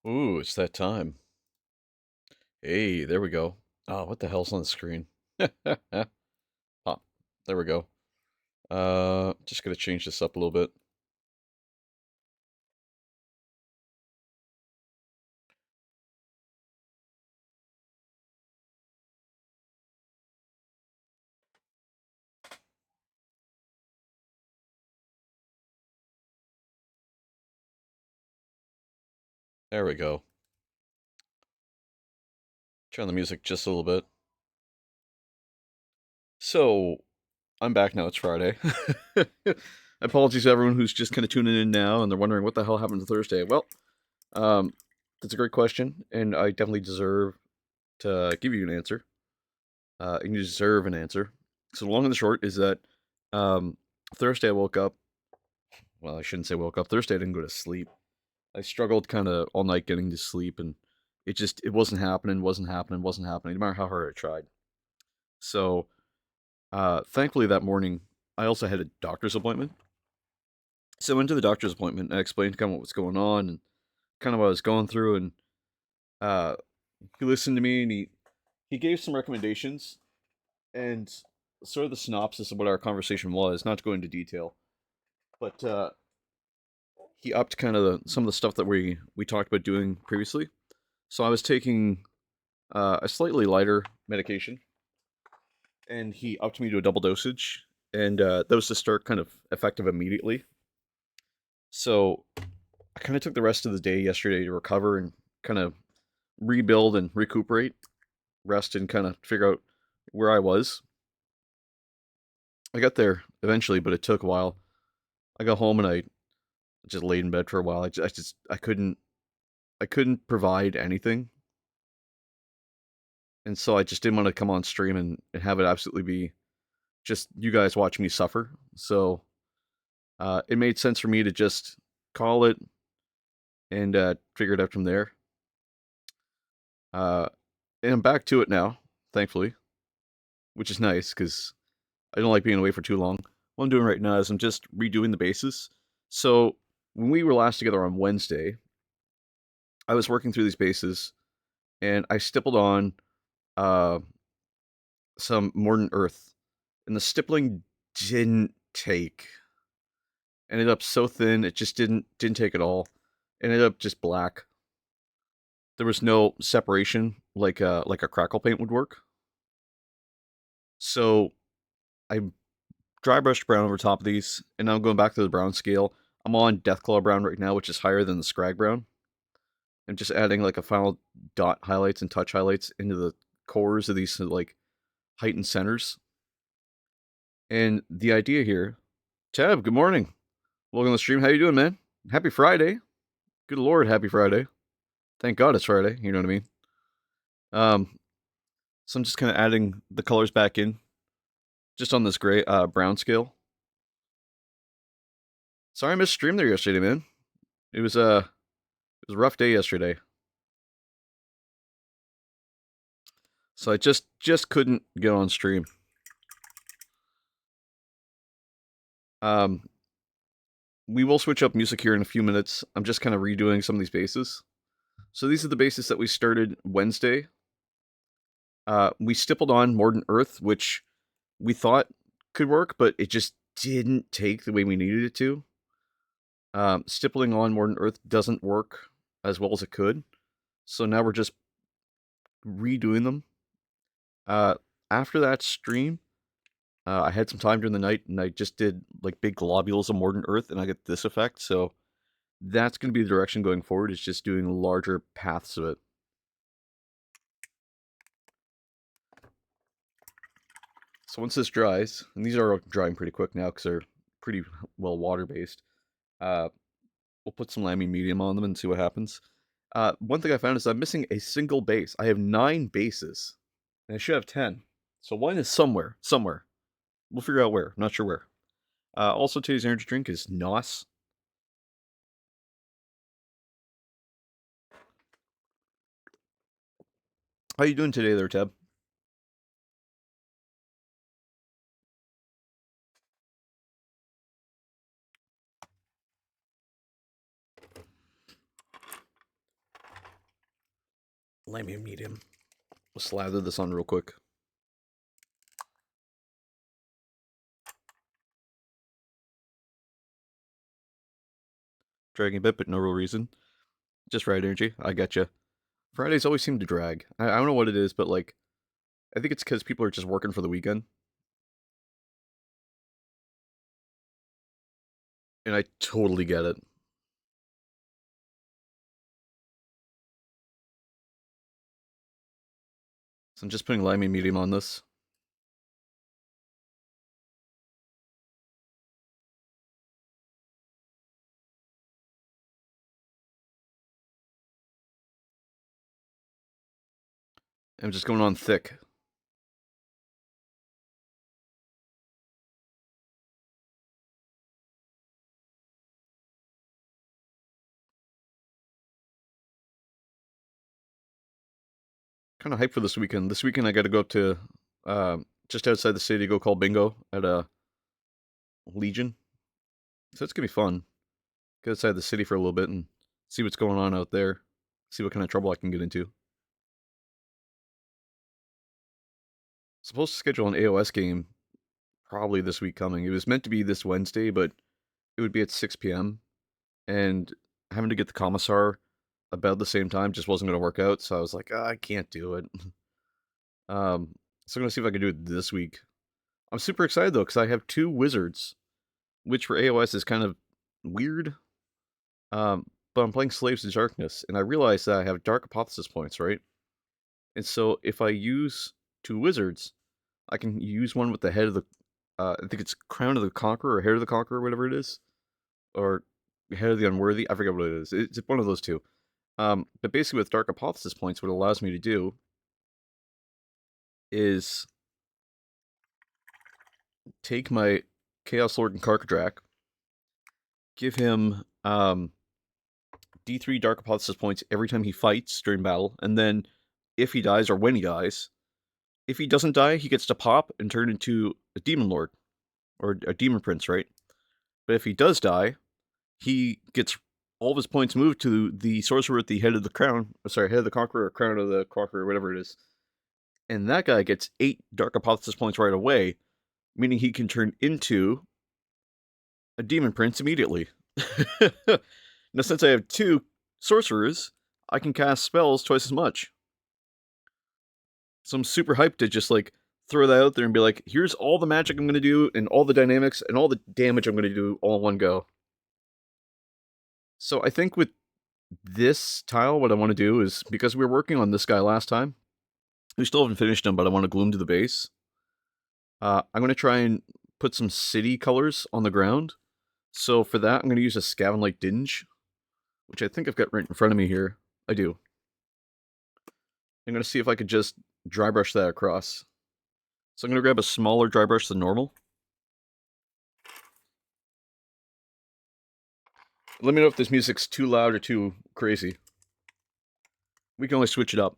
Ooh, it's that time. Hey, there we go. Oh, what the hell's on the screen? Ah, there we go. Just gonna change this up a little bit. There we go. Turn the music just a little bit. So, I'm back now. It's Friday. apologies to everyone who's just kind of tuning in now and they're wondering what the hell happened to Thursday. Well, um, that's a great question, and I definitely deserve to give you an answer. And you deserve an answer. So the long and the short is that um, Thursday I woke up. Well, I shouldn't say woke up. Thursday I didn't go to sleep. I struggled kind of all night getting to sleep, and it wasn't happening, wasn't happening, wasn't happening. No matter how hard I tried. So thankfully that morning I also had a doctor's appointment. So I went to the doctor's appointment and I explained kind of what was going on and kind of what I was going through, and uh, he listened to me and he gave some recommendations and sort of the synopsis of what our conversation was. Not to go into detail, but he upped kind of some of the stuff that we talked about doing previously. So I was taking a slightly lighter medication, and he upped me to a double dosage, and that was to start kind of effective immediately. So I kind of took the rest of the day yesterday to recover and kind of rebuild and recuperate, rest, and kind of figure out where I was. I got there eventually, but it took a while. I got home and I just laid in bed for a while. I couldn't provide anything, and so I just didn't want to come on stream and have it absolutely be just you guys watching me suffer. So it made sense for me to just call it and figure it out from there. Uh, and I'm back to it now, thankfully, which is nice because I don't like being away for too long. What I'm doing right now is I'm just redoing the bases. So when we were last together on Wednesday, I was working through these bases and I stippled on uh, some Modern Earth, and the stippling didn't take. Ended up so thin, it just didn't take at all. Ended up just black. There was no separation like a crackle paint would work. So I dry brushed brown over top of these, and now I'm going back to the brown scale. I'm on Deathclaw brown right now, which is higher than the Scrag brown. I'm just adding like a final dot highlights and touch highlights into the cores of these like heightened centers. And the idea here, Tab, good morning. Welcome to the stream. How you doing, man? Happy Friday. Good Lord, happy Friday. Thank God it's Friday. You know what I mean? Um, so I'm just kind of adding the colors back in, just on this gray brown scale. Sorry I missed stream there yesterday, man. It was a rough day yesterday. So I just couldn't get on stream. We will switch up music here in a few minutes. I'm just kind of redoing some of these bases. So these are the bases that we started Wednesday. We stippled on Modern Earth, which we thought could work, but it just didn't take the way we needed it to. Stippling on Modern Earth doesn't work as well as it could. So now we're just redoing them. After that stream, I had some time during the night, and I just did like big globules of Modern Earth, and I get this effect. So that's going to be the direction going forward. Is just doing larger paths of it. So once this dries, and these are drying pretty quick now because they're pretty well water-based, we'll put some lamy medium on them and see what happens. One thing I found is I'm missing a single base. I have 9 bases, and I should have 10. So one is somewhere. We'll figure out where. Not sure where. Also, today's energy drink is NOS. How you doing today there, Tab? Lamy medium. We'll slather this on real quick. Dragging a bit, but no real reason. Just right energy. I getcha. Fridays always seem to drag. I don't know what it is, but like, I think it's because people are just working for the weekend. And I totally get it. So I'm just putting limey medium on this. I'm just going on thick. Kind of hyped for this weekend. This weekend I got to go up to just outside the city to go call bingo at a Legion. So it's gonna be fun. Get outside the city for a little bit and see what's going on out there. See what kind of trouble I can get into. Supposed to schedule an AOS game probably this week coming. It was meant to be this Wednesday, but it would be at 6 p.m. And having to get the commissar about the same time just wasn't going to work out. So I was like, I can't do it. So I'm going to see if I can do it this week. I'm super excited though, because I have 2 wizards, which for AOS is kind of weird. But I'm playing Slaves of Darkness, and I realize that I have Dark Hypothesis points, right? And so if I use 2 wizards, I can use one with the head of the, I think it's Crown of the Conqueror or Head of the Conqueror, whatever it is, or Head of the Unworthy. I forget what it is. It's one of those 2. But basically, with Dark Hypothesis points, what it allows me to do is take my Chaos Lord and Karkadrak, give him D3 Dark Hypothesis points every time he fights during battle, and then if he dies or when he dies, if he doesn't die, he gets to pop and turn into a Demon Lord or a Demon Prince, right? But if he does die, he gets all of his points moved to the sorcerer at the head of the head of the conqueror, or crown of the conqueror, whatever it is. And that guy gets 8 Dark Hypothesis points right away, meaning he can turn into a Demon Prince immediately. Now, since I have 2 sorcerers, I can cast spells twice as much. So I'm super hyped to just like throw that out there and be like, here's all the magic I'm going to do and all the dynamics and all the damage I'm going to do all in one go. So I think with this tile, what I want to do is, because we were working on this guy last time, we still haven't finished him, but I want to glue him to the base. I'm going to try and put some city colors on the ground. So for that, I'm going to use a Scaven Light Dinge, which I think I've got right in front of me here. I do. I'm going to see if I could just dry brush that across. So I'm going to grab a smaller dry brush than normal. Let me know if this music's too loud or too crazy. We can always switch it up.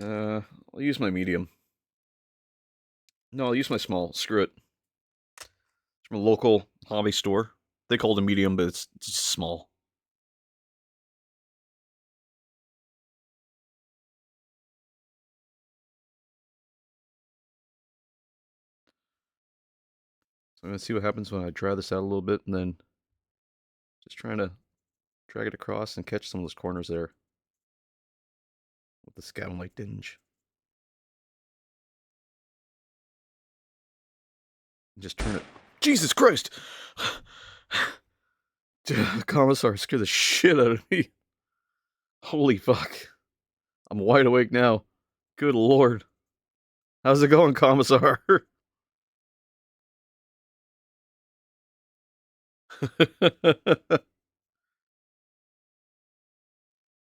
I'll use my medium. No, I'll use my small. Screw it. It's from a local hobby store. They call it a medium, but it's just small. So I'm going to see what happens when I dry this out a little bit, and then just trying to drag it across and catch some of those corners there with the Scaven Light Dinge. Just turn it. Jesus Christ! The commissar scared the shit out of me. Holy fuck. I'm wide awake now. Good lord. How's it going, commissar?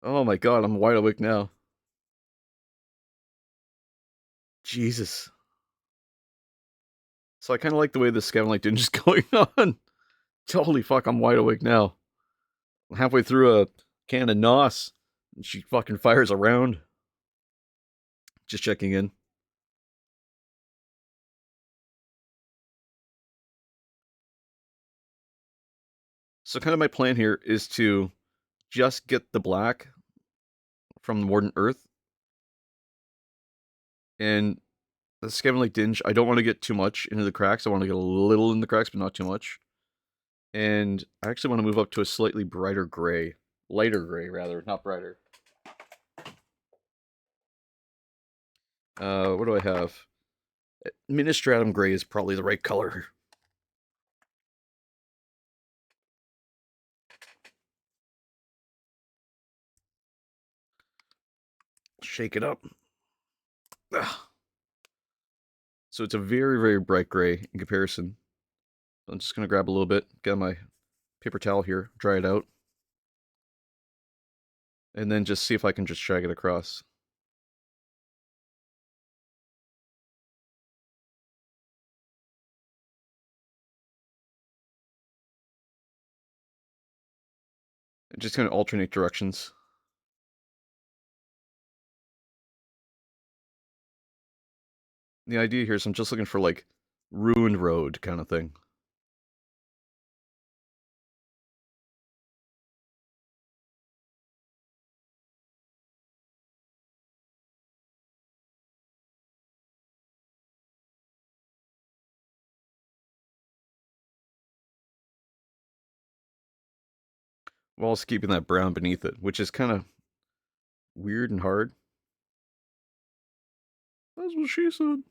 Oh my god, I'm wide awake now. Jesus. So I kind of like the way this Scaven Light Dinge is going on. Holy fuck, I'm wide awake now. I'm halfway through a can of NOS, and she fucking fires around. Just checking in. So kind of my plan here is to just get the black from the Warden Earth. And the Scaven Light Dinge, I don't want to get too much into the cracks. I want to get a little in the cracks, but not too much. And I actually want to move up to a slightly brighter gray. Lighter gray, rather, not brighter. What do I have? Ministratum gray is probably the right color. Shake it up. Ugh. So it's a very, very bright gray in comparison. I'm just going to grab a little bit, get my paper towel here, dry it out, and then just see if I can just drag it across. And just kind of alternate directions. The idea here is I'm just looking for like ruined road kind of thing. While also keeping that brown beneath it, which is kind of weird and hard. That's what she said.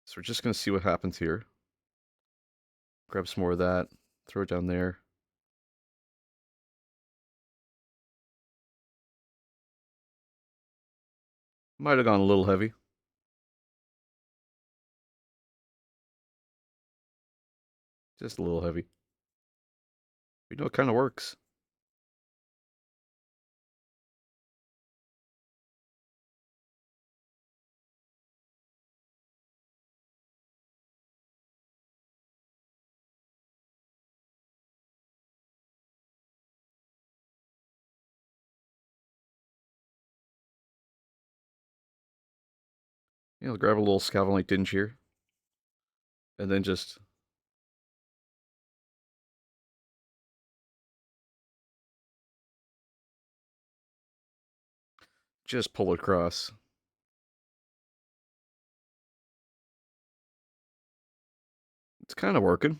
So we're just going to see what happens here. Grab some more of that, throw it down there. Might have gone a little heavy. Just a little heavy. You know, it kind of works. You know, grab a little Scavenging Dinge here. And then just pull it across. It's kind of working.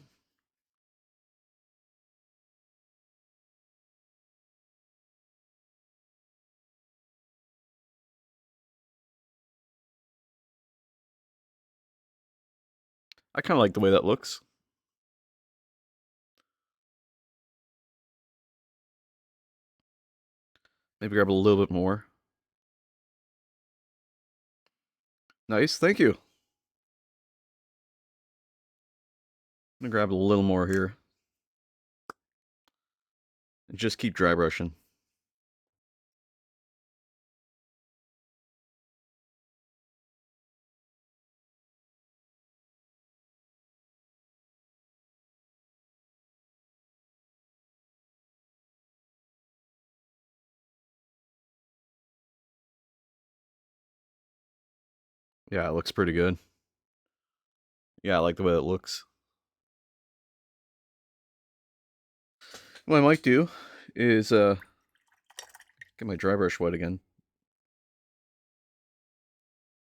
I kind of like the way that looks. Maybe grab a little bit more. Nice, thank you. I'm gonna grab a little more here. And just keep dry brushing. Yeah, it looks pretty good. Yeah, I like the way it looks. What I might do is get my dry brush wet again.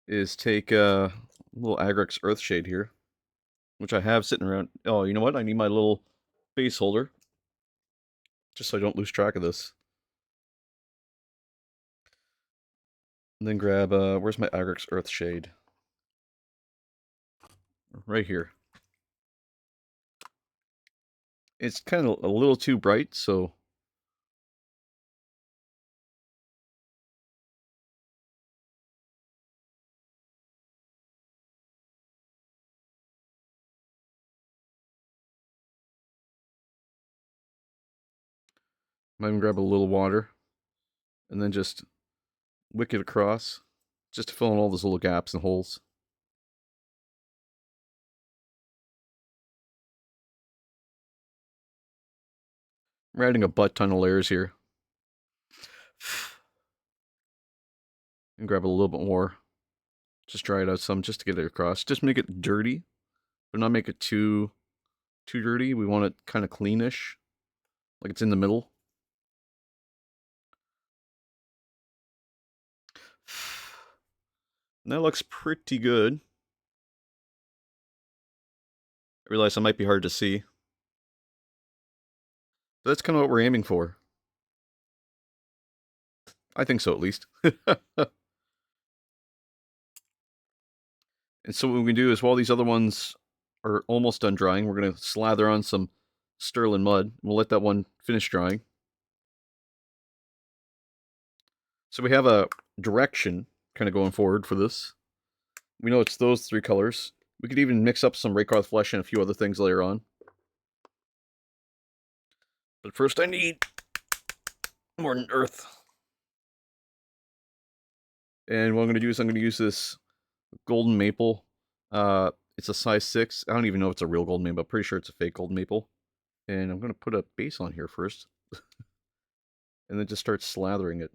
Is take a little Agrix Earthshade here, which I have sitting around. Oh, you know what? I need my little base holder, just so I don't lose track of this. And then grab, where's my Agrix Earthshade? Right here. It's kind of a little too bright, so I'm gonna grab a little water and then just wick it across, just to fill in all those little gaps and holes. I'm adding a butt ton of layers here. And grab a little bit more. Just dry it out some just to get it across. Just make it dirty, but not make it too dirty. We want it kind of cleanish, like it's in the middle. And that looks pretty good. I realize that might be hard to see. But that's kind of what we're aiming for. I think so, at least. And so what we can do is while these other ones are almost done drying, we're going to slather on some sterling mud. We'll let that one finish drying. So we have a direction kind of going forward for this. We know it's those three colors. We could even mix up some Raycarth Flesh and a few other things later on. But first I need more earth. And what I'm going to do is I'm going to use this golden maple. It's a size 6. I don't even know if it's a real golden maple. I'm pretty sure it's a fake golden maple. And I'm going to put a base on here first. And then just start slathering it.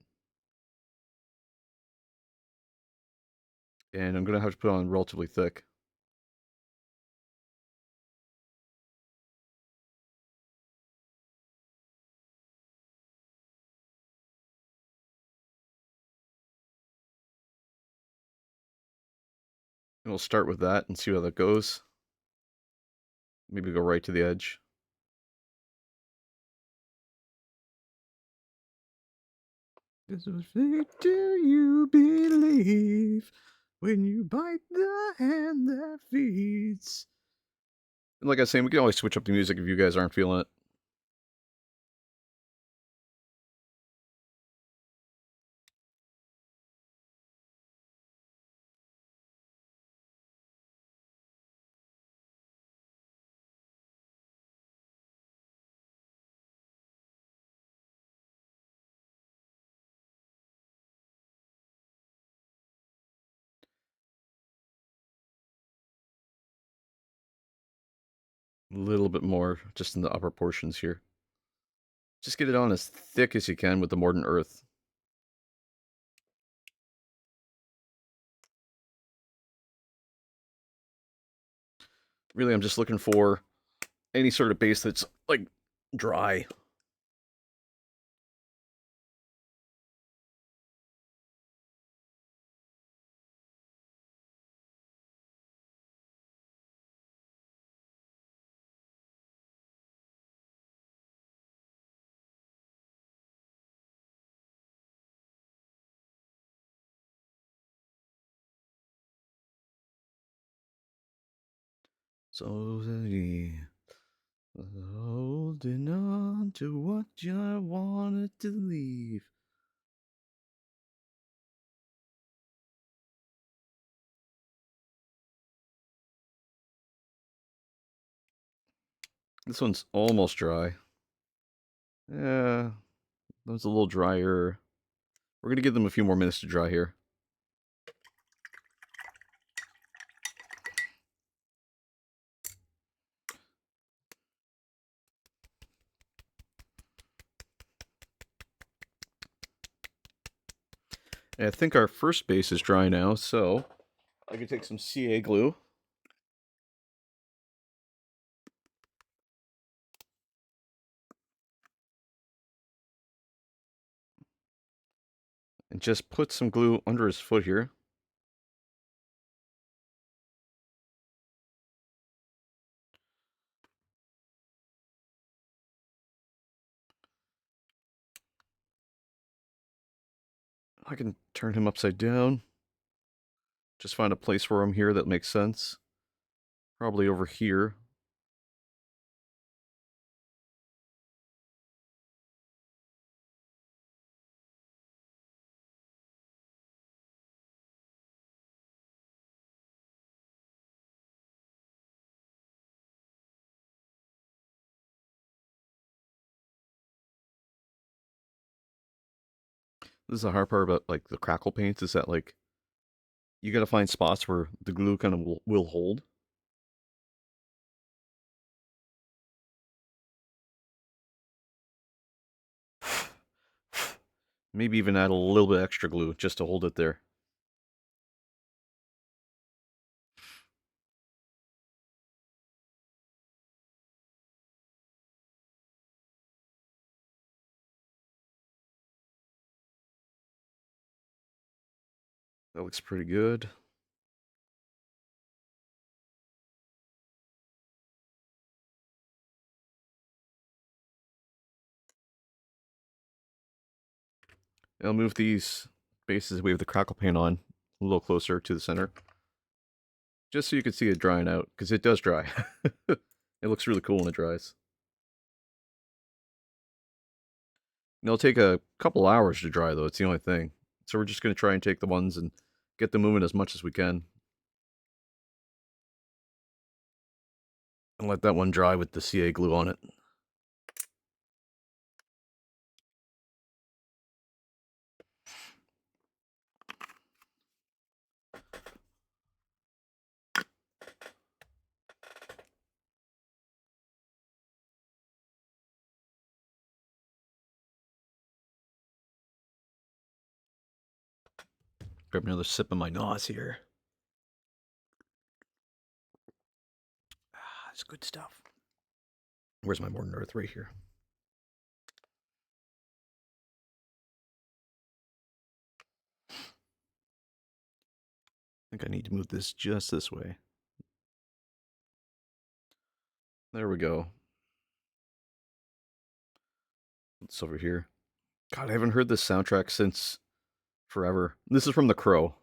And I'm going to have to put on relatively thick. And we'll start with that and see how that goes. Maybe go right to the edge. Does it do you believe when you bite the hand that feeds? And like I was saying, we can always switch up the music if you guys aren't feeling it. A little bit more just in the upper portions here. Just get it on as thick as you can with the mordant earth. Really, I'm just looking for any sort of base that's, like, dry. So, holding on to what I wanted to leave. This one's almost dry. Yeah, that was a little drier. We're going to give them a few more minutes to dry here. And I think our first base is dry now, so I can take some CA glue. And just put some glue under his foot here. I can turn him upside down. Just find a place for him here that makes sense. Probably over here. This is the hard part about, like, the crackle paints, is that, like, you gotta find spots where the glue kind of will hold. Maybe even add a little bit extra glue just to hold it there. That looks pretty good. I'll move these bases we have the crackle paint on a little closer to the center. Just so you can see it drying out, because it does dry. It looks really cool when it dries. It'll take a couple hours to dry, though. It's the only thing. So we're just going to try and take the ones and get them moving as much as we can. And let that one dry with the CA glue on it. Grab another sip of my NOS here. It's good stuff. Where's my Modern Earth? Right here. I think I need to move this just this way. There we go. It's over here. God, I haven't heard this soundtrack since forever. This is from The Crow.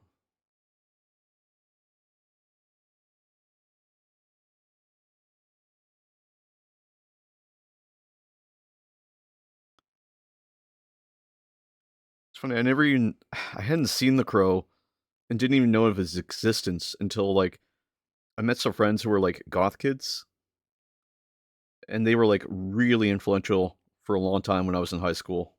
It's funny, I hadn't seen The Crow and didn't even know of his existence until, like, I met some friends who were, like, goth kids. And they were, like, really influential for a long time when I was in high school.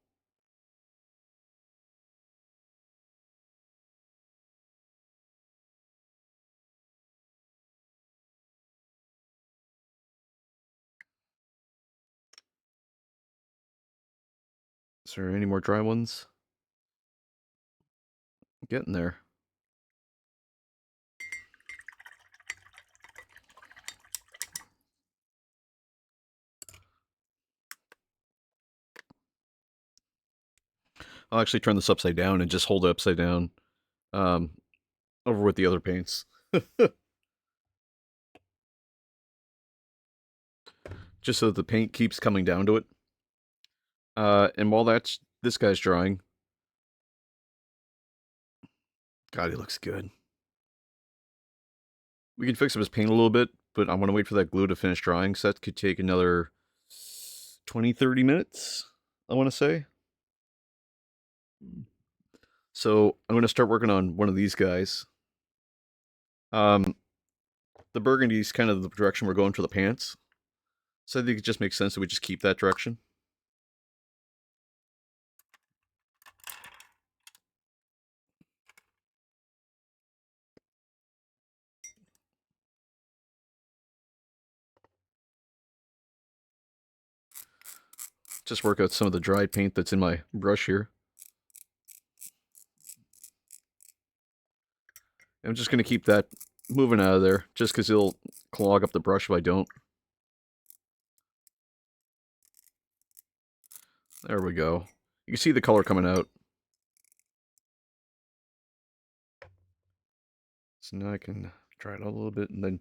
Is there any more dry ones? Getting there. I'll actually turn this upside down and just hold it upside down over with the other paints. Just so that the paint keeps coming down to it. And while this guy's drying, God, he looks good. We can fix up his paint a little bit, but I want to wait for that glue to finish drying, so that could take another 20-30 minutes, I want to say. So I'm going to start working on one of these guys. The burgundy is kind of the direction we're going for the pants. So I think it just makes sense that we just keep that direction. Just work out some of the dried paint that's in my brush here. I'm just going to keep that moving out of there, just because it'll clog up the brush if I don't. There we go. You can see the color coming out. So now I can dry it out a little bit and then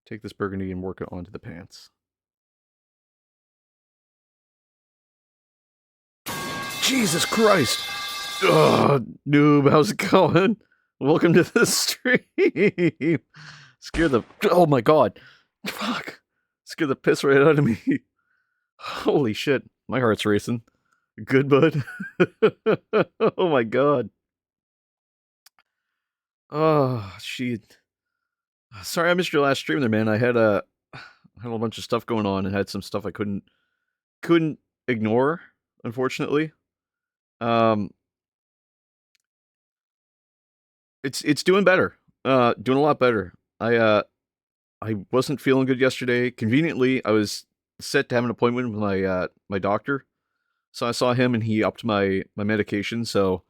take this burgundy and work it onto the pants. Jesus Christ! Noob, how's it going? Welcome to the stream! Scare the... Oh my god! Fuck! Scare the piss right out of me. Holy shit. My heart's racing. Good, bud? Oh my god. Oh, shit. Sorry I missed your last stream there, man. I had a bunch of stuff going on and had some stuff I couldn't ignore, unfortunately. It's doing better. Doing a lot better. I wasn't feeling good yesterday. Conveniently, I was set to have an appointment with my doctor. So I saw him and he upped my medication, so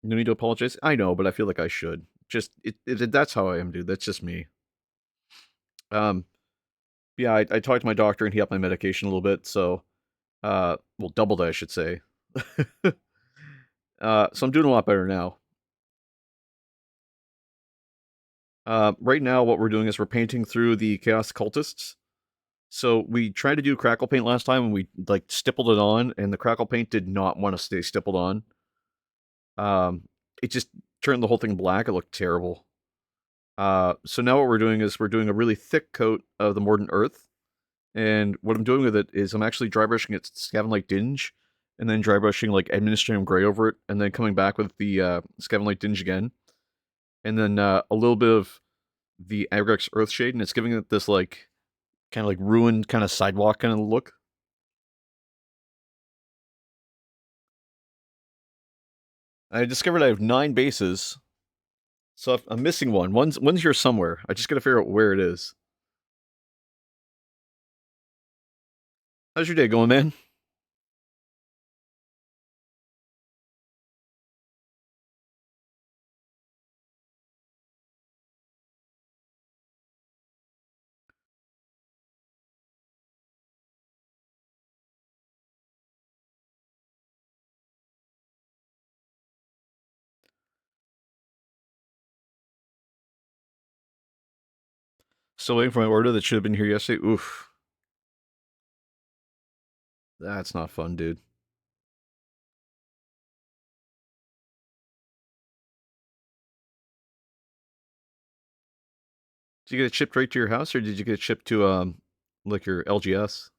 no need to apologize. I know, but I feel like I should. Just that's how I am, dude. That's just me. Yeah, I talked to my doctor and he upped my medication a little bit, so well, doubled, I should say. So I'm doing a lot better now. Right now, what we're doing is we're painting through the Chaos Cultists. So we tried to do crackle paint last time and we like stippled it on, and the crackle paint did not want to stay stippled on. It just turned the whole thing black. It looked terrible. So now what we're doing is we're doing a really thick coat of the Mordant Earth. And what I'm doing with it is I'm actually dry brushing it Scaven like Dinge and then dry brushing like administrative gray over it, and then coming back with the Scaven Light Dinge again, and then a little bit of the Agrex Earthshade, and it's giving it this like kind of like ruined kind of sidewalk kind of look. I discovered I have 9 bases, so I'm missing one. One's here somewhere. I just gotta figure out where it is. How's your day going, man? Still waiting for my order that should have been here yesterday. Oof. That's not fun, dude. Did you get it shipped right to your house, or did you get it shipped to like your LGS?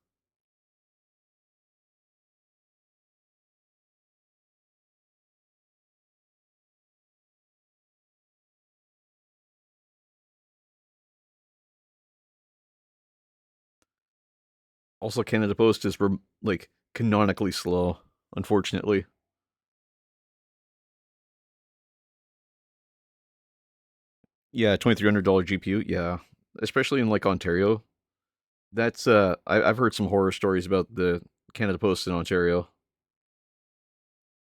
Also, Canada Post is like canonically slow, unfortunately. Yeah, $2,300 GPU. Yeah, especially in like Ontario. That's I've heard some horror stories about the Canada Post in Ontario.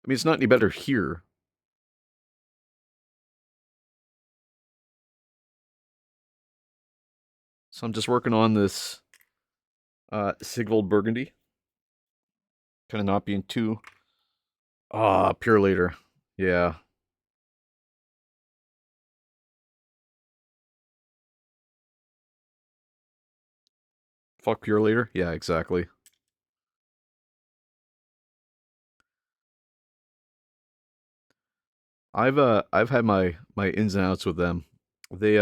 I mean, it's not any better here. So I'm just working on this Sigvold Burgundy. Kind of not being too pure later. Yeah. Fuck pure later. Yeah, exactly. I've had my ins and outs with them. They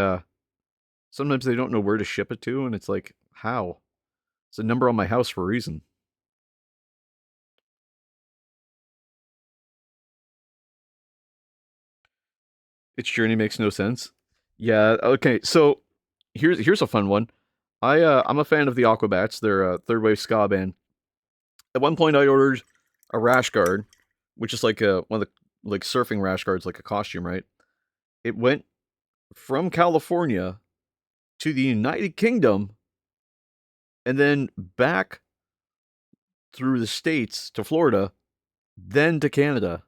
sometimes they don't know where to ship it to, and it's like, how? It's a number on my house for a reason. Its journey makes no sense. Yeah, okay, so here's a fun one. I'm a fan of the Aquabats. They're a third wave ska band. At one point, I ordered a rash guard, which is like one of the like surfing rash guards, like a costume, right? It went from California to the United Kingdom and then back through the states to Florida, then to Canada.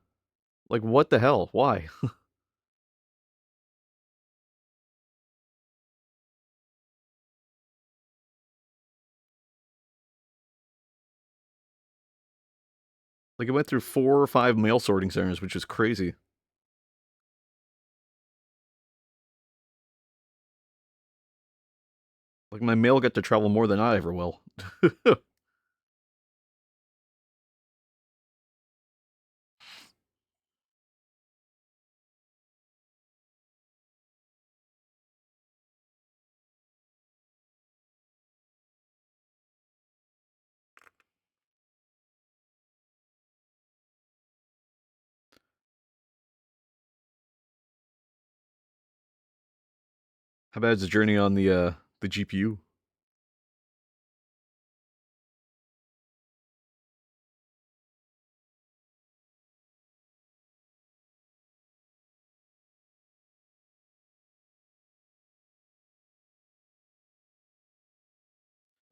Like, what the hell? Why? Like, it went through 4 or 5 mail sorting centers, which is crazy. Like, my mail got to travel more than I ever will. How bad is the journey on the GPU?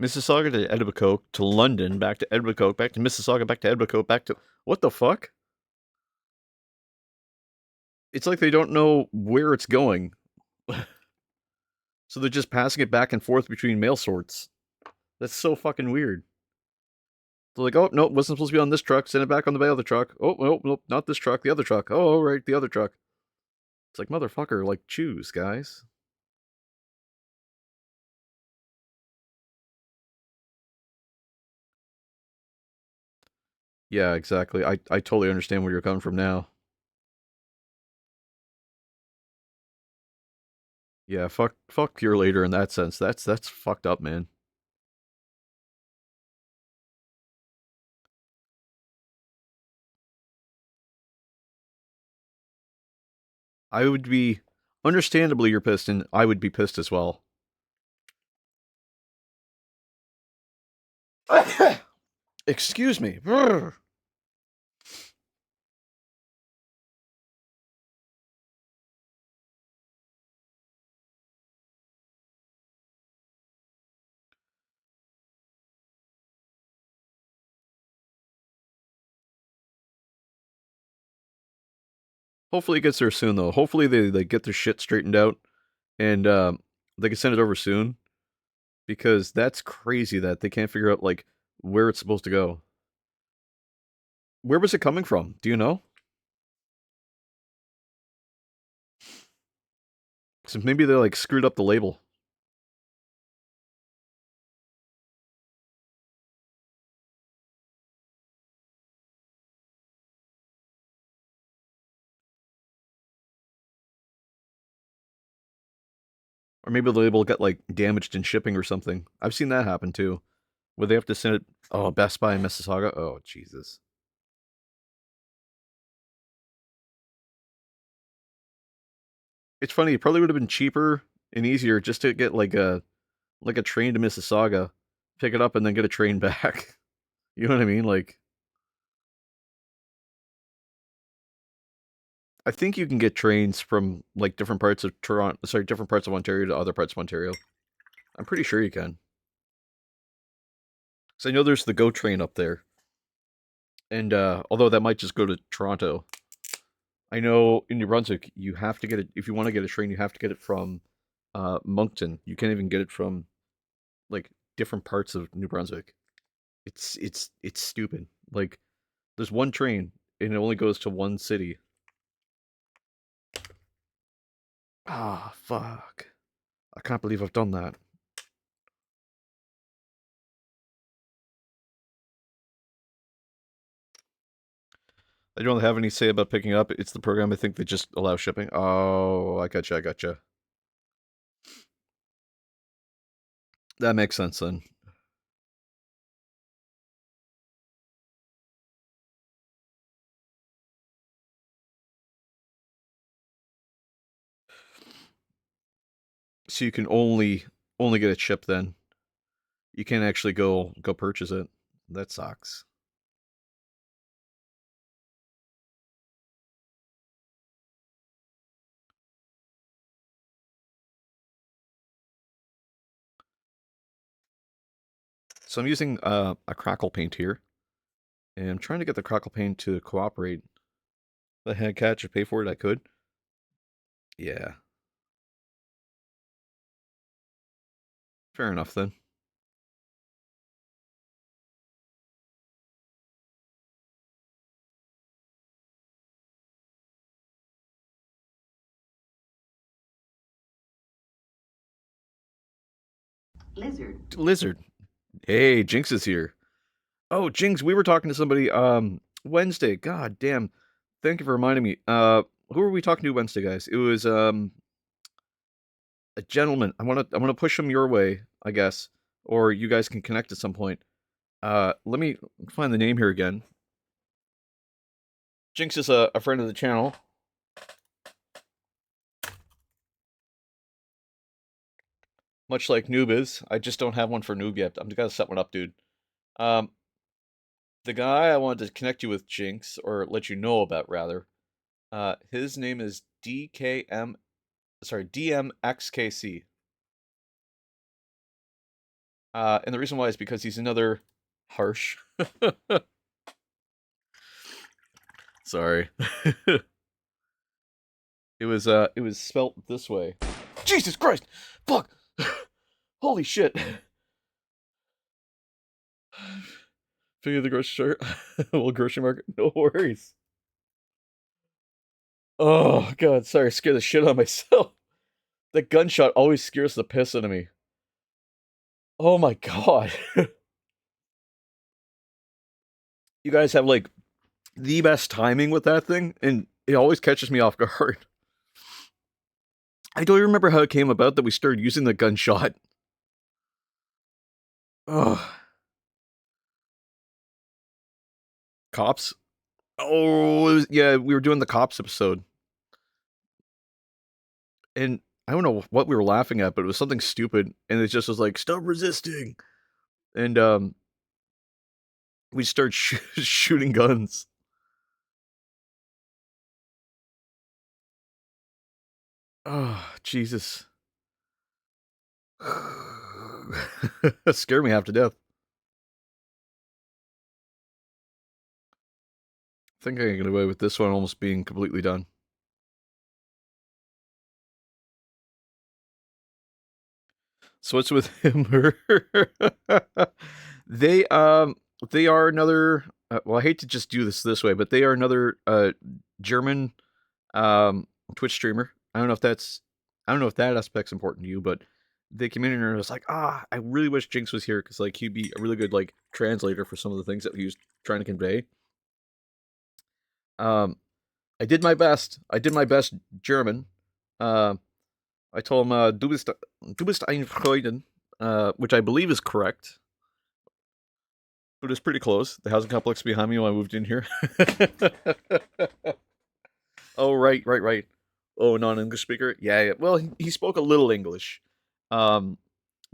Mississauga to Etobicoke to London, back to Etobicoke, back to Mississauga, back to Etobicoke, back to what the fuck? It's like they don't know where it's going, so they're just passing it back and forth between mail sorts. That's so fucking weird. They're like, oh no, wasn't supposed to be on this truck. Send it back on the other truck. Oh no, nope, not this truck. The other truck. Oh right, the other truck. It's like motherfucker, like choose, guys. Yeah, exactly. I totally understand where you're coming from now. Yeah, fuck pure later in that sense. That's fucked up, man. I would be, understandably, you're pissed, and I would be pissed as well. Excuse me. Hopefully it gets there soon, though. Hopefully they get their shit straightened out, and they can send it over soon, because that's crazy that they can't figure out, like, where it's supposed to go. Where was it coming from? Do you know? So maybe they, like, screwed up the label. Or maybe the label got, like, damaged in shipping or something. I've seen that happen, too. Where they have to send it... Oh, Best Buy in Mississauga? Oh, Jesus. It's funny, it probably would have been cheaper and easier just to get, like a train to Mississauga, pick it up, and then get a train back. You know what I mean? Like, I think you can get trains from, like, different parts of Toronto... Sorry, different parts of Ontario to other parts of Ontario. I'm pretty sure you can. So I know there's the GO train up there. And although that might just go to Toronto, I know in New Brunswick you have to get it. If you want to get a train, you have to get it from Moncton. You can't even get it from, like, different parts of New Brunswick. It's stupid. Like, there's one train and it only goes to one city. Ah, fuck! I can't believe I've done that. I don't have any say about picking up. It's the program. I think they just allow shipping. Oh, I gotcha. I gotcha. That makes sense then. So you can only get it shipped then. You can't actually go purchase it. That sucks. So I'm using a crackle paint here, and I'm trying to get the crackle paint to cooperate. If I had catch or pay for it, I could. Yeah, fair enough then. Lizard. Hey, Jinx is here. Oh, Jinx, we were talking to somebody Wednesday. God damn. Thank you for reminding me. Who were we talking to Wednesday, guys? It was a gentleman. I wanna push him your way, I guess, or you guys can connect at some point. Let me find the name here again. Jinx is a friend of the channel. Much like Noob is. I just don't have one for Noob yet. I'm gonna set one up, dude. Um, the guy I wanted to connect you with, Jinx, or let you know about, rather, his name is DMXKC. And the reason why is because he's another harsh. Sorry. It was spelt this way. Jesus Christ! Fuck! Holy shit! Figure the grocery store. Well, grocery market. No worries. Oh god, sorry, I scared the shit out of myself. That gunshot always scares the piss out of me. Oh my god. You guys have, like, the best timing with that thing, and it always catches me off guard. I don't remember how it came about that we started using the gunshot. Ugh. Cops? Oh, yeah, we were doing the cops episode. And I don't know what we were laughing at, but it was something stupid, and it just was like, "Stop resisting!" And, we start shooting guns. Oh, Jesus. Scared me half to death. I think I can get away with this one almost being completely done. So what's with him or they, they are another, well, I hate to just do this way, but they are another, German, Twitch streamer. I don't know if that aspect's important to you, but the community was like, I really wish Jinx was here because like he'd be a really good like translator for some of the things that he was trying to convey. Um, I did my best. I did my best German. Uh, I told him, du bist ein Freuden, which I believe is correct, but it's pretty close. The housing complex behind me when I moved in here. Oh, right. Oh, non-English speaker? Yeah. Well, he spoke a little English. Um,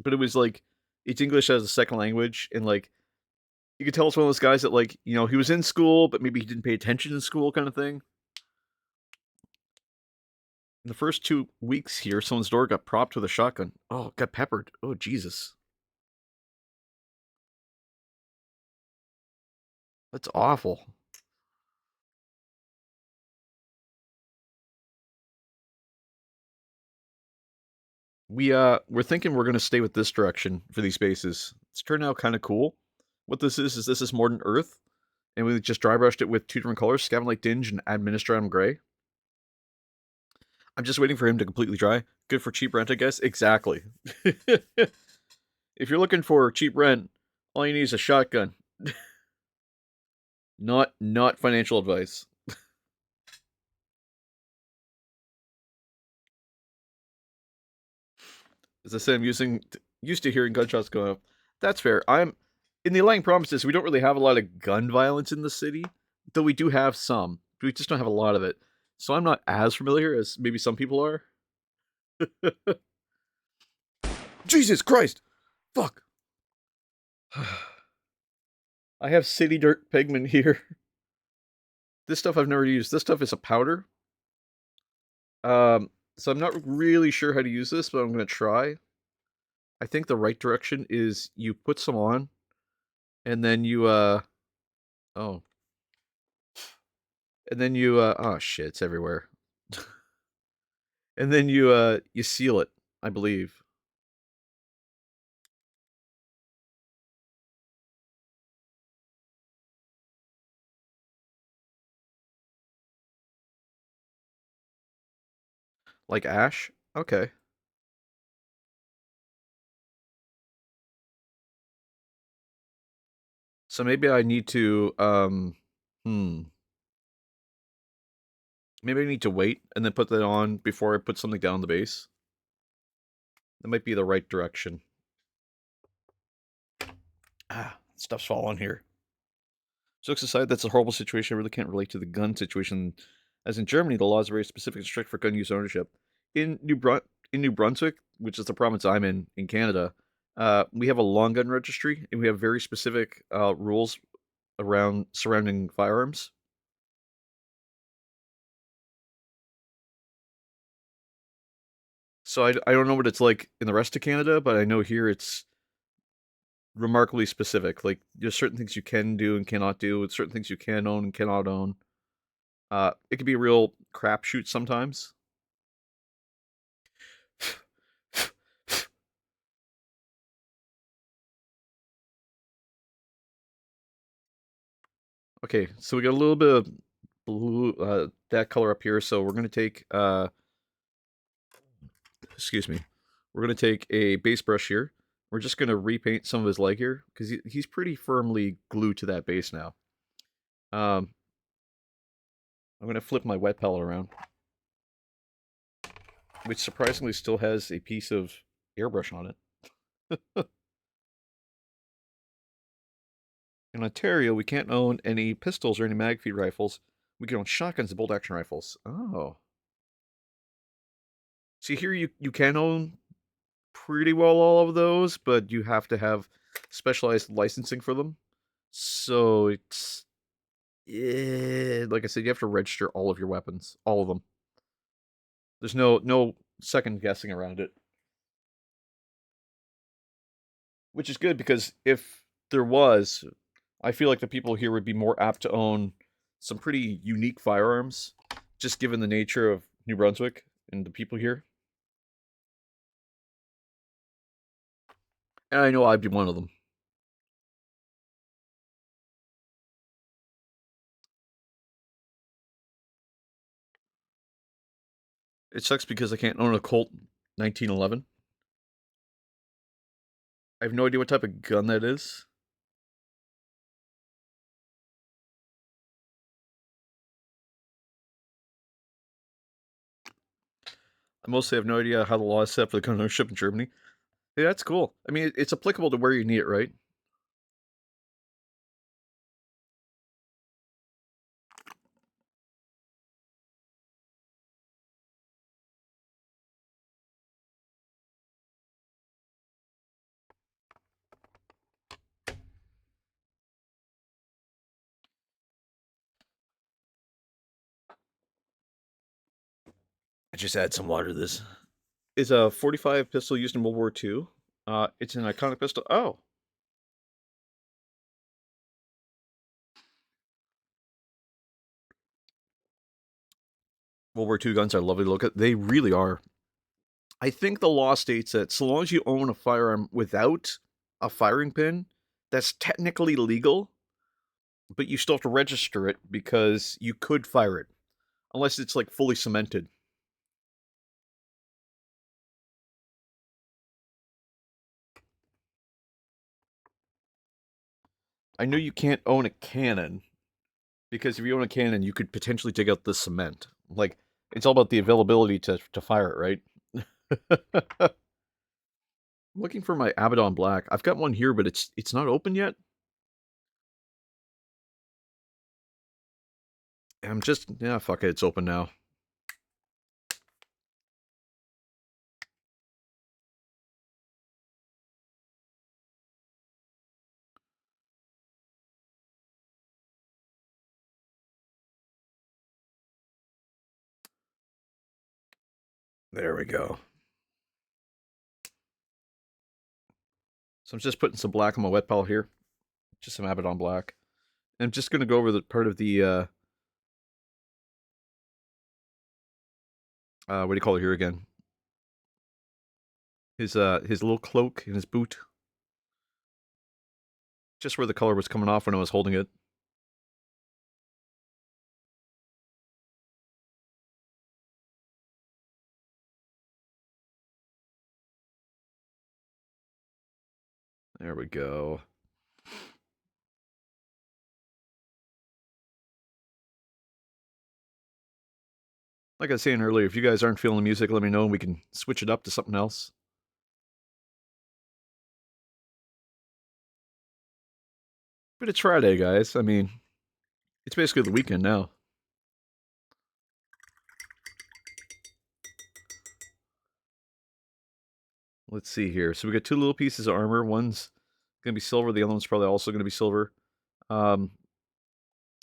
but it was like, it's English as a second language, and like, you could tell it's one of those guys that like, he was in school, but maybe he didn't pay attention in school kind of thing. In the first 2 weeks here, someone's door got propped with a shotgun. Oh, got peppered. Oh, Jesus. That's awful. We're thinking we're gonna stay with this direction for these bases. It's turned out kind of cool. What this is this is Modern Earth, and we just dry brushed it with 2 different colors, Scavenge Light Dinge and Administratum Gray. I'm just waiting for him to completely dry. Good for cheap rent, I guess. Exactly. If you're looking for cheap rent, all you need is a shotgun. Not financial advice. As I said, I'm used to hearing gunshots going off. That's fair. I'm in the Lying Promises. We don't really have a lot of gun violence in the city, though we do have some. We just don't have a lot of it. So I'm not as familiar as maybe some people are. Jesus Christ! Fuck! I have city dirt pigment here. This stuff I've never used. This stuff is a powder. So I'm not really sure how to use this, but I'm gonna try. I think the right direction is you put some on, and then you oh, and then you oh shit, it's everywhere. And then you seal it, I believe. Like ash? Okay. So maybe I need to maybe I need to wait and then put that on before I put something down the base. That might be the right direction. Stuff's falling here. Jokes aside, that's a horrible situation. I really can't relate to the gun situation. As in Germany, the laws are very specific and strict for gun use ownership. In New Brunswick, which is the province I'm in Canada, we have a long gun registry, and we have very specific rules around surrounding firearms. So I don't know what it's like in the rest of Canada, but I know here it's remarkably specific. Like there's certain things you can do and cannot do, with certain things you can own and cannot own. It can be a real crapshoot sometimes. Okay, so we got a little bit of blue, that color up here. So we're gonna take, excuse me, we're gonna take a base brush here. We're just gonna repaint some of his leg here because he's pretty firmly glued to that base now. I'm gonna flip my wet palette around, which surprisingly still has a piece of airbrush on it. In Ontario, we can't own any pistols or any mag feed rifles. We can own shotguns and bolt action rifles. Oh. See, here you can own pretty well all of those, but you have to have specialized licensing for them. So it's like I said, you have to register all of your weapons, all of them. There's no second guessing around it, which is good because if there was, I feel like the people here would be more apt to own some pretty unique firearms, just given the nature of New Brunswick and the people here. And I know I'd be one of them. It sucks because I can't own a Colt 1911. I have no idea what type of gun that is. I mostly have no idea how the law is set for the gun ownership in Germany. Yeah, that's cool. I mean, it's applicable to where you need it, right? I just add some water to this. Is a 45 pistol used in World War II. It's an iconic pistol. Oh, World War II guns are lovely to look at. They really are. I think the law states that so long as you own a firearm without a firing pin, that's technically legal, but you still have to register it because you could fire it unless it's like fully cemented. I know you can't own a cannon because if you own a cannon, you could potentially take out the cement. Like it's all about the availability to fire it, right? I'm looking for my Abaddon Black. I've got one here, but it's not open yet. I'm just yeah, fuck it, it's open now. There we go. So I'm just putting some black on my wet pal here. Just some Abaddon Black. And I'm just gonna go over the part of the what do you call it here again? His little cloak and his boot. Just where the color was coming off when I was holding it. There we go. Like I was saying earlier, if you guys aren't feeling the music, let me know and we can switch it up to something else. But it's Friday, guys. I mean, it's basically the weekend now. Let's see here. So we got two little pieces of armor. One's gonna be silver. The other one's probably also gonna be silver. Um,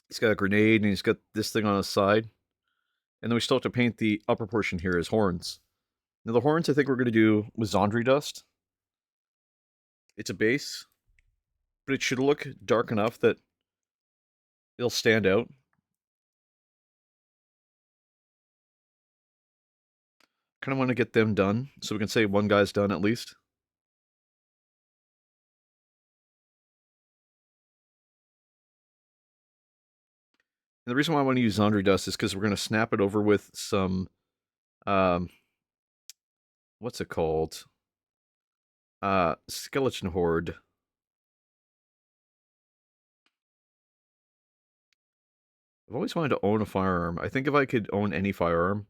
he's got a grenade and he's got this thing on his side. And then we still have to paint the upper portion here as horns. Now the horns I think we're gonna do with Zondri dust. It's a base, but it should look dark enough that it'll stand out. Kind of want to get them done so we can say one guy's done at least. And the reason why I want to use Zondri dust is because we're going to snap it over with some, um, what's it called? Skeleton Horde. I've always wanted to own a firearm. I think if I could own any firearm,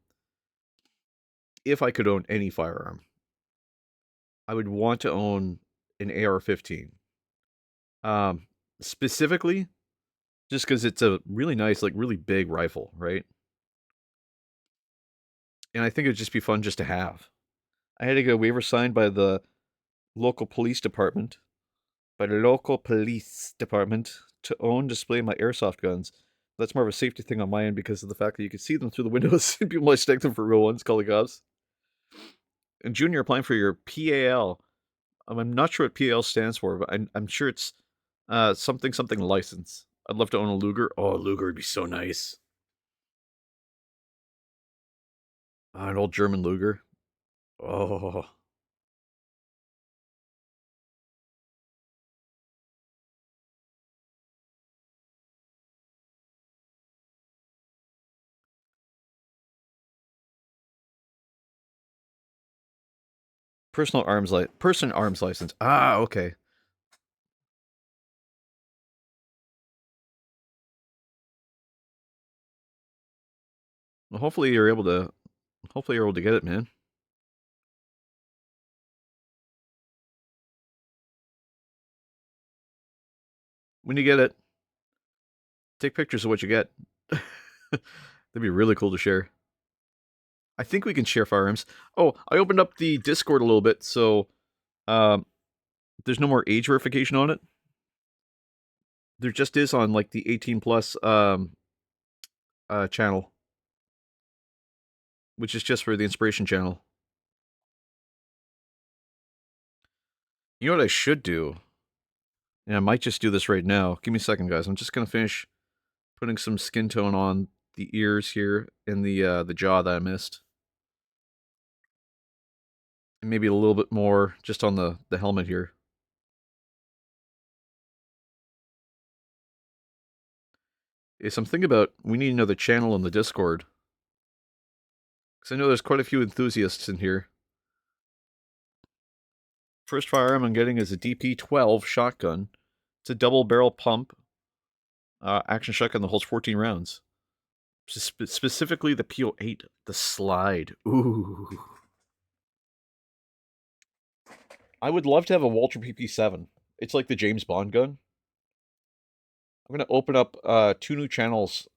I would want to own an AR-15. Um, specifically, just because it's a really nice, like really big rifle, right? And I think it would just be fun just to have. I had to get a waiver signed by the local police department, to own display my airsoft guns. That's more of a safety thing on my end because of the fact that you can see them through the windows and people mistake them for real ones, call the cops. And Junior, applying for your PAL. I'm not sure what PAL stands for, but I'm sure it's something license. I'd love to own a Luger. Oh, a Luger would be so nice. An old German Luger. Oh. Personal arms license. Ah, okay. Well, hopefully you're able to get it, man. When you get it, take pictures of what you get. That'd be really cool to share. I think we can share firearms. Oh, I opened up the Discord a little bit, so um, there's no more age verification on it. There just is on like the 18 plus channel, which is just for the inspiration channel. You know what I should do? And I might just do this right now. Give me a second, guys. I'm just gonna finish putting some skin tone on the ears here and the jaw that I missed. And maybe a little bit more just on the helmet here. Is I'm thinking about we need another channel in the Discord. Because I know there's quite a few enthusiasts in here. First firearm I'm getting is a DP-12 shotgun. It's a double barrel pump action shotgun that holds 14 rounds. Specifically the PO8, the slide. Ooh. I would love to have a Walter PP7. It's like the James Bond gun. I'm going to open up 2 new channels,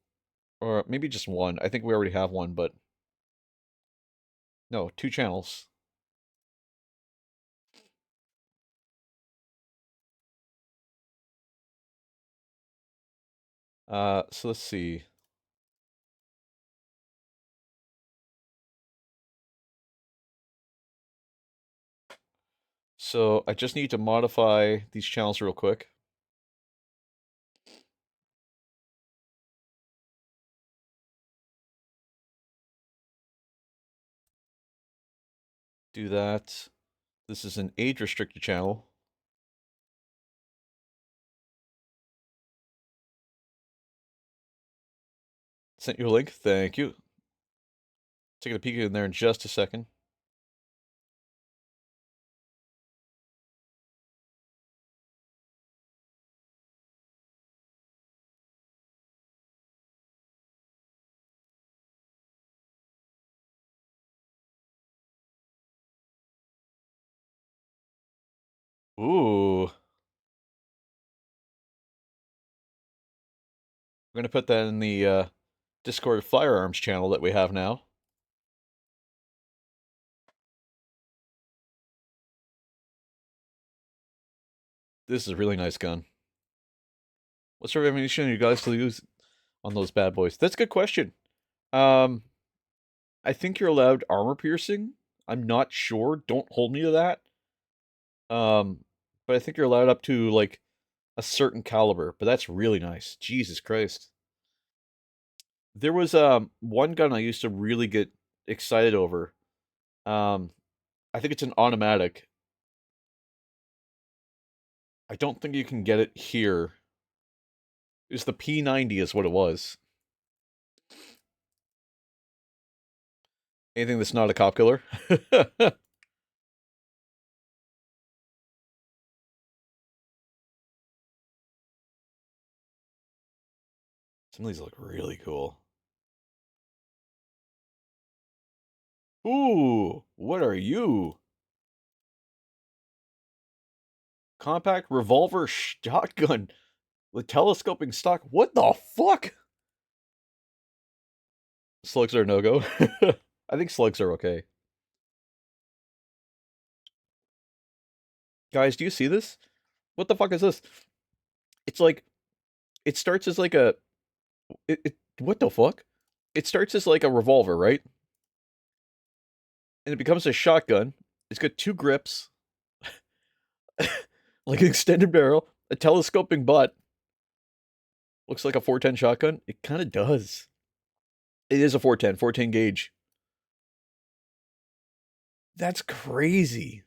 or maybe just one. I think we already have one, but no, 2 channels. So let's see. So I just need to modify these channels real quick. Do that. This is an age-restricted channel. Sent you a link. Thank you. Taking a peek in there in just a second. Ooh. We're going to put that in the Discord firearms channel that we have now. This is a really nice gun. What sort of ammunition are you guys to use on those bad boys? That's a good question. I think you're allowed armor piercing. I'm not sure. Don't hold me to that. But I think you're allowed up to like a certain caliber. But that's really nice. Jesus Christ. There was one gun I used to really get excited over. I think it's an automatic. I don't think you can get it here. It's the P90 is what it was. Anything that's not a cop killer. Some of these look really cool. Ooh, what are you? Compact revolver shotgun with telescoping stock. What the fuck? Slugs are no go. I think slugs are okay. Guys, do you see this? What the fuck is this? It's like it starts as like a what the fuck? It starts as like a revolver, right? And it becomes a shotgun. It's got two grips, like an extended barrel, a telescoping butt. Looks like a 410 shotgun. It kind of does. It is a 410, 410 gauge. That's crazy.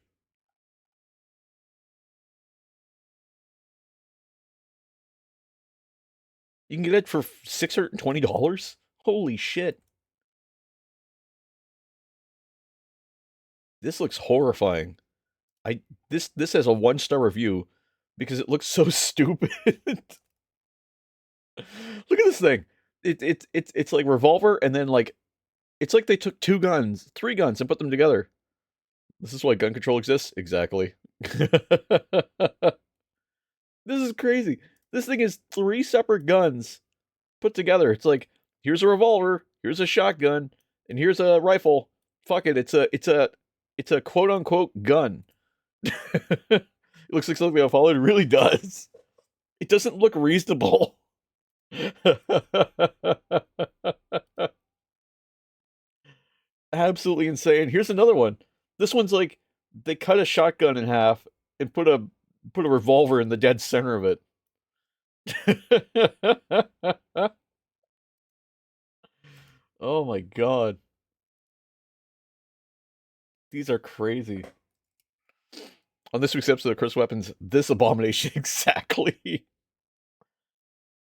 You can get it for $620? Holy shit. This looks horrifying. This has a 1-star review because it looks so stupid. Look at this thing. It's like revolver and then like it's like they took two guns, three guns and put them together. This is why gun control exists? Exactly. This is crazy. This thing is three separate guns put together. It's like here's a revolver, here's a shotgun, and here's a rifle. Fuck it, it's a quote unquote gun. It looks like something I followed. It really does. It doesn't look reasonable. Absolutely insane. Here's another one. This one's like they cut a shotgun in half and put a revolver in the dead center of it. Oh my god. These are crazy. On this week's episode of Chris Weapons, this abomination exactly.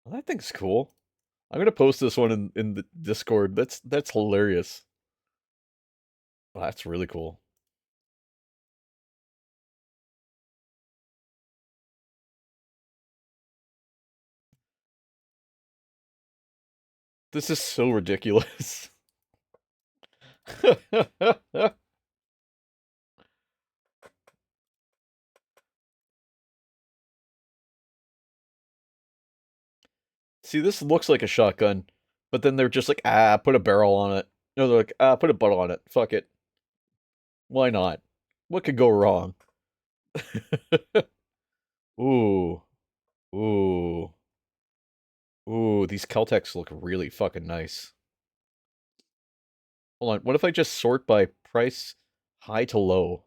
Well, that thing's cool. I'm gonna post this one in the Discord. That's hilarious. Oh, that's really cool. This is so ridiculous. See, this looks like a shotgun, but then they're just like, put a barrel on it. No, they're like, put a butt on it. Fuck it. Why not? What could go wrong? Ooh. Ooh. Ooh, these Celtics look really fucking nice. Hold on, what if I just sort by price high to low?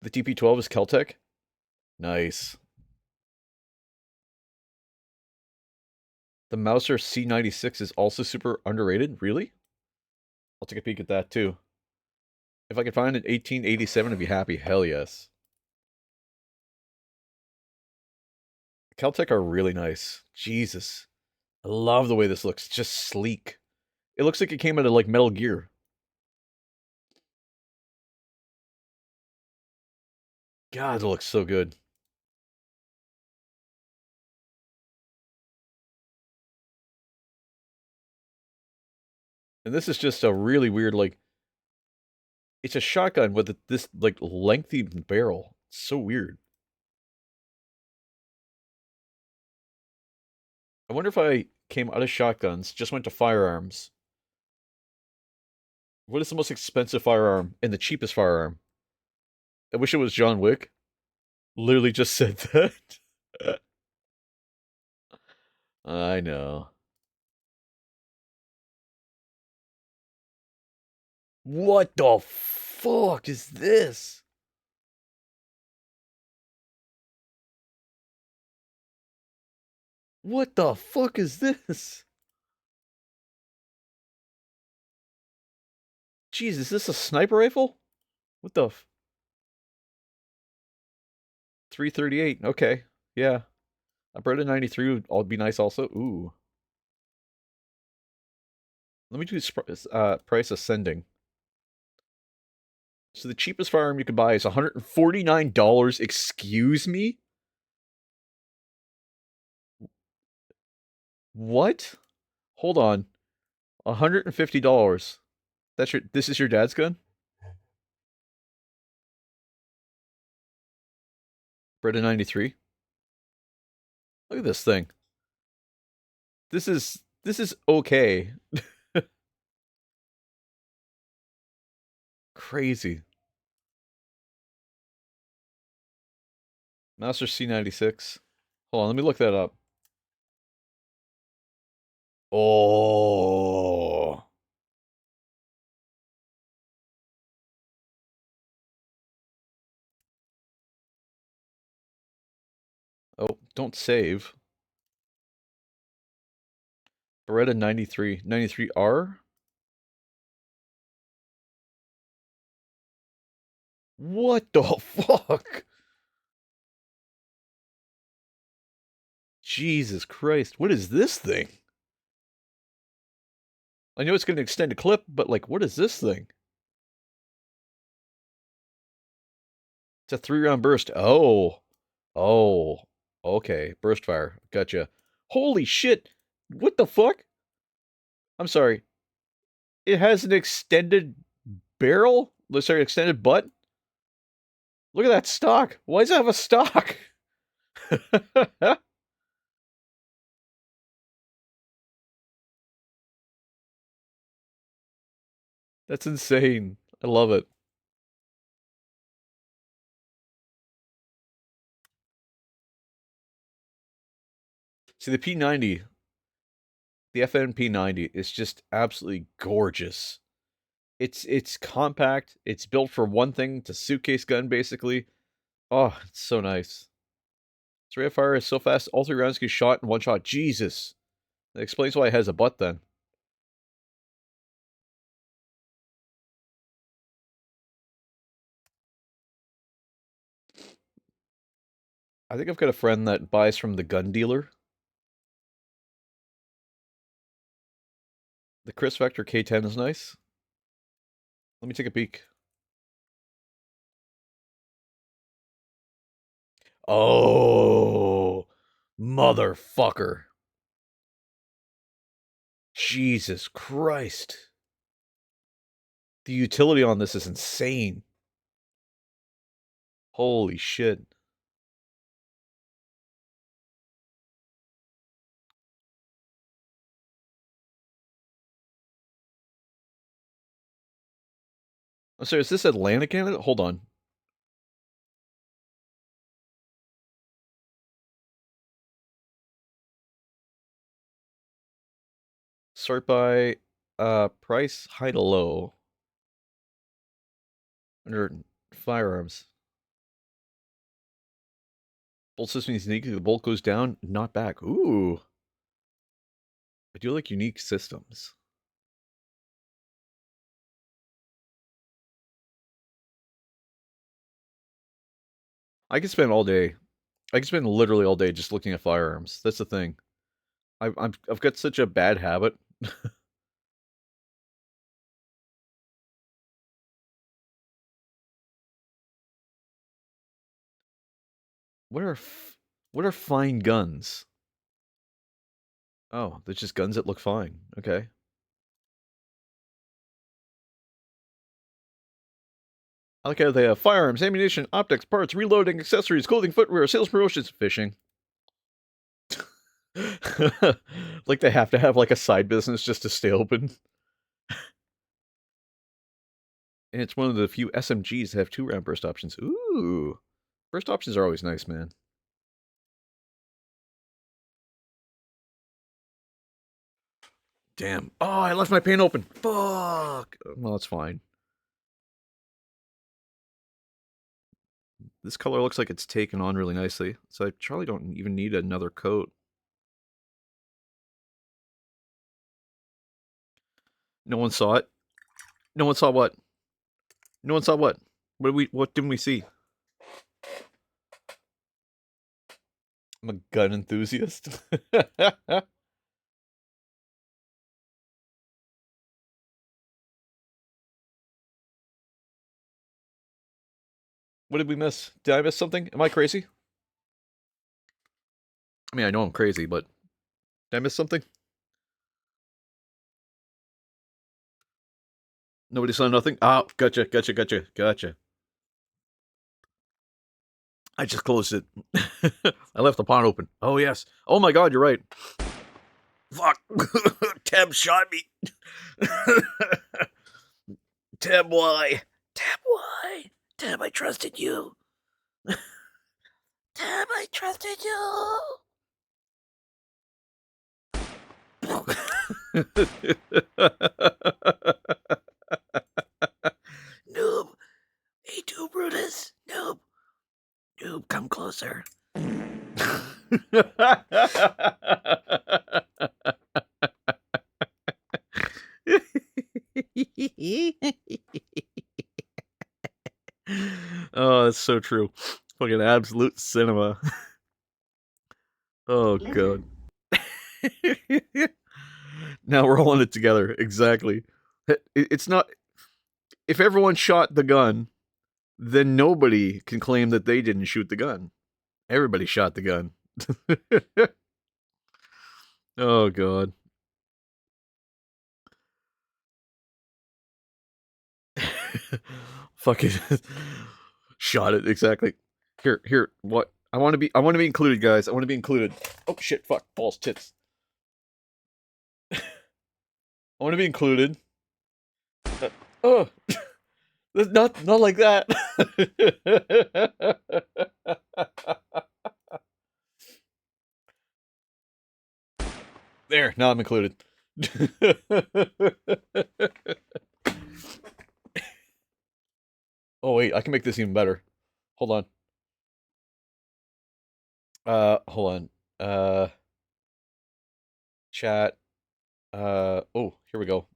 The TP12 is Celtic? Nice. The Mauser C96 is also super underrated? Really? I'll take a peek at that too. If I could find an 1887, I'd be happy. Hell yes. Caltech are really nice. Jesus. I love the way this looks. It's just sleek. It looks like it came out of like Metal Gear. God, it looks so good. And this is just a really weird, like, it's a shotgun with this, like, lengthy barrel. It's so weird. I wonder if I came out of shotguns, just went to firearms. What is the most expensive firearm and the cheapest firearm? I wish it was John Wick. Literally just said that. I know. What the fuck is this? What the fuck is this? Jeez, is this a sniper rifle? What the 338. Okay. Yeah. A Breda 93 would be nice also. Ooh. Let me do price ascending. So the cheapest firearm you can buy is $149. Excuse me? What? Hold on. $150. This is your dad's gun? Beretta 93. Look at this thing. This is okay. Crazy. Master C96. Hold on, let me look that up. Oh. Oh, don't save. Beretta 93. 93R? What the fuck? Jesus Christ. What is this thing? I know it's going to extend a clip, but like, what is this thing? It's a 3-round burst. Oh. Oh. Okay. Burst fire. Gotcha. Holy shit. What the fuck? I'm sorry. It has an extended barrel? Sorry, extended butt? Look at that stock. Why does it have a stock? That's insane. I love it. See, the P90, the FN P90 is just absolutely gorgeous. It's compact. It's built for one thing. It's a suitcase gun, basically. Oh, it's so nice. Its rate of fire is so fast, all 3 rounds get shot in one shot. Jesus. That explains why it has a butt then. I think I've got a friend that buys from the gun dealer. The Chris Vector K10 is nice. Let me take a peek. Oh, motherfucker. Jesus Christ. The utility on this is insane. Holy shit. I'm sorry, is this Atlantic Canada? Hold on. Sort by price, high to low. Under firearms. Bolt system is unique. The bolt goes down, not back. Ooh. I do like unique systems. I could spend all day. I could spend literally all day just looking at firearms. That's the thing. I've got such a bad habit. What are what are fine guns? Oh, they're just guns that look fine. Okay. I like how they have firearms, ammunition, optics, parts, reloading, accessories, clothing, footwear, sales promotions, fishing. Like they have to have like a side business just to stay open. And it's one of the few SMGs that have 2-round burst options. Ooh. Burst options are always nice, man. Damn. Oh, I left my paint open. Fuck. Well, it's fine. This color looks like it's taken on really nicely, so I probably don't even need another coat. No one saw it. No one saw what? No one saw what? What didn't we see? I'm a gun enthusiast. What did we miss? Did I miss something? Am I crazy? I mean, I know I'm crazy, but did I miss something? Nobody saw nothing? Ah, gotcha. I just closed it. I left the pawn open. Oh, yes. Oh, my God, you're right. Fuck. Tab shot me. Tab, why? Tab, why? Tab, I trusted you. Tab, I trusted you. Noob. Hey, two Brutus. Noob. Noob, come closer. Oh, that's so true. Fucking absolute cinema. Oh, God. Now we're all in it together. Exactly. It's not... If everyone shot the gun, then nobody can claim that they didn't shoot the gun. Everybody shot the gun. Oh, God. Fucking shot it, exactly. Here, what? I want to be included, guys. I want to be included. Oh, shit, fuck. Balls, tits. I want to be included. Oh. Not like that. There, now I'm included. Oh wait, I can make this even better. Hold on. Hold on. Chat. Oh, here we go.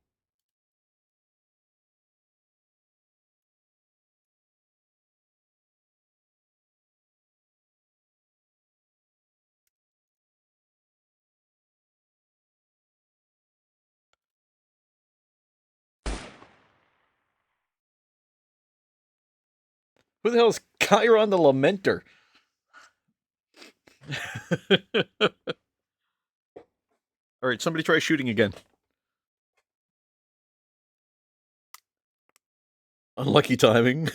Who the hell is Chiron the Lamenter? Alright, somebody try shooting again. Unlucky timing.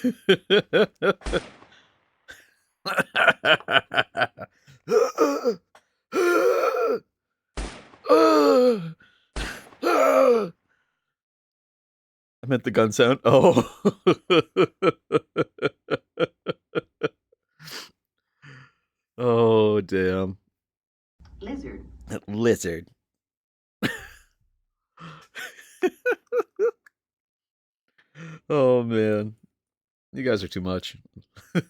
I meant the gun sound. Oh. Oh, damn. Lizard. Lizard. Oh, man. You guys are too much. I'm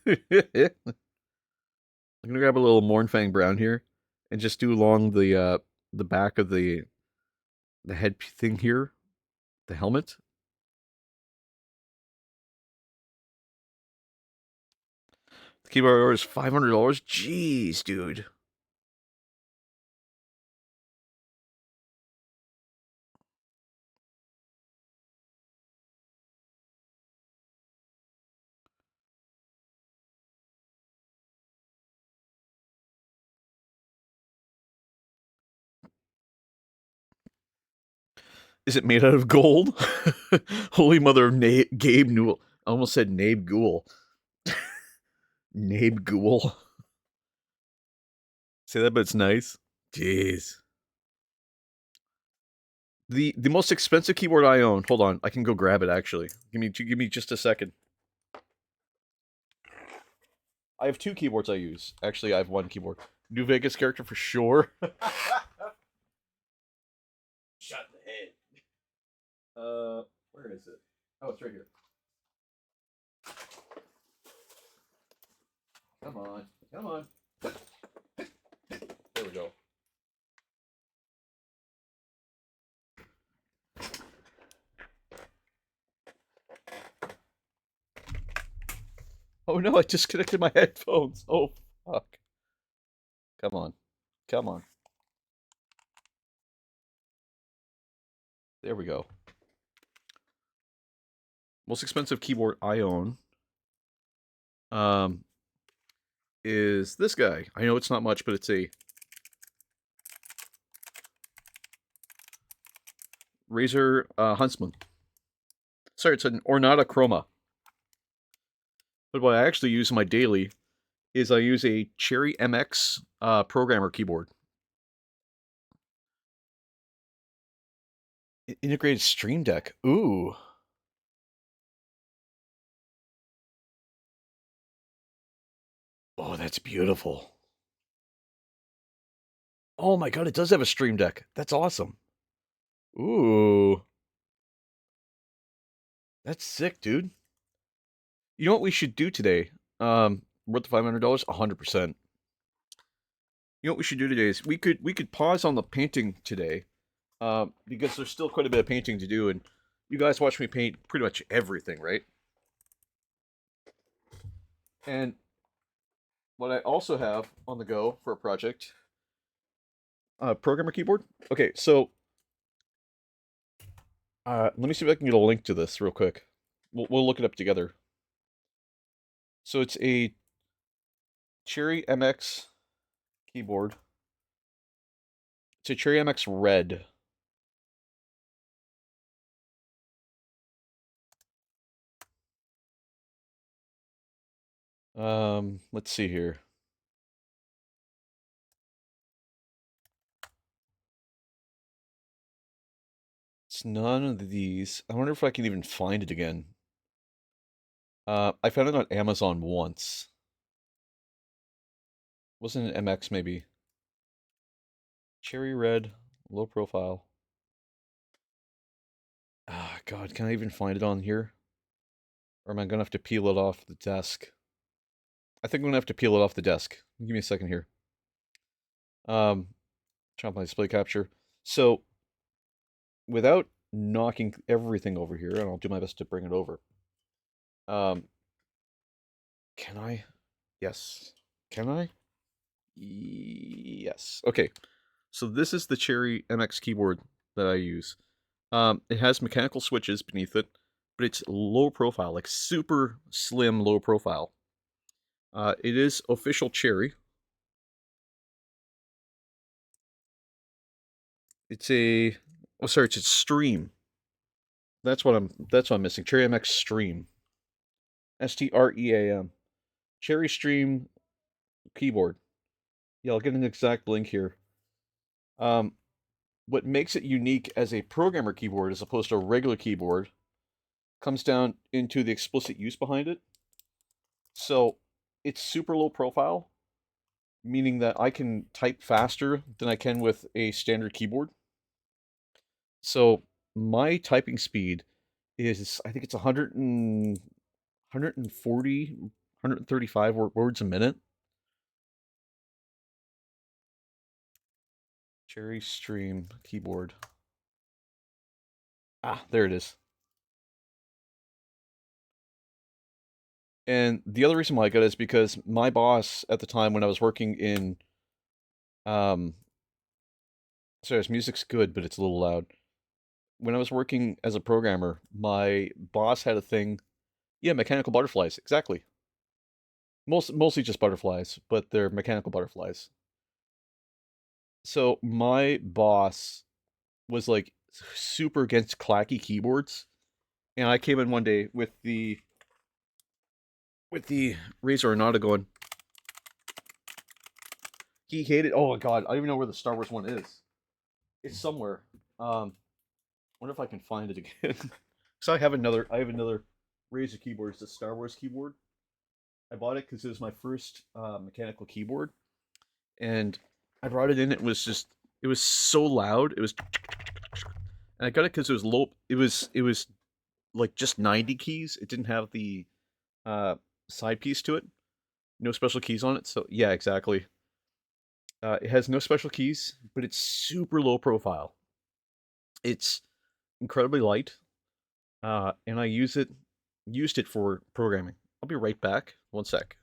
gonna grab a little Mornfang Brown here and just do along the back of the head thing here, the helmet. The keyboard order is $500. Jeez, dude. Is it made out of gold? Holy mother of Gabe Newell. I almost said Nabe Ghoul. Nabe Ghoul. Say that, but it's nice. Jeez. The most expensive keyboard I own. Hold on, I can go grab it. Actually, give me just a second. I have two keyboards I use. Actually, I have one keyboard. New Vegas character for sure. Shut the head. Where is it? Oh, it's right here. Come on, come on. There we go. Oh no, I disconnected my headphones. Oh, fuck. Come on. Come on. There we go. Most expensive keyboard I own is this guy. I know it's not much, but it's a Razer Huntsman. Sorry, it's an Ornata Chroma. But what I actually use in my daily is I use a Cherry MX programmer keyboard. Integrated Stream Deck. Ooh. Oh, that's beautiful. Oh my god, it does have a Stream Deck. That's awesome. Ooh. That's sick, dude. You know what we should do today? Worth the $500? 100%. You know what we should do today is we could pause on the painting today, because there's still quite a bit of painting to do, and you guys watch me paint pretty much everything, right? And what I also have on the go for a project, programmer keyboard. Okay, so let me see if I can get a link to this real quick. We'll look it up together. So it's a Cherry MX keyboard. It's a Cherry MX Red. Let's see here. It's none of these. I wonder if I can even find it again. I found it on Amazon once. Wasn't it MX maybe? Cherry red, low profile. Ah, God, can I even find it on here? Or am I gonna have to peel it off the desk? I think I'm gonna have to peel it off the desk. Give me a second here. Turn off my display capture. So, without knocking everything over here, and I'll do my best to bring it over. Um, can I? Yes. Can I? Yes. Okay. So this is the Cherry MX keyboard that I use. It has mechanical switches beneath it, but it's low profile, like super slim low profile. It is official Cherry. It's a sorry, it's a Stream. That's what I'm missing. Cherry MX Stream. STREAM. Cherry Stream keyboard. Yeah, I'll get an exact link here. Um, what makes it unique as a programmer keyboard as opposed to a regular keyboard comes down into the explicit use behind it. So it's super low profile, meaning that I can type faster than I can with a standard keyboard. So my typing speed is, I think it's 140, 135 words a minute. Cherry Stream keyboard. Ah, there it is. And the other reason why I got it is because my boss at the time when I was working in, um, sorry, this music's good, but it's a little loud. When I was working as a programmer, my boss had a thing. Yeah, mechanical butterflies, exactly. Mostly just butterflies, but they're mechanical butterflies. So my boss was like super against clacky keyboards, and I came in one day with the Razor Renata going. He hated. Oh my god, I don't even know where the Star Wars one is. It's somewhere. Wonder if I can find it again. So I have another Razer keyboard. It's a Star Wars keyboard. I bought it because it was my first mechanical keyboard, and I brought it in. It was so loud. It was, and I got it because it was low. It was like just 90 keys. It didn't have the uh, side piece to it. No special keys on it. So yeah, exactly. It has no special keys, but it's super low profile. It's incredibly light, and I used it for programming. I'll be right back. One sec.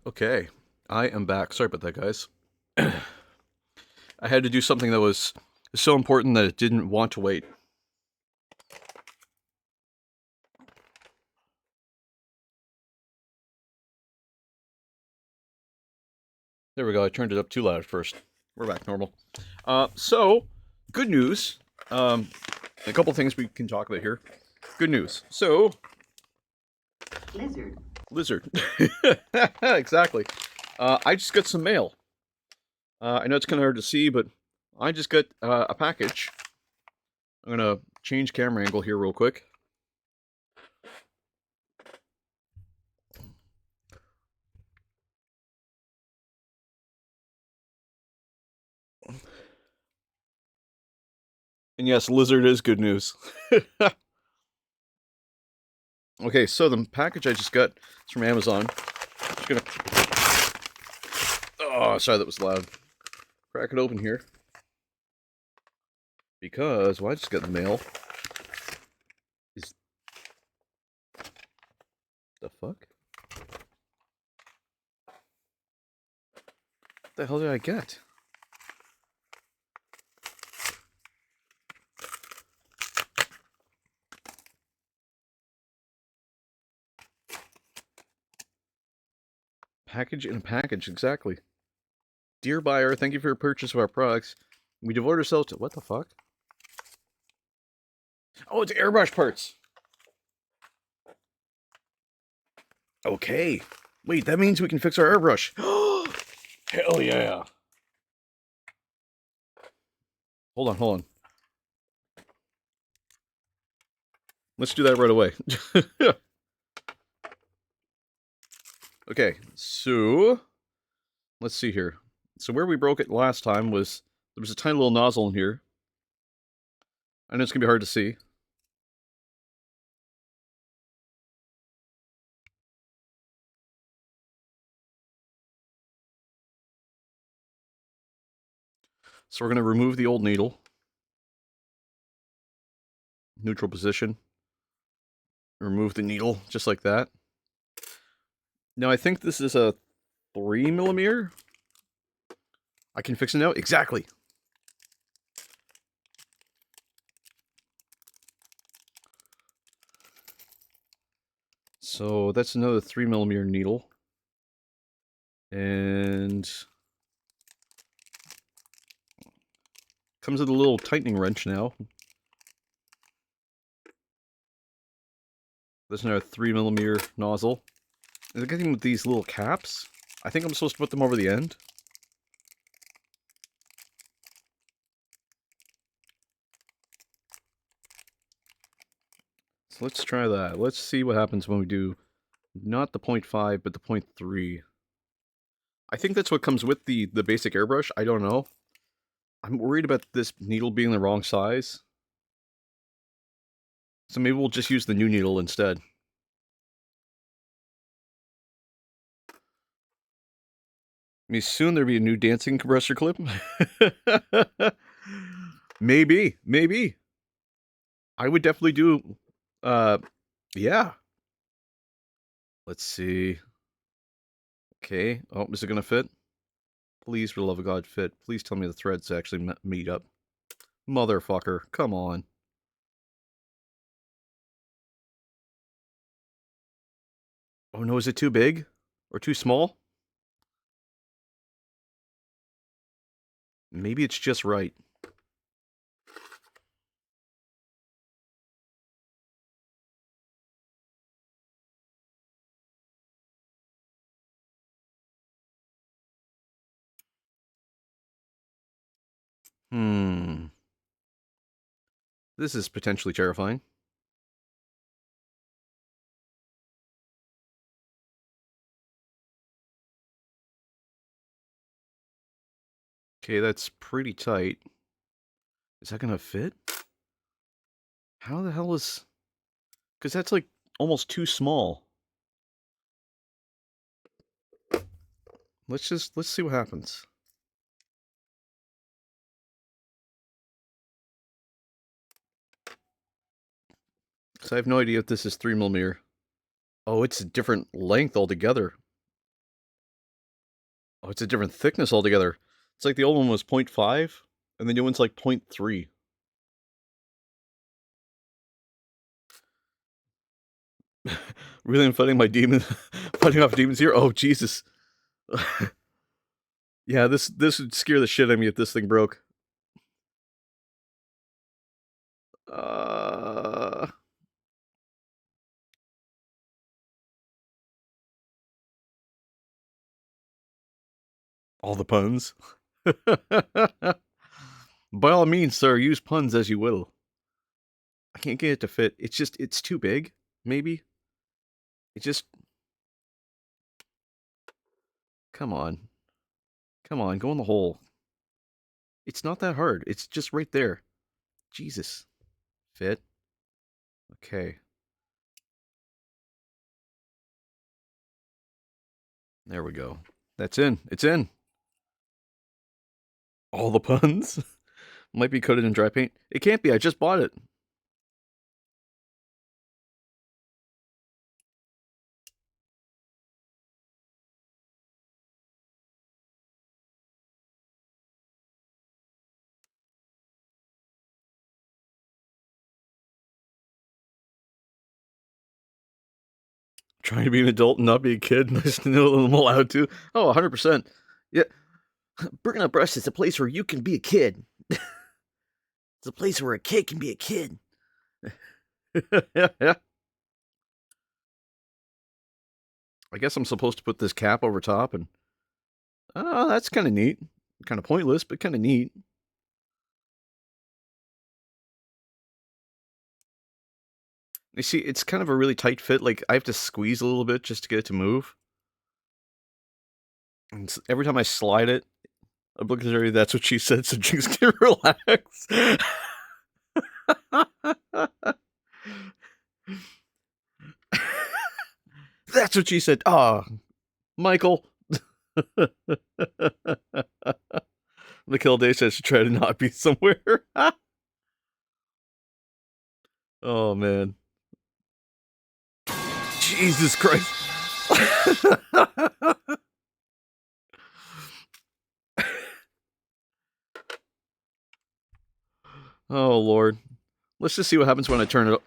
Okay, I am back. Sorry about that, guys. I had to do something that was so important that it didn't want to wait. There we go. I turned it up too loud at first. We're back normal. So, good news. A couple things we can talk about here. Good news. So, Lizard. lizard. Exactly. I just got some mail. I know it's kind of hard to see, but I just got a package. I'm gonna change camera angle here real quick. And yes, lizard is good news. Okay, so the package I just got is from Amazon. Just gonna. Oh, sorry, that was loud. Crack it open here. Because, well, I just got the mail. Is. The fuck? What the hell did I get? Package in a package, exactly. Dear buyer, thank you for your purchase of our products. We devote ourselves to. What the fuck? Oh, it's airbrush parts. Okay. Wait, that means we can fix our airbrush. Hell yeah. Hold on. Let's do that right away. Okay, so let's see here. So where we broke it last time was there was a tiny little nozzle in here. I know it's gonna be hard to see. So we're gonna remove the old needle. Neutral position. Remove the needle, just like that. Now I think this is a 3mm. I can fix it now? Exactly. So that's another 3mm needle. And comes with a little tightening wrench now. There's another 3mm nozzle. And the good thing with these little caps, I think I'm supposed to put them over the end. So let's try that. Let's see what happens when we do not the 0.5, but the 0.3. I think that's what comes with the basic airbrush. I don't know. I'm worried about this needle being the wrong size. So maybe we'll just use the new needle instead. I mean, soon there'll be a new dancing compressor clip. Maybe. I would definitely do, yeah. Let's see. Okay. Oh, is it gonna fit? Please, for the love of God, fit. Please tell me the threads actually meet up. Motherfucker, come on. Oh no, is it too big? Or too small? Maybe it's just right. This is potentially terrifying. Okay, that's pretty tight. Is that gonna fit? How the hell is... Because that's like almost too small. Let's see what happens. Because I have no idea if this is 3mm. Oh, it's a different length altogether. Oh, it's a different thickness altogether. It's like the old one was 0.5, and the new one's like 0.3. Really, I'm fighting my demon, fighting off demons here. Oh Jesus! Yeah, this would scare the shit out of me if this thing broke. Uh, all the puns. By all means, sir, use puns as you will. I can't get it to fit. It's too big. Maybe. It just, come on. Come on, go in the hole. It's not that hard. It's just right there. Jesus. Fit. Okay. There we go. That's in. It's in. All the puns. Might be coated in dry paint. It can't be. I just bought it. Trying to be an adult and not be a kid. Nice to know that I'm allowed to. Oh, 100%. Yeah. Bringing up breasts is a place where you can be a kid. It's a place where a kid can be a kid. Yeah. I guess I'm supposed to put this cap over top and... Oh, that's kind of neat. Kind of pointless, but kind of neat. You see, it's kind of a really tight fit. Like, I have to squeeze a little bit just to get it to move. And every time I slide it, obligatory, that's what she said, so Jinx can relax. That's what she said. Ah, oh, Michael. Mikhail Day says to try to not be somewhere. Oh, man. Jesus Christ. Oh, Lord. Let's just see what happens when I turn it up.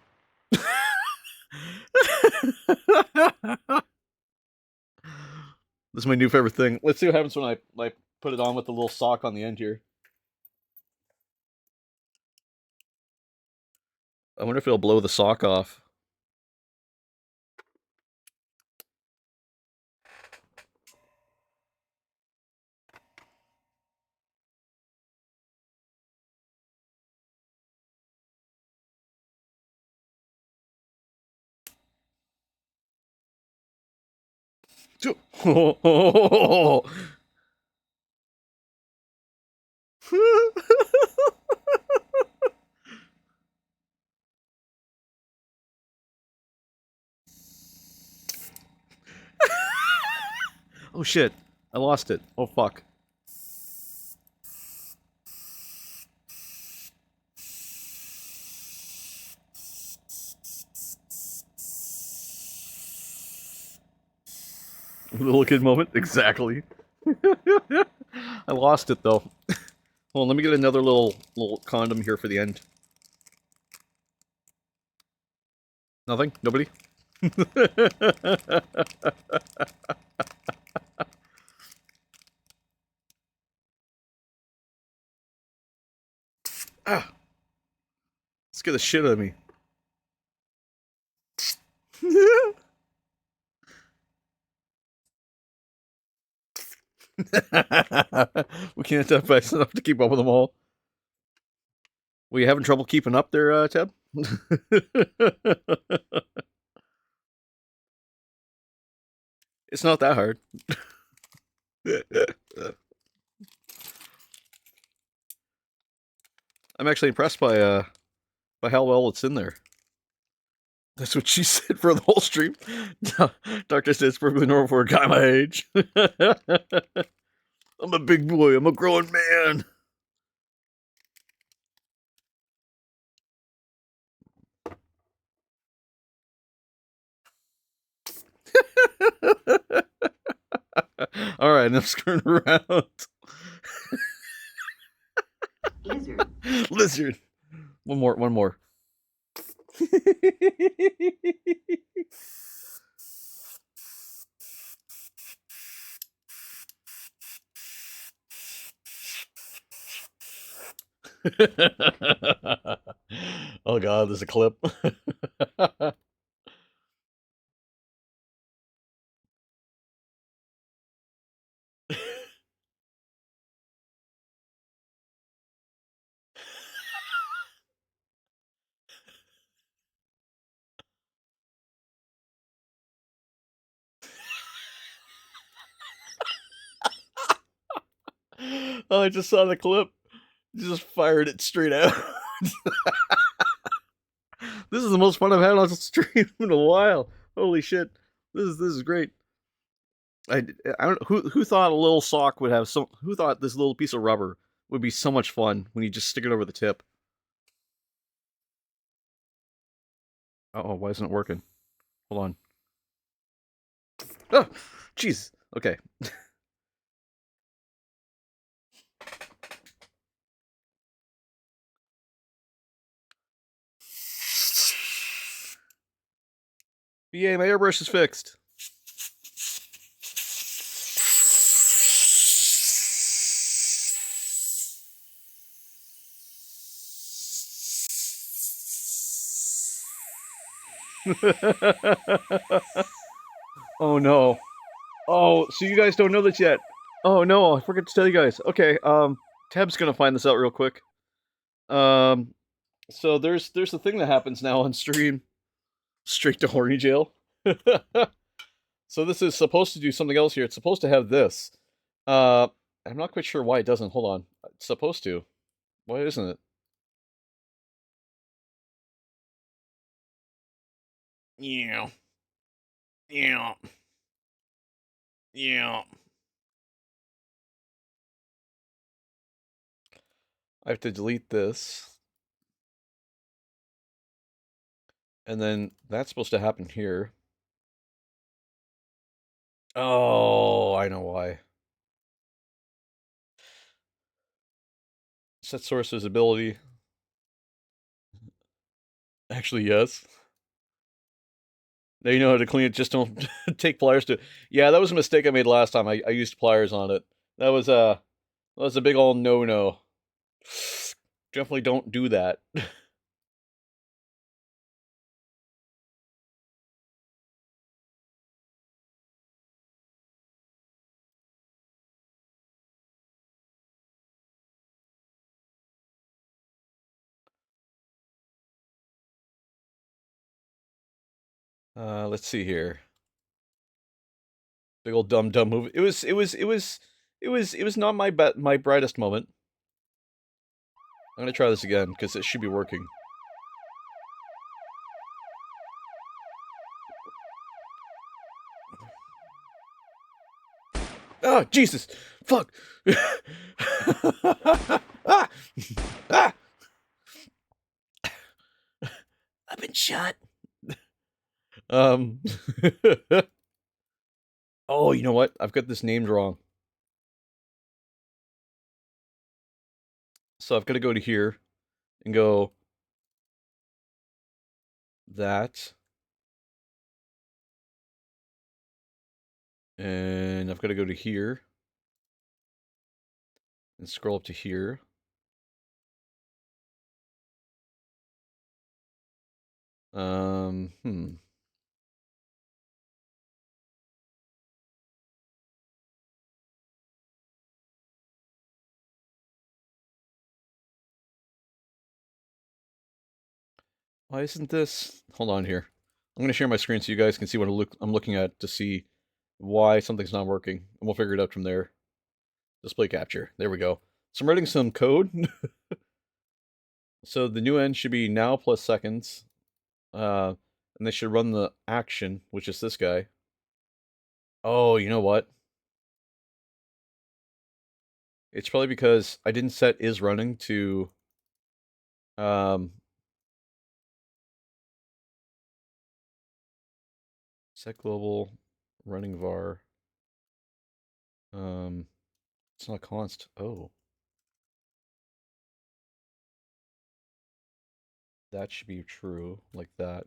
This is my new favorite thing. Let's see what happens when I put it on with the little sock on the end here. I wonder if it'll blow the sock off. Oh shit, I lost it. Oh fuck. Little kid moment, exactly. I lost it though. Hold on, let me get another little condom here for the end. Nothing? Nobody? Ah! Scare the shit out of me. We can't have fast enough to keep up with them all. Were you having trouble keeping up there, Ted? It's not that hard. I'm actually impressed by how well it's in there. That's what she said for the whole stream. Doctor said it's perfectly normal for a guy my age. I'm a big boy. I'm a grown man. All right. and I'm screwing around. Lizard. Lizard. One more. Oh god, there's a clip. Oh, I just saw the clip. Just fired it straight out. This is the most fun I've had on stream in a while. Holy shit. This is great. I, I don't who thought a little sock would have some who thought this little piece of rubber would be so much fun when you just stick it over the tip. Oh, why isn't it working? Hold on. Oh, jeez. Okay. Yay, my airbrush is fixed. Oh no. Oh, so you guys don't know this yet. Oh no, I forgot to tell you guys. Okay, Tab's gonna find this out real quick. Um, so there's the thing that happens now on stream. Straight to horny jail. So this is supposed to do something else here. It's supposed to have this. Uh, I'm not quite sure why it doesn't. Hold on. It's supposed to. Why isn't it? Yeah. Yeah. Yeah. I have to delete this. And then that's supposed to happen here. Oh, I know why. Set source visibility. Actually, yes. Now you know how to clean it. Just don't take pliers to. Yeah, that was a mistake I made last time. I used pliers on it. That was a big old no-no. Definitely don't do that. Let's see here. Big old dumb move. It was not my brightest moment. I'm gonna try this again because it should be working. Oh Jesus! Fuck! Ah! Ah! I've been shot. Um. Oh, you know what? I've got this named wrong. So I've got to go to here and go that. And I've got to go to here and scroll up to here. Hmm. Why isn't this? Hold on here. I'm going to share my screen so you guys can see what I'm looking at to see why something's not working. And we'll figure it out from there. Display capture. There we go. So I'm writing some code. So the new end should be now plus seconds. And they should run the action, which is this guy. Oh, you know what? It's probably because I didn't set is running to set global running var It's not const. Oh, that should be true, like that.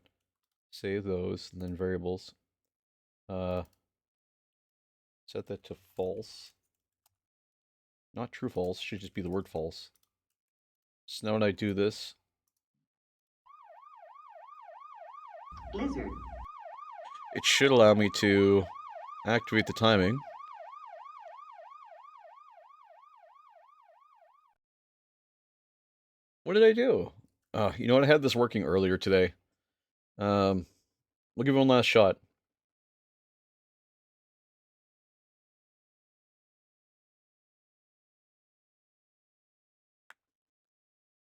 Save those, and then variables. Uh, Set that to false. Not true false, should just be the word false. So now when I do this, Lizard. it should allow me to activate the timing. What did I do? You know what? I had this working earlier today. We'll give it one last shot.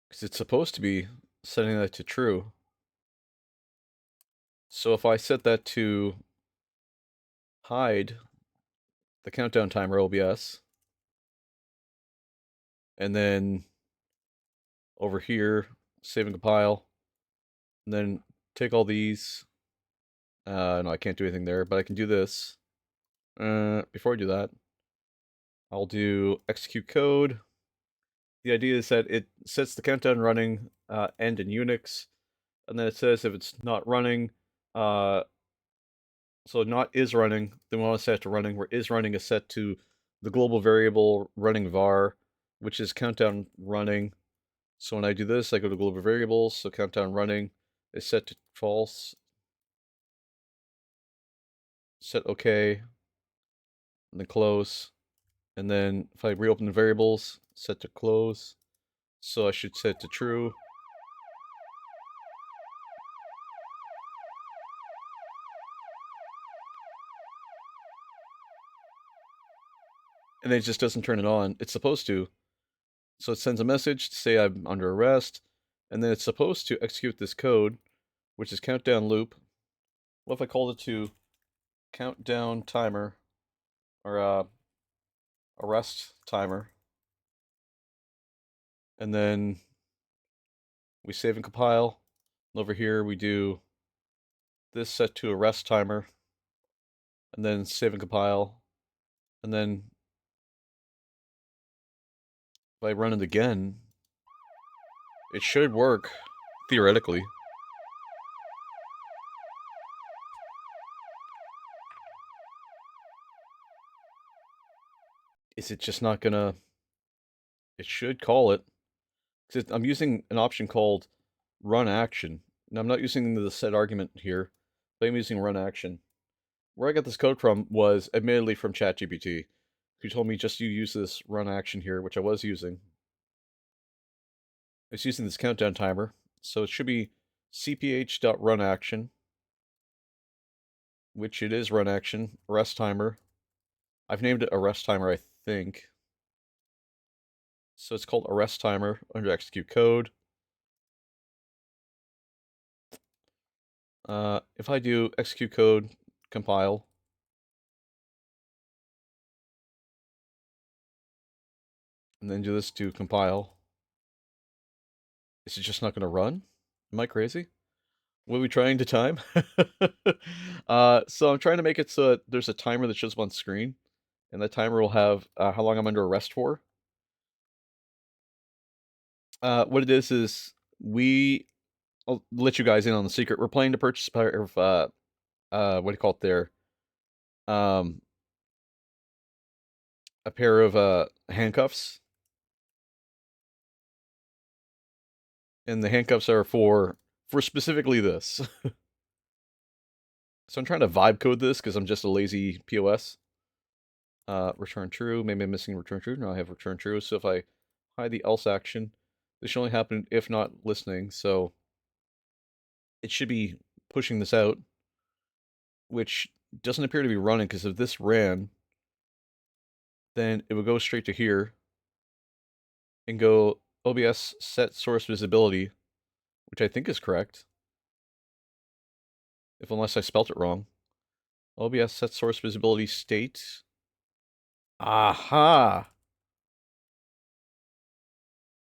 Because it's supposed to be setting that to true. So if I set that to hide the countdown timer OBS, and then over here, save and compile, and then take all these. No, I can't do anything there, but I can do this. Before I do that, I'll do execute code. The idea is that it sets the countdown running end in Unix, and then it says if it's not running, so not is running, then we want to set it to running, where is running is set to the global variable running var, which is countdown running. So when I do this, I go to global variables, so countdown running is set to false. Set OK, and then close. And then if I reopen the variables, set to close. So I should set to true. And then it just doesn't turn it on. It's supposed to. So it sends a message to say I'm under arrest, and then it's supposed to execute this code, which is countdown loop. What if I called it to countdown timer, or arrest timer, and then we save and compile. And over here we do this set to arrest timer, and then save and compile, and then if I run it again, it should work, theoretically. Is it just not gonna... It should call it. I'm using an option called run action. Now I'm not using the set argument here, but I'm using run action. Where I got this code from was admittedly from ChatGPT, who told me just you use this run action here, which I was using. I was using this countdown timer, so it should be cph.runaction, which it is run action, arrest timer. I've named it arrest timer, I think. So it's called arrest timer under execute code. If I do execute code, compile, and then do this to compile, is it just not going to run? Am I crazy? What are we trying to time? So I'm trying to make it so that there's a timer that shows up on screen, and that timer will have how long I'm under arrest for. What it is I'll let you guys in on the secret. We're planning to purchase a pair of what do you call it there? Um, a pair of handcuffs, and the handcuffs are for specifically this. So I'm trying to vibe code this because I'm just a lazy POS. Return true. Maybe I'm missing return true. No, I have return true. So if I hide the else action, this should only happen if not listening. So it should be pushing this out, which doesn't appear to be running because if this ran, then it would go straight to here and go OBS set source visibility, which I think is correct. If unless I spelt it wrong. OBS set source visibility state. Aha!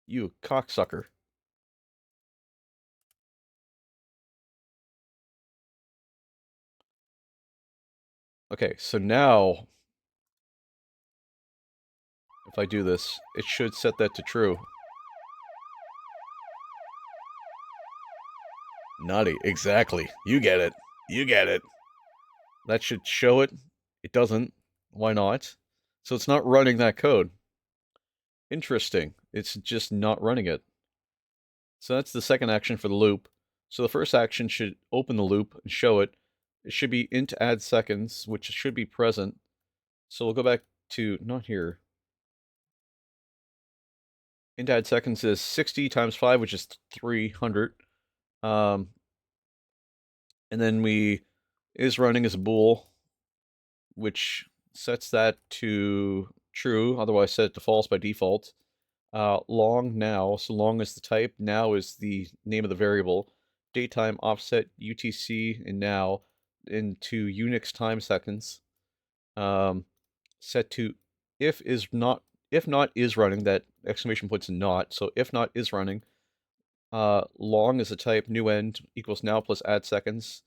You cocksucker. Okay, so now if I do this, it should set that to true. Naughty. Exactly. You get it. You get it. That should show it. It doesn't. Why not? So it's not running that code. Interesting. It's just not running it. So that's the second action for the loop. So the first action should open the loop and show it. It should be int add seconds, which should be present. So we'll go back to, not here. Int add seconds is 60 times 5, which is 300. And then we is running as a bool, which sets that to true, otherwise set it to false by default. Long now, so long is the type, now is the name of the variable, datetime offset UTC and now into Unix time seconds. Set to if not is running, that exclamation point's not, so if not is running. Long is the type, new end equals now plus add seconds.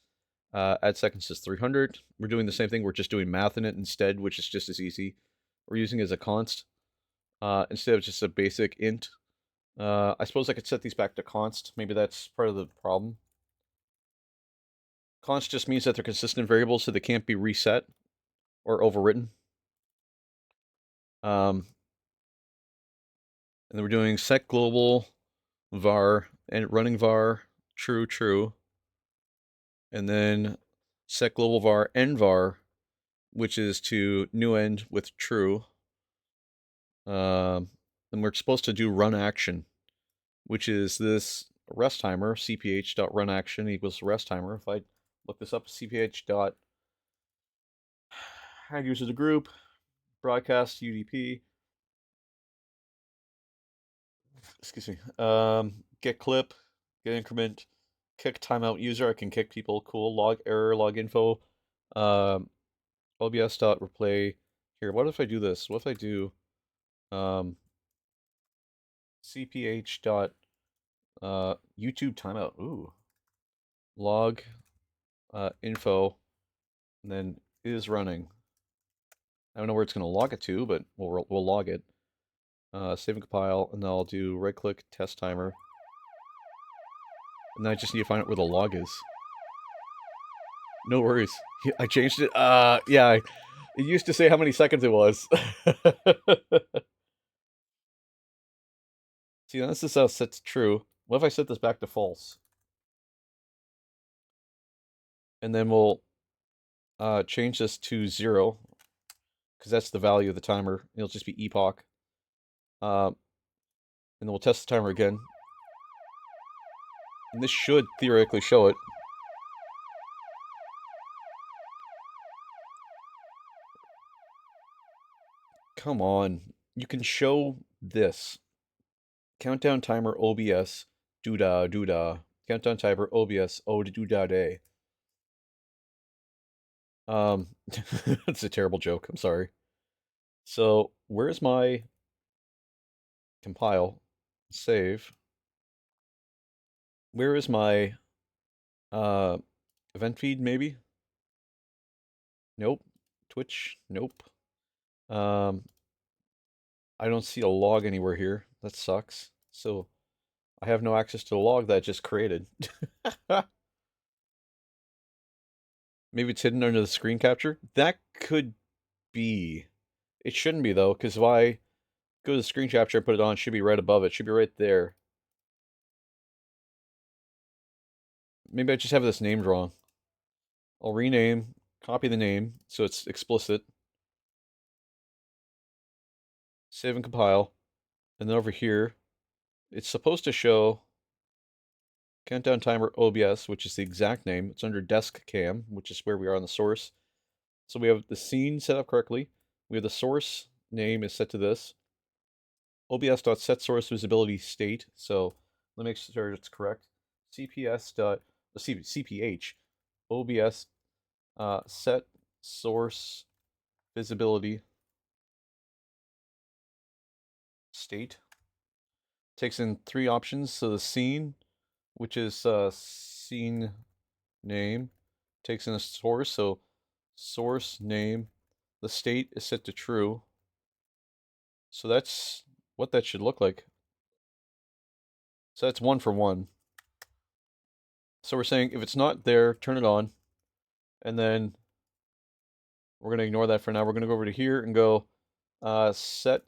Add seconds is 300. We're doing the same thing, we're just doing math in it instead, which is just as easy. We're using it as a const instead of just a basic int. I suppose I could set these back to const. Maybe that's part of the problem. Const just means that they're consistent variables, so they can't be reset or overwritten. And then we're doing set global var and running var true true. And then set global var end var, which is to new end with true. And we're supposed to do run action, which is this rest timer, cph.runaction equals rest timer. If I look this up, cph dot add user to group, broadcast UDP, excuse me, get clip, get increment, kick timeout user. I can kick people. Cool. Log error, log info, obs.replay. Here, what if I do this? What if I do cph dot YouTube timeout? Ooh. Log info, and then is running. I don't know where it's going to log it to, but we'll log it. Save and compile, and then I'll do right click test timer. And then I just need to find out where the log is. No worries. I changed it. Yeah, it used to say how many seconds it was. See, this is how it sets true. What if I set this back to false? And then we'll change this to 0, because that's the value of the timer. It'll just be epoch. And then we'll test the timer again. And this should theoretically show it. Come on. You can show this. Countdown timer OBS doodah doodah. Countdown timer OBS oh doodah day. That's a terrible joke. I'm sorry. So where's my compile save? Where is my event feed? Maybe. Nope. Twitch. Nope. I don't see a log anywhere here. That sucks. So I have no access to the log that I just created. Maybe it's hidden under the screen capture. That could be. It shouldn't be though, because if I go to the screen capture and put it on, it should be right above it. It should be right there. Maybe I just have this named wrong. I'll rename, copy the name so it's explicit. Save and compile. And then over here, it's supposed to show countdown timer OBS, which is the exact name. It's under desk cam, which is where we are on the source. So we have the scene set up correctly. We have the source name is set to this. obs.setSource visibility state. So let me make sure it's correct. CPH OBS set source visibility state. Takes in 3 options. So the scene, which is scene name, takes in a source. So source name, the state is set to true. So that's what that should look like. So that's 1 for 1. So we're saying if it's not there, turn it on. And then we're going to ignore that for now. We're going to go over to here and go set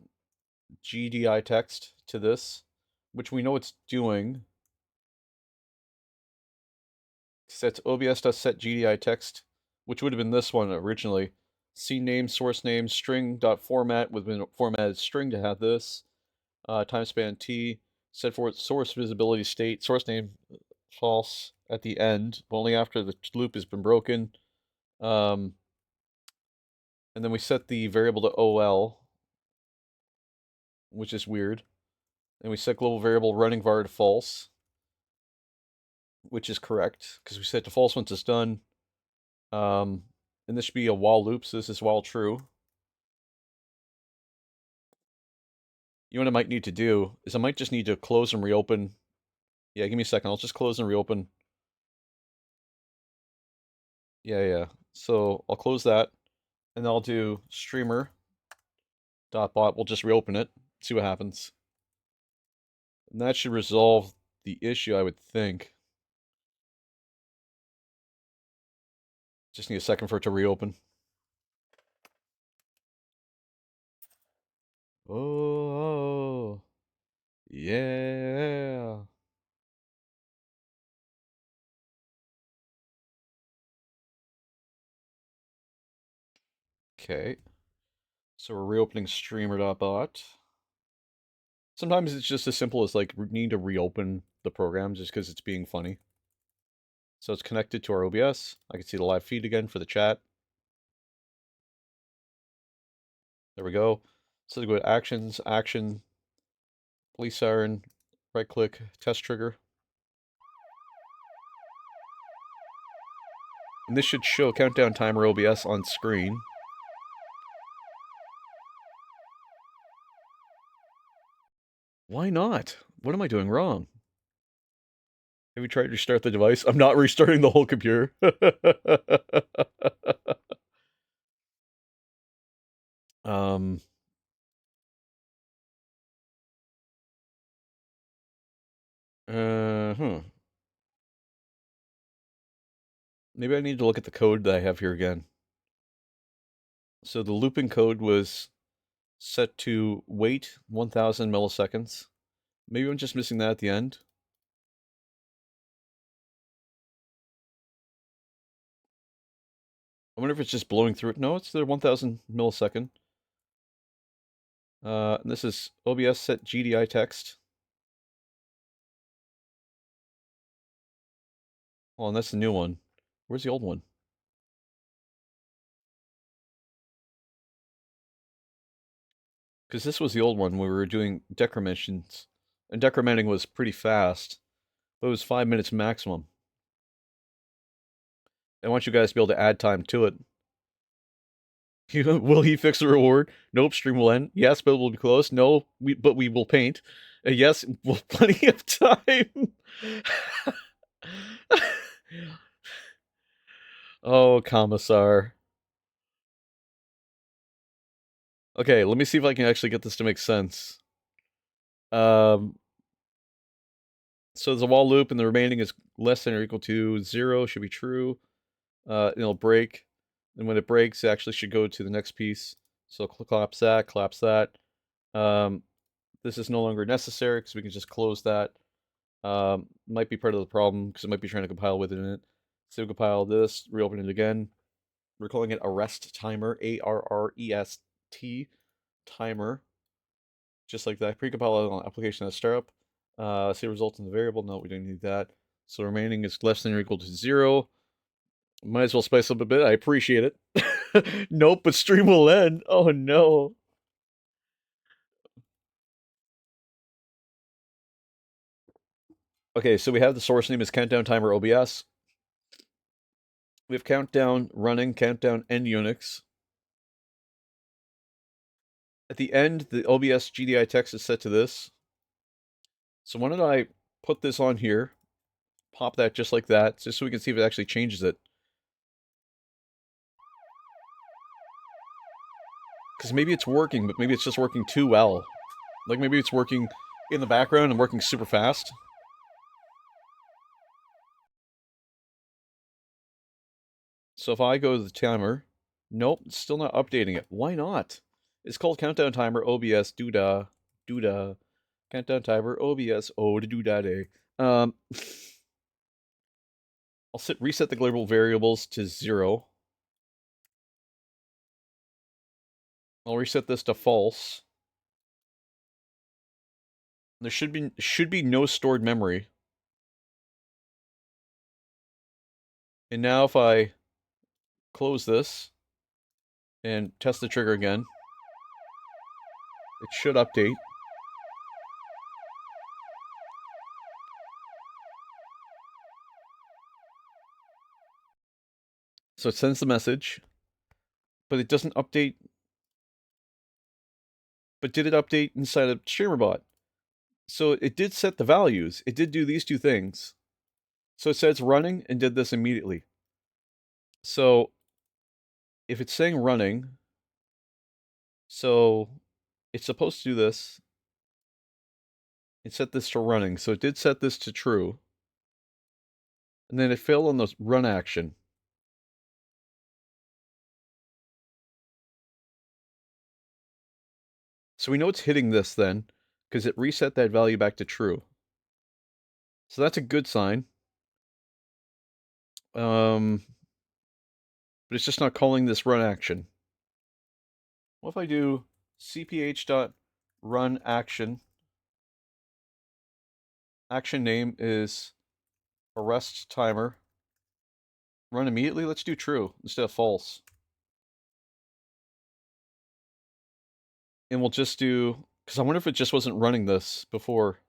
GDI text to this, which we know it's doing. Sets obs.set GDI text, which would have been this one originally. Scene name, source name, string.format would have been formatted string to have this. Time span T, set for source visibility state, source name false at the end, but only after the loop has been broken. And then we set the variable to OL, which is weird. And we set global variable running var to false, which is correct, because we set to false once it's done. And this should be a while loop, so this is while true. You know what I might need to do is I might just need to close and reopen. Yeah, give me a second. I'll just close and reopen. Yeah. So I'll close that, and I'll do streamer.bot. We'll just reopen it, see what happens. And that should resolve the issue, I would think. Just need a second for it to reopen. Oh, yeah. Okay. So we're reopening streamer.bot. Sometimes it's just as simple as like we need to reopen the program just because it's being funny. So it's connected to our OBS. I can see the live feed again for the chat. There we go. So to go to actions, action, police siren, right click, test trigger. And this should show countdown timer OBS on screen. Why not? What am I doing wrong? Have you tried to restart the device? I'm not restarting the whole computer. um, huh. Maybe I need to look at the code that I have here again. So the looping code was set to wait 1000 milliseconds. Maybe I'm just missing that at the end. I wonder if it's just blowing through it. No, it's the 1000 millisecond. And this is OBS set GDI text. Oh, and that's the new one. Where's the old one? Because this was the old one where we were doing decrementations. And decrementing was pretty fast, but it was 5 minutes maximum. I want you guys to be able to add time to it. Will he fix the reward? Nope, stream will end. Yes, but it will be close. No, but we will paint. Yes, well, plenty of time. Oh, Commissar. Okay, let me see if I can actually get this to make sense. So there's a while loop, and the remaining is less than or equal to 0, should be true. It'll break, and when it breaks, it actually should go to the next piece. So collapse that. This is no longer necessary because we can just close that. Might be part of the problem because it might be trying to compile within it. So compile this, reopen it again. We're calling it arrest timer, ARREST timer. Just like that. Precompile application as startup. See results in the variable. No, we don't need that. So remaining is less than or equal to 0. Might as well spice up a bit. I appreciate it. Nope, but stream will end. Oh no. Okay, so we have the source name is countdown timer OBS. We have countdown running, countdown end Unix. At the end, the OBS GDI text is set to this. So why don't I put this on here, pop that just like that, just so we can see if it actually changes it. Because maybe it's working, but maybe it's just working too well. Like, maybe it's working in the background and working super fast. So if I go to the timer, nope, it's still not updating it. Why not? It's called countdown timer, OBS, doodah, doodah. Countdown timer, OBS, oh, to doodah day. I'll reset the global variables to 0. I'll reset this to false. There should be no stored memory. And now if I close this and test the trigger again, it should update. So it sends the message, but it doesn't update. But did it update inside of StreamerBot? So it did set the values. It did do these two things. So it said it's running and did this immediately. So if it's saying running, so it's supposed to do this. It set this to running. So it did set this to true. And then it failed on the run action. So we know it's hitting this then, because it reset that value back to true. So that's a good sign. But it's just not calling this run action. What if I do cph.run action? Action name is arrest timer. Run immediately? Let's do true instead of false. And we'll just do, because I wonder if it just wasn't running this before.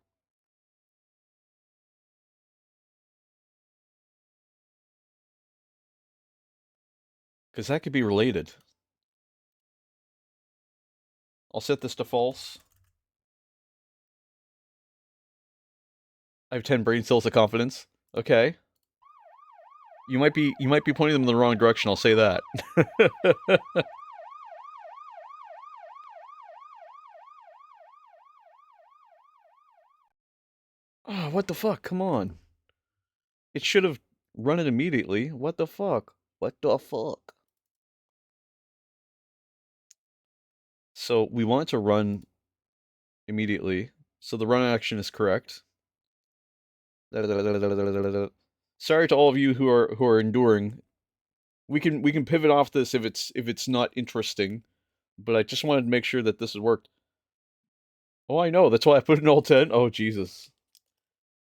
Because that could be related. I'll set this to false. I have 10 brain cells of confidence. Okay. You might be pointing them in the wrong direction, I'll say that. Oh, what the fuck? Come on. It should have run it immediately. What the fuck? What the fuck? So we want it to run immediately. So the run action is correct. Sorry to all of you who are enduring. We can pivot off this if it's not interesting, but I just wanted to make sure that this has worked. Oh, I know. That's why I put an all 10. Oh, Jesus.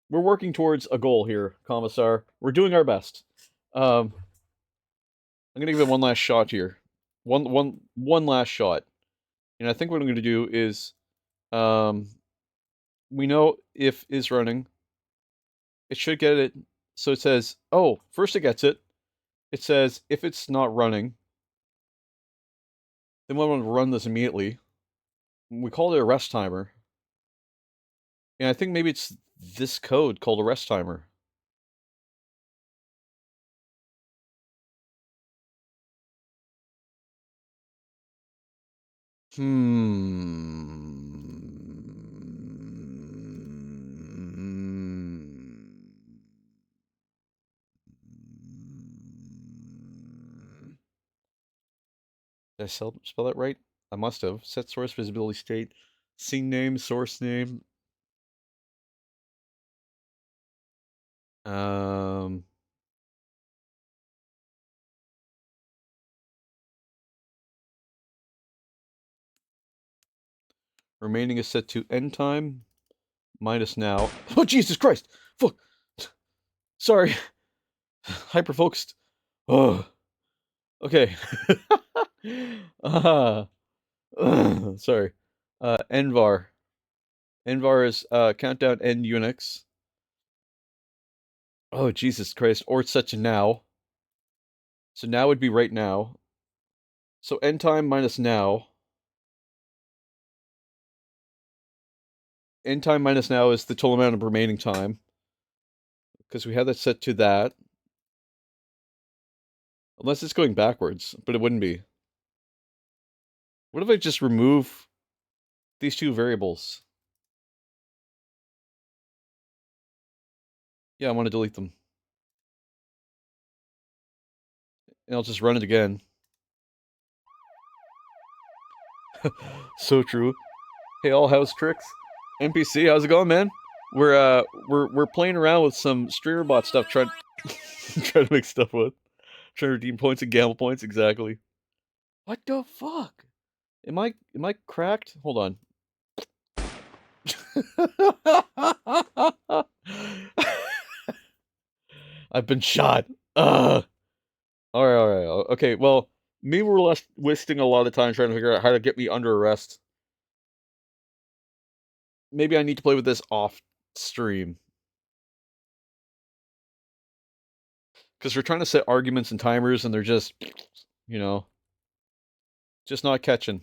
We're working towards a goal here, Commissar. We're doing our best. I'm gonna give it one last shot here. One last shot. And I think what I'm gonna do is, we know if is running. It should get it. So it says, oh, first it gets it. It says if it's not running, then we're going to run this immediately. We call it a rest timer. And I think maybe it's this code called a rest timer. Did I spell that right? I must have. Set source visibility state, scene name, source name. Remaining is set to end time minus now. Oh, Jesus Christ! Fuck! Sorry. Hyper-focused. Oh. Okay. Sorry. Envar. Envar is countdown end Unix. Oh, Jesus Christ. Or it's set to now. So now would be right now. So end time minus now. End time minus now is the total amount of remaining time. Because we have that set to that. Unless it's going backwards, but it wouldn't be. What if I just remove these two variables? Yeah, I want to delete them. And I'll just run it again. So true. Hey, all house tricks. NPC, how's it going, man? We're playing around with some streamer bot stuff, trying trying to make stuff with, trying to redeem points and gamble points. Exactly. What the fuck? Am I cracked? Hold on. I've been shot. Ugh. All right, all right. Okay, well, maybe we're less wasting a lot of time trying to figure out how to get me under arrest. Maybe I need to play with this off stream. Because we're trying to set arguments and timers, and they're just, you know, just not catching.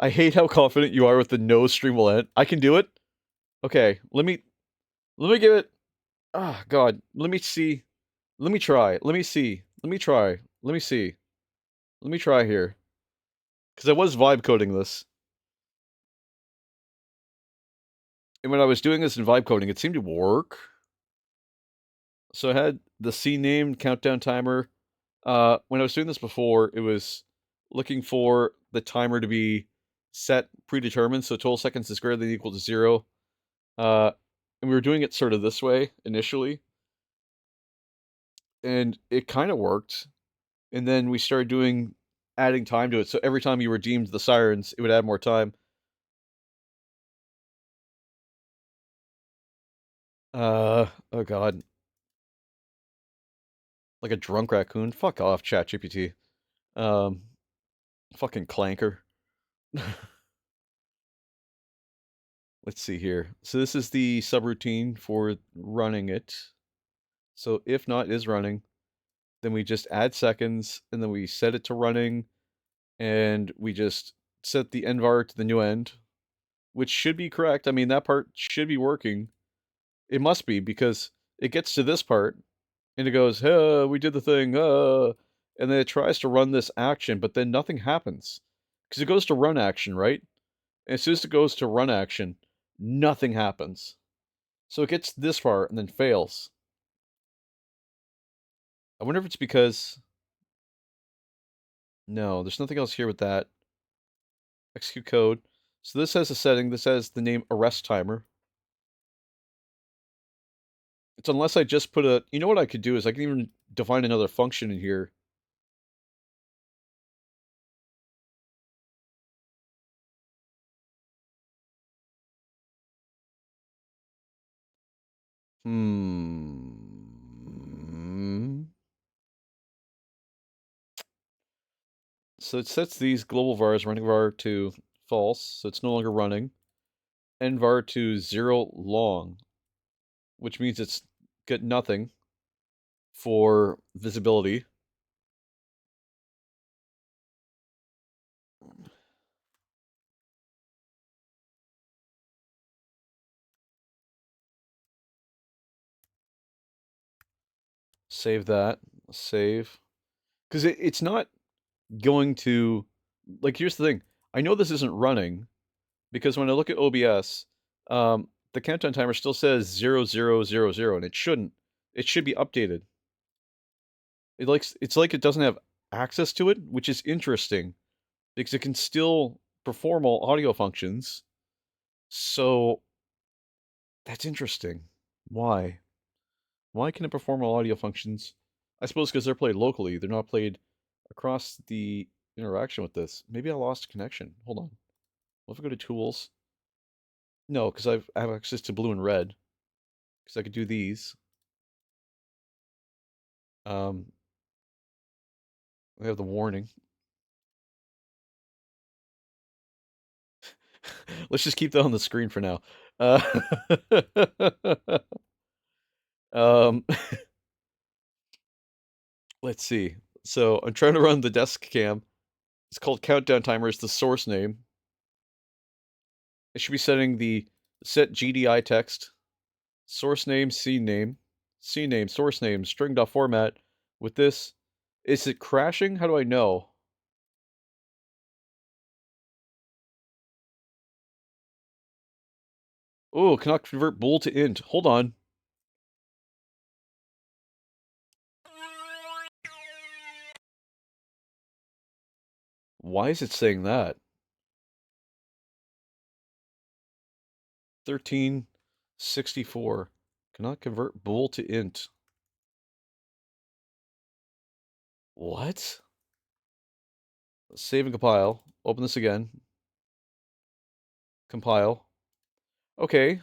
I hate how confident you are with the no stream will end. I can do it. Okay, let me give it. Ah, God. Let me see. Let me try. Let me see. Let me try. Let me see. Let me try here. Because I was vibe coding this. And when I was doing this in vibe coding, it seemed to work. So I had the scene name, countdown timer. When I was doing this before, it was looking for the timer to be set predetermined, so total seconds is greater than or equal to 0. And we were doing it sort of this way initially. And it kind of worked. And then we started adding time to it. So every time you redeemed the sirens, it would add more time. Oh God. Like a drunk raccoon. Fuck off, ChatGPT. Um, fucking clanker. Let's see here. So this is the subroutine for running it. So if not is running, then we just add seconds, and then we set it to running, and we just set the end var to the new end, which should be correct. I mean, that part should be working. It must be, because it gets to this part, and it goes, we did the thing, and then it tries to run this action, but then nothing happens. Because it goes to run action, right? And as soon as it goes to run action, nothing happens. So it gets this far and then fails. I wonder if it's because... No, there's nothing else here with that. Execute code. So this has a setting. This has the name arrest timer. It's unless I just put a... You know what I could do is I can even define another function in here. So it sets these global vars, running var to false, so it's no longer running. End var to 0 long, which means it's got nothing for visibility. Save that. Save. Because it's not going to... Like, here's the thing. I know this isn't running, because when I look at OBS, the countdown timer still says 0000, and it shouldn't. It should be updated. It's like it doesn't have access to it, which is interesting, because it can still perform all audio functions. So that's interesting. Why? Why can it perform all audio functions? I suppose because they're played locally. They're not played across the interaction with this. Maybe I lost connection. Hold on. What if I go to tools? No, because I have access to blue and red. Because I could do these. We have the warning. Let's just keep that on the screen for now. Um, let's see. So I'm trying to run the desk cam. It's called countdown timer. It's the source name. It should be setting the set GDI text, source name, scene name. scene name, source name, string.format. With this, is it crashing? How do I know? Oh, cannot convert bool to int. Hold on. Why is it saying that? 1364. Cannot convert bool to int. What? Save and compile. Open this again. Compile. Okay.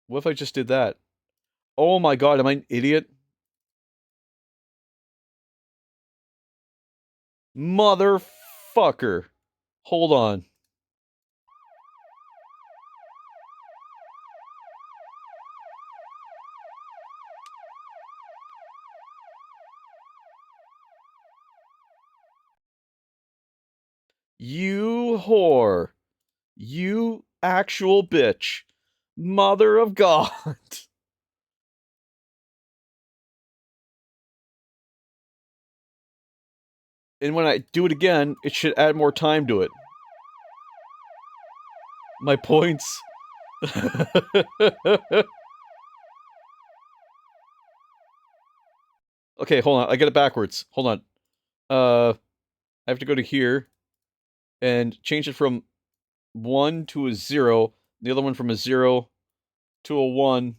What if I just did that? Oh my god, am I an idiot? Motherfucker. Hold on. You whore. You actual bitch. Mother of God. And when I do it again, it should add more time to it. My points. Okay, hold on. I get it backwards. Hold on. I have to go to here and change it from 1 to a 0. The other one from a 0 to a 1.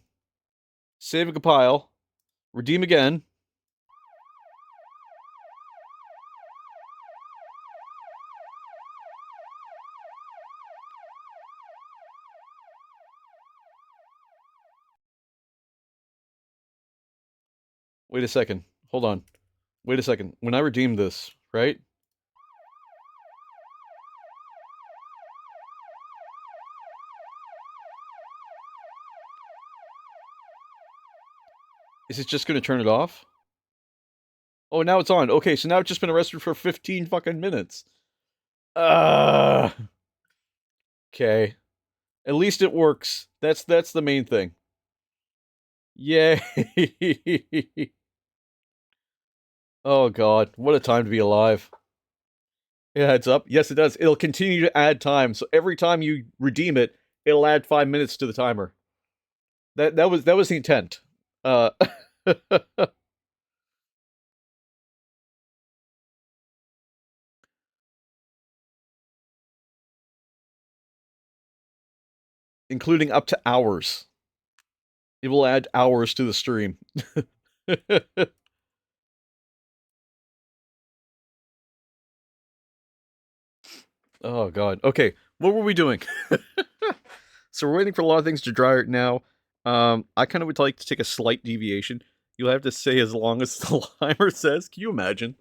Save and compile. Redeem again. Wait a second. Hold on. Wait a second. When I redeem this, right? Is it just going to turn it off? Oh, now it's on. Okay, so now it's just been arrested for 15 fucking minutes. Okay. At least it works. That's the main thing. Yay. Oh god, what a time to be alive. It adds up. Yes, it does. It'll continue to add time. So every time you redeem it, it'll add 5 minutes to the timer. That was the intent. Uh including up to hours. It will add hours to the stream. Oh god. Okay, what were we doing? So we're waiting for a lot of things to dry right now. I kind of would like to take a slight deviation. You'll have to say as long as the timer says. Can you imagine?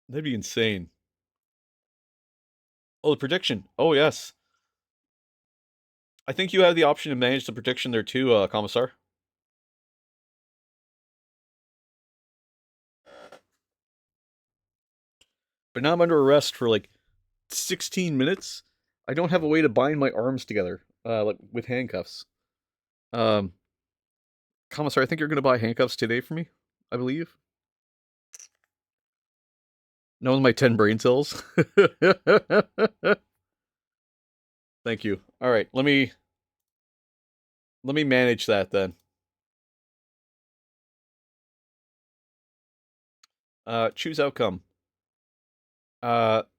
That'd be insane. Oh, the prediction. Oh, yes. I think you have the option to manage the prediction there too, Commissar. But now I'm under arrest for like 16 minutes. I don't have a way to bind my arms together, like with handcuffs. Um, Commissar, I think you're going to buy handcuffs today for me. I believe. Knowing my 10 brain cells. Thank you. All right, let me manage that then. Choose outcome.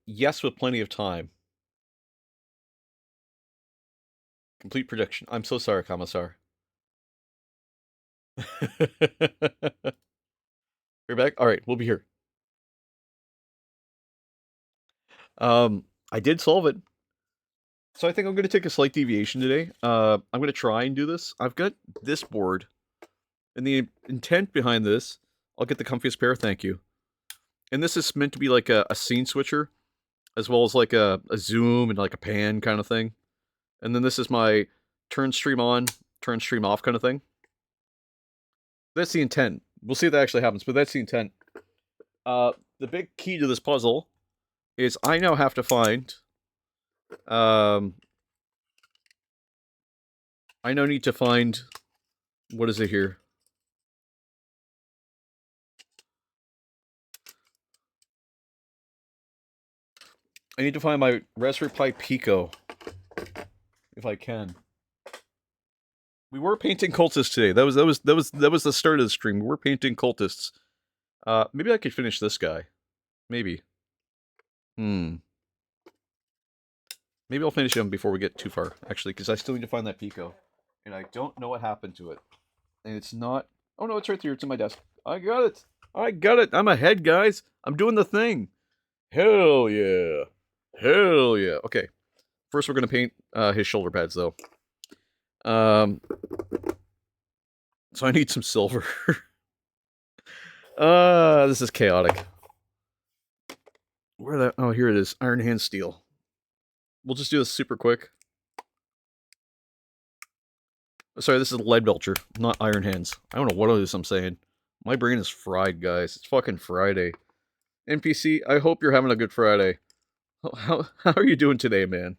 Yes, with plenty of time. Complete prediction. I'm so sorry, Commissar. You're back? All right, we'll be here. I did solve it. So I think I'm going to take a slight deviation today. I'm going to try and do this. I've got this board, and the intent behind this, I'll get the comfiest pair, thank you. And this is meant to be like a scene switcher, as well as like a zoom and like a pan kind of thing. And then this is my turn stream on, turn stream off kind of thing. That's the intent. We'll see if that actually happens, but that's the intent. The big key to this puzzle is I now have to find I now need to find... What is it here? I need to find my Raspberry Pi Pico. If I can. We were painting cultists today. That was the start of the stream. We were painting cultists. Maybe I could finish this guy. Maybe. Maybe I'll finish him before we get too far, actually, because I still need to find that Pico. And I don't know what happened to it. And it's not... Oh, no, it's right here. It's in my desk. I got it. I got it. I'm ahead, guys. I'm doing the thing. Hell yeah. Hell yeah. Okay. First, we're going to paint his shoulder pads, though. So I need some silver. This is chaotic. Where the... Oh, here it is. Iron Hand Steel. We'll just do this super quick. Sorry, this is Lead Belcher, not Iron Hands. I don't know what it is I'm saying. My brain is fried, guys. It's fucking Friday. NPC, I hope you're having a good Friday. How are you doing today, man?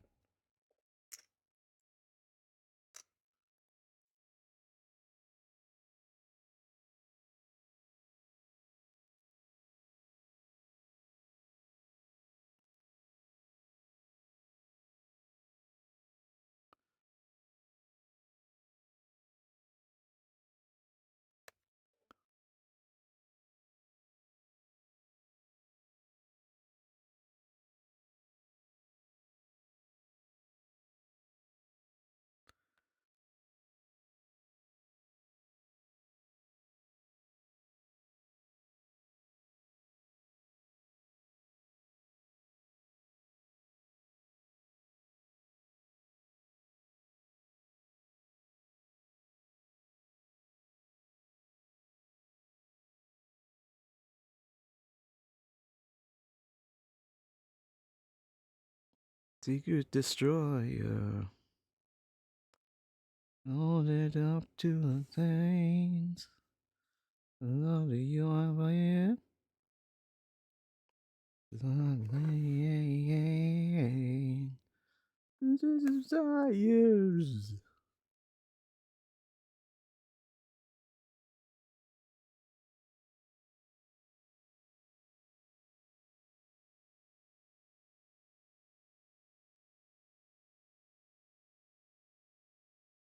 Secret Destroyer. Hold it up to the things. Love you ever yet. Desires.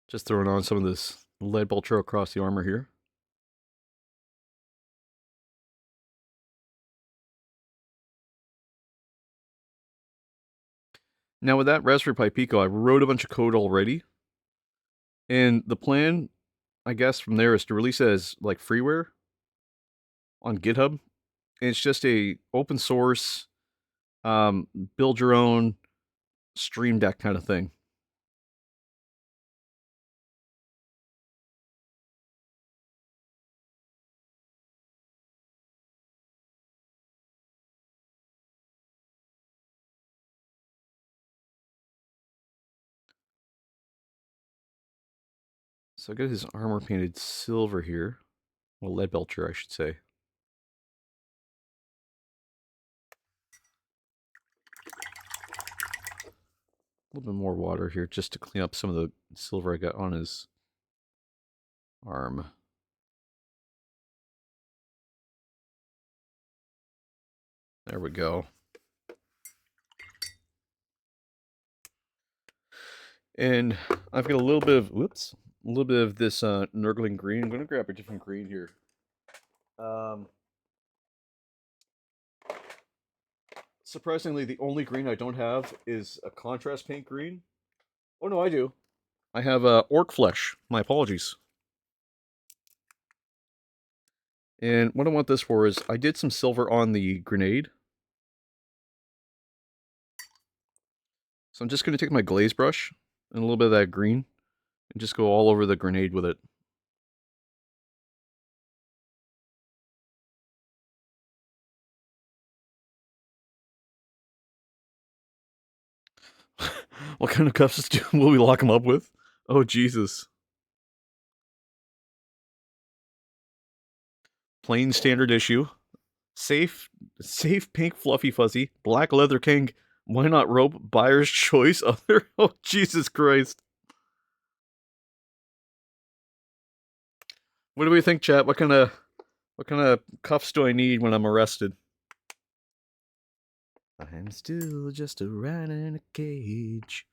Just throwing on some of this lead Belcher across the armor here. Now with that Raspberry Pi Pico, I wrote a bunch of code already. And the plan, I guess, from there is to release it as like freeware on GitHub. And it's just a open source, build your own Stream Deck kind of thing. So I got his armor painted silver here. Well, lead Belcher, I should say. A little bit more water here just to clean up some of the silver I got on his arm. There we go. And I've got a little bit of, whoops, a little bit of this Nurgling green. I'm going to grab a different green here. Surprisingly, the only green I don't have is a contrast paint green. Oh, no, I do. I have Orc Flesh. My apologies. And what I want this for is I did some silver on the grenade. So I'm just going to take my glaze brush and a little bit of that green and just go all over the grenade with it. What kind of cuffs will we lock him up with? Oh, Jesus. Plain standard issue. Safe pink fluffy fuzzy. Black leather king. Why not rope? Buyer's choice. Other. Oh, Jesus Christ. What do we think, chat? What kind of cuffs do I need when I'm arrested? I'm still just a rat in a cage.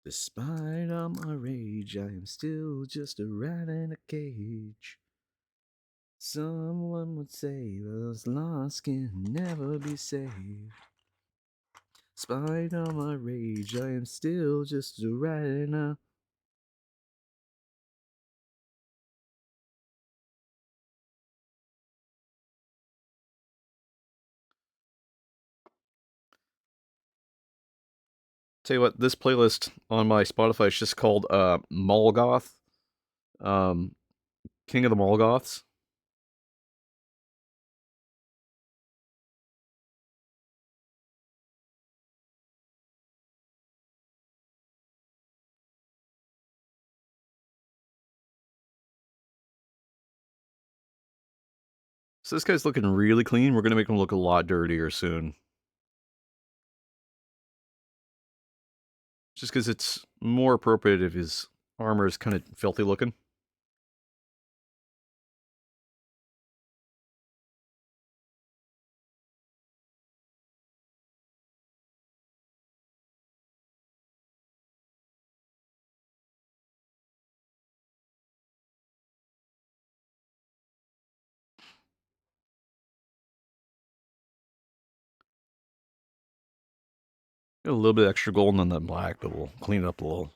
Despite all my rage, I am still just a rat in a cage. Someone would say those lost can never be saved. Despite all my rage, I am still just a rat in a... Tell you what, this playlist on my Spotify is just called Molgoth. Um, King of the Molgoths. So this guy's looking really clean. We're going to make him look a lot dirtier soon. Just because it's more appropriate if his armor is kind of filthy looking. Got a little bit extra golden on that black, but we'll clean it up a little.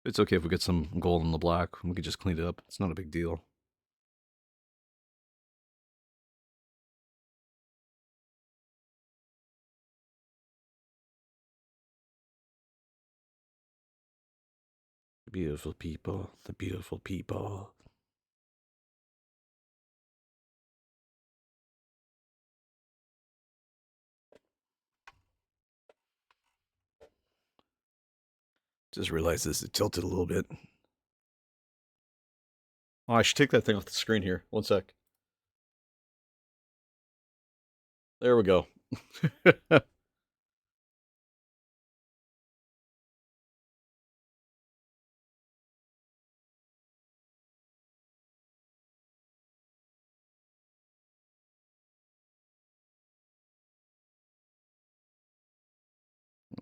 It's okay if we get some gold in the black. We could just clean it up. It's not a big deal. The beautiful people. The beautiful people. Just realized this is tilted a little bit. Oh, I should take that thing off the screen here. One sec. There we go.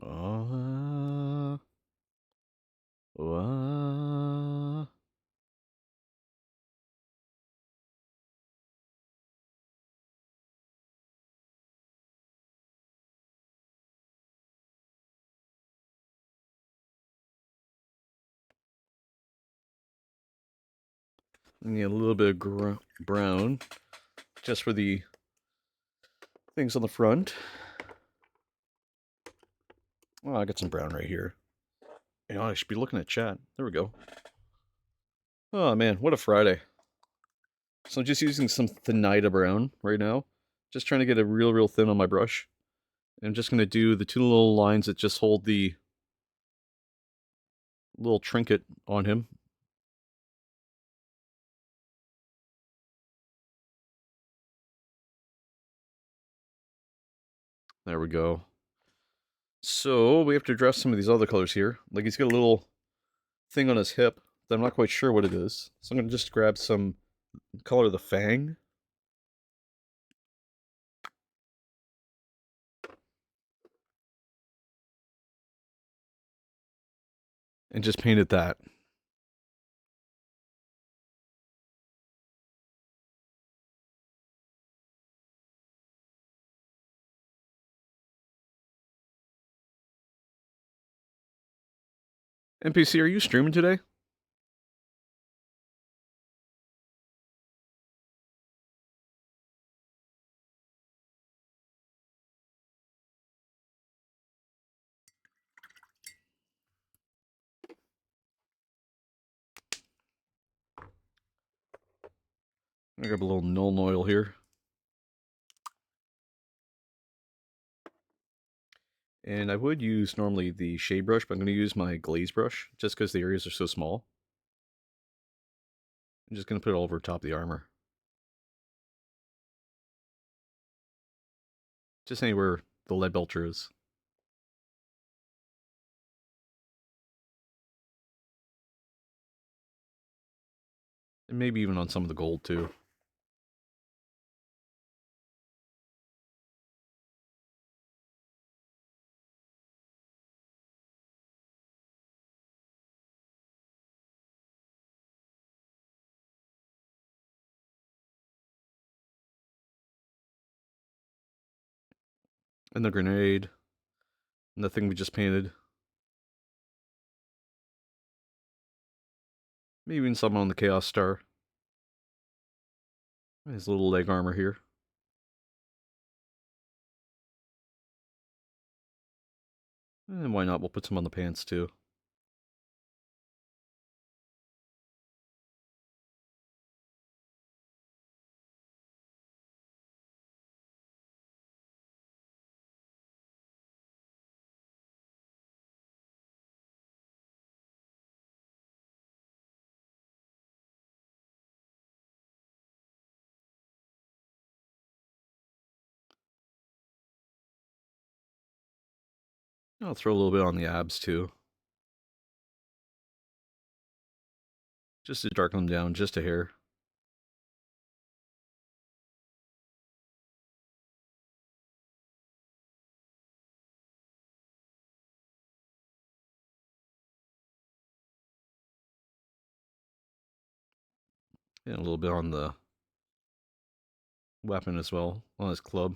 uh, uh. Need a little bit of brown just for the things on the front. Oh, I got some brown right here. You know, I should be looking at chat. There we go. Oh man, what a Friday. So I'm just using some Thinita brown right now. Just trying to get it real thin on my brush. And I'm just going to do the two little lines that just hold the little trinket on him. There we go. So we have to address some of these other colors here. Like he's got a little thing on his hip that I'm not quite sure what it is. So I'm going to just grab some color of the fang. And just paint it that. NPC, are you streaming today? I'm gonna grab a little Nuln Oil here. And I would use normally the shade brush, but I'm going to use my glaze brush just because the areas are so small. I'm just going to put it all over top of the armor. Just anywhere the lead belcher is. And maybe even on some of the gold too. And the grenade. And the thing we just painted. Maybe even some on the Chaos Star. His little leg armor here. And why not? We'll put some on the pants too. I'll throw a little bit on the abs too. Just to darken them down just a hair. And a little bit on the weapon as well, on his club.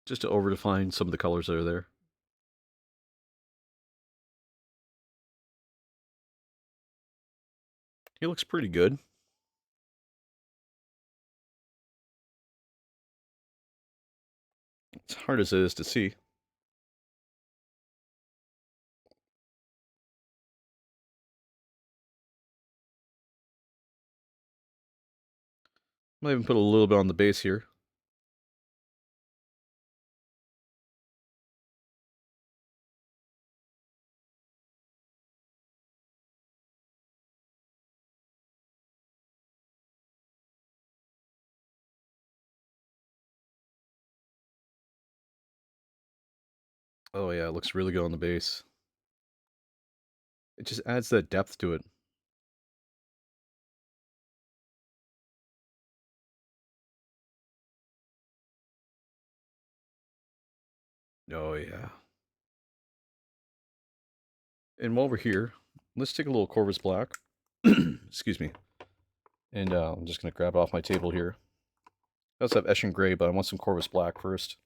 Just to over define some of the colors that are there. He looks pretty good. As hard as it is to see. Might even put a little bit on the base here. Oh yeah, it looks really good on the base. It just adds that depth to it. Oh yeah. And while we're here, let's take a little Corvus Black. Excuse me. And I'm just going to grab it off my table here. I also have Eshin Gray, but I want some Corvus Black first.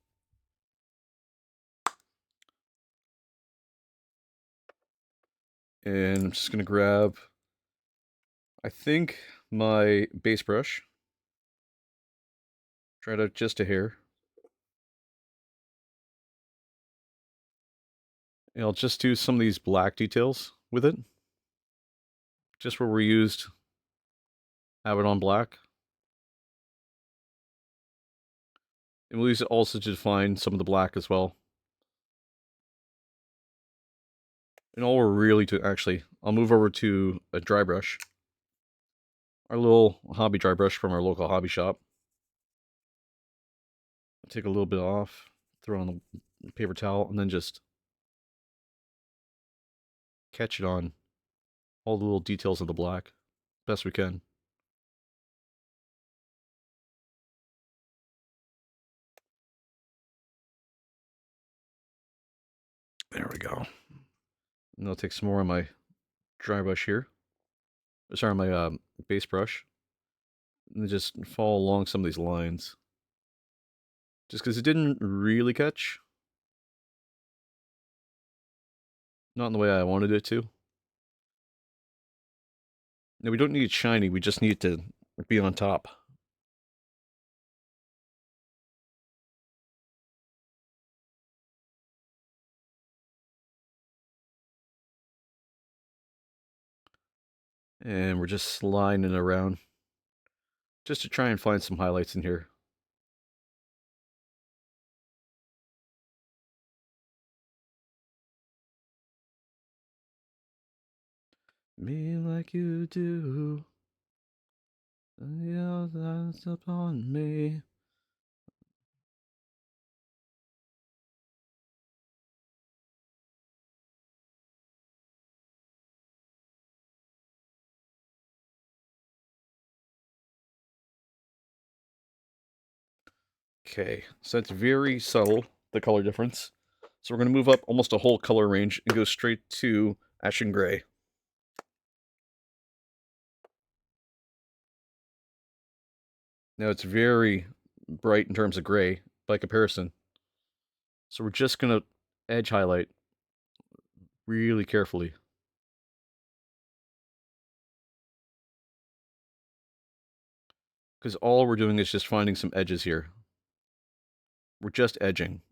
And I'm just going to grab, I think, my base brush. Try it out just a hair. And I'll just do some of these black details with it. Just where we used, have it on black. And we'll use it also to define some of the black as well. And all we're really to, actually, I'll move over to a dry brush. Our little hobby dry brush from our local hobby shop. Take a little bit off, throw on the paper towel, and then just catch it on all the little details of the black best we can. There we go. And I'll take some more on my dry brush here. Sorry, on my base brush. And just follow along some of these lines. Just because it didn't really catch. Not in the way I wanted it to. Now, we don't need it shiny, we just need it to be on top. And we're just sliding it around. Just to try and find some highlights in here. Me like you do. Yeah, that's upon me. Okay, so it's very subtle, the color difference. So we're going to move up almost a whole color range and go straight to Ashen Gray. Now it's very bright in terms of gray by comparison. So we're just going to edge highlight really carefully. Because all we're doing is just finding some edges here. We're just edging.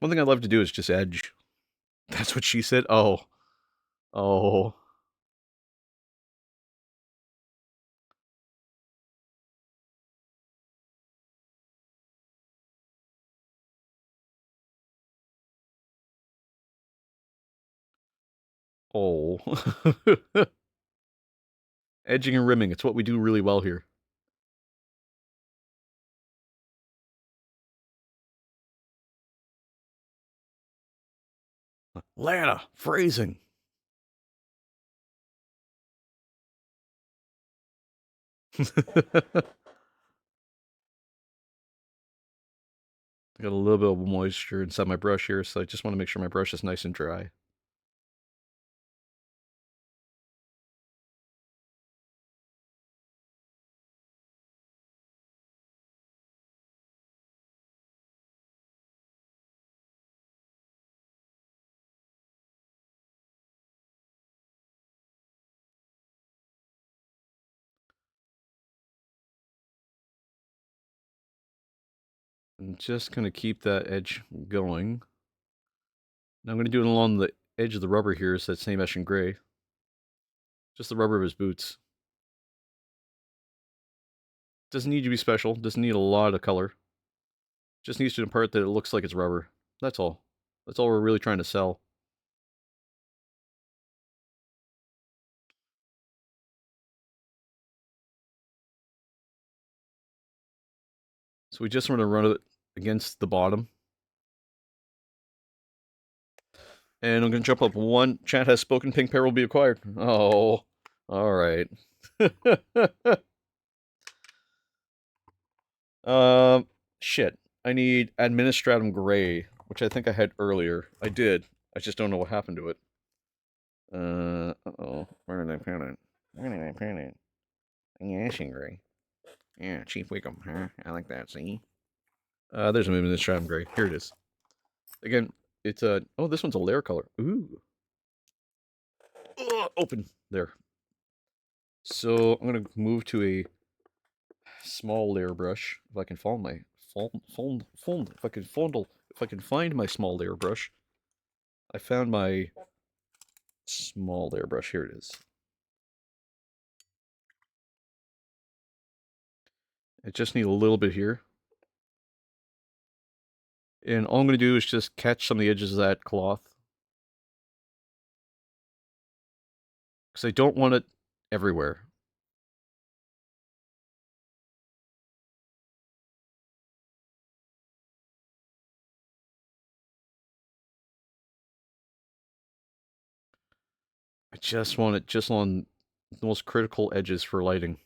One thing I love to do is just edge. That's what she said? Oh. Oh. Oh. Edging and rimming, it's what we do really well here. Lana, phrasing. Got a little bit of moisture inside my brush here, so I just want to make sure my brush is nice and dry. I'm just going to keep that edge going. Now I'm going to do it along the edge of the rubber here, so that same Ashen Gray. Just the rubber of his boots. Doesn't need to be special, doesn't need a lot of color. Just needs to impart that it looks like it's rubber. That's all. That's all we're really trying to sell. So we just want to run it against the bottom. And I'm going to jump up one. Chat has spoken. Pink pair will be acquired. Oh, all right. Shit. I need Administratum Gray, which I think I had earlier. I did. I just don't know what happened to it. Uh-oh. Where did I put it? Where did I put it? Ashen Gray. Yeah, Chief Wickham, huh? I like that, see? There's a Administratum Gray. Here it is. Again, it's a... Oh, this one's a layer color. Ooh. Ugh, open. There. So I'm going to move to a small layer brush. If I can find my if I can find my small layer brush. I found my small layer brush. Here it is. I just need a little bit here. And all I'm going to do is just catch some of the edges of that cloth. Because I don't want it everywhere. I just want it just on the most critical edges for lighting.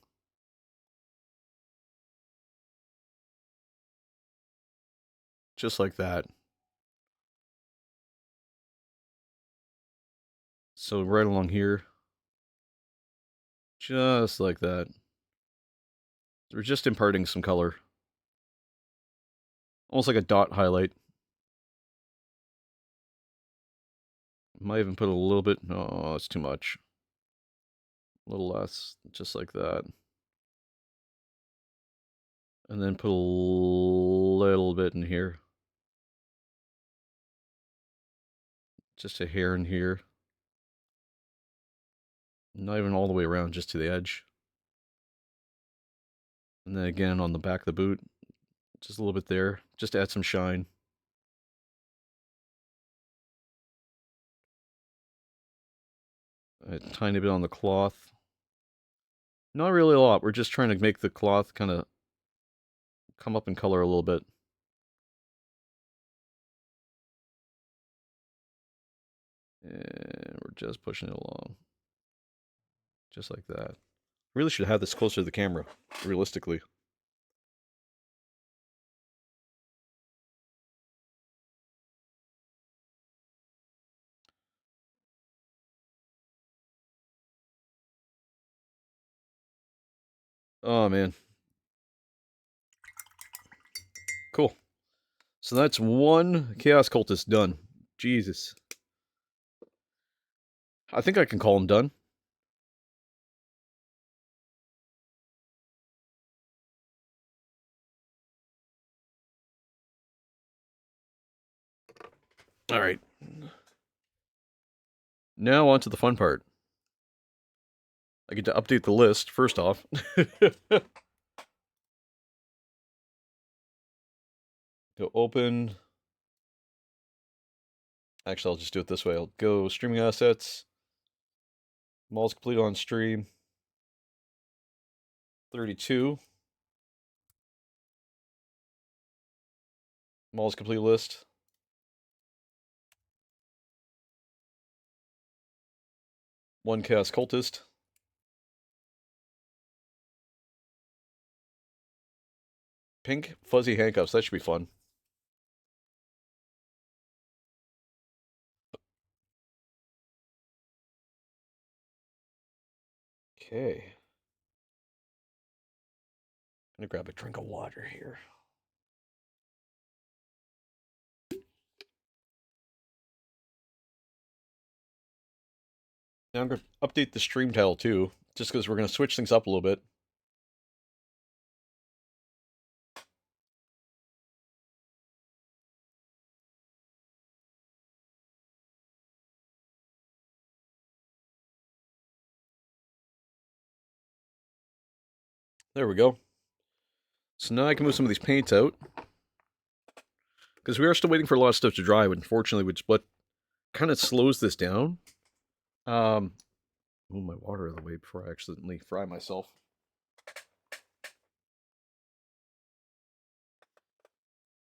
Just like that. So right along here. Just like that. We're just imparting some color. Almost like a dot highlight. Might even put a little bit. No, it's too much. A little less, just like that. And then put a little bit in here. Just a hair in here. Not even all the way around, just to the edge. And then again on the back of the boot, just a little bit there, just to add some shine. A tiny bit on the cloth. Not really a lot. We're just trying to make the cloth kind of come up in color a little bit. And we're just pushing it along. Just like that. Really should have this closer to the camera, realistically. Oh, man. Cool. So that's one Chaos Cultist done. Jesus. I think I can call him done. All right. Now on to the fun part. I get to update the list, first off. Go open. Actually, I'll just do it this way. I'll go streaming assets. Malls complete on stream. 32. Malls complete list. One Chaos Cultist. Pink fuzzy handcuffs. That should be fun. Okay. I'm gonna grab a drink of water here. Now I'm gonna update the stream title too, just because we're gonna switch things up a little bit. There we go. So now I can move some of these paints out. Because we are still waiting for a lot of stuff to dry, unfortunately, which what kind of slows this down. Move my water out of the way before I accidentally fry myself.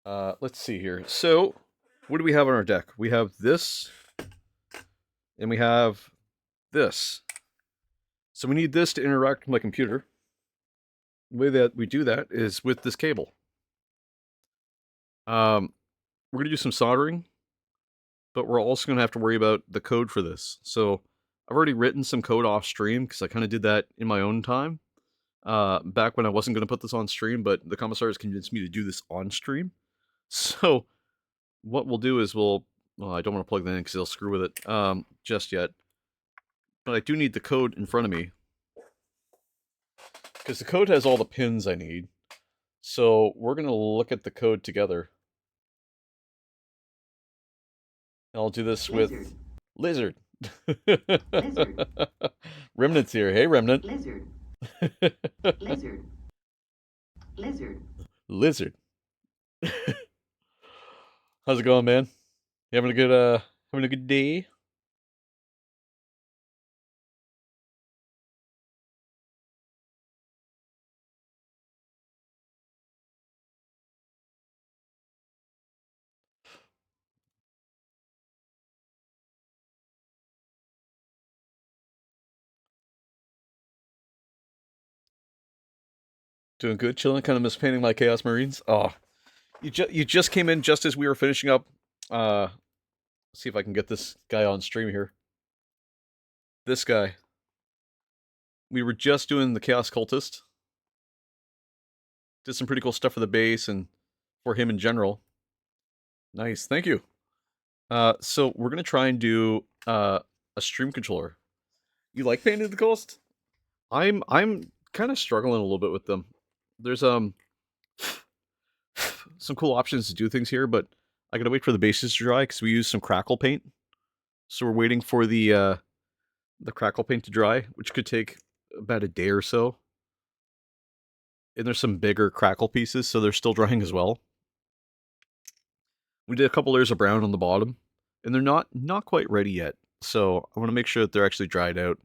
Let's see here. So, what do we have on our deck? We have this, and we have this. So we need this to interact with my computer. The way that we do that is with this cable. We're going to do some soldering, but we're also going to have to worry about the code for this. So I've already written some code off stream because I kind of did that in my own time. Back when I wasn't going to put this on stream, but the commissars convinced me to do this on stream. So what we'll do is well, I don't want to plug that in because they'll screw with it just yet. But I do need the code in front of me because the code has all the pins I need. So we're going to look at the code together. I'll do this with Lizard. Lizard. Remnant's here. Hey, Remnant. Lizard. Lizard. Lizard. Lizard. How's it going, man? You having a good day? Doing good, chilling. Kind of miss painting my Chaos Marines. Oh, you just came in just as we were finishing up. See if I can get this guy on stream here. This guy. We were just doing the Chaos Cultist. Did some pretty cool stuff for the base and for him in general. Nice, thank you. So we're gonna try and do a stream controller. You like painting the Ghost? I'm kind of struggling a little bit with them. There's some cool options to do things here, but I gotta wait for the bases to dry because we use some crackle paint. So we're waiting for the the crackle paint to dry, which could take about a day or so. And there's some bigger crackle pieces, so they're still drying as well. We did a couple layers of brown on the bottom, and they're not quite ready yet. So I want to make sure that they're actually dried out.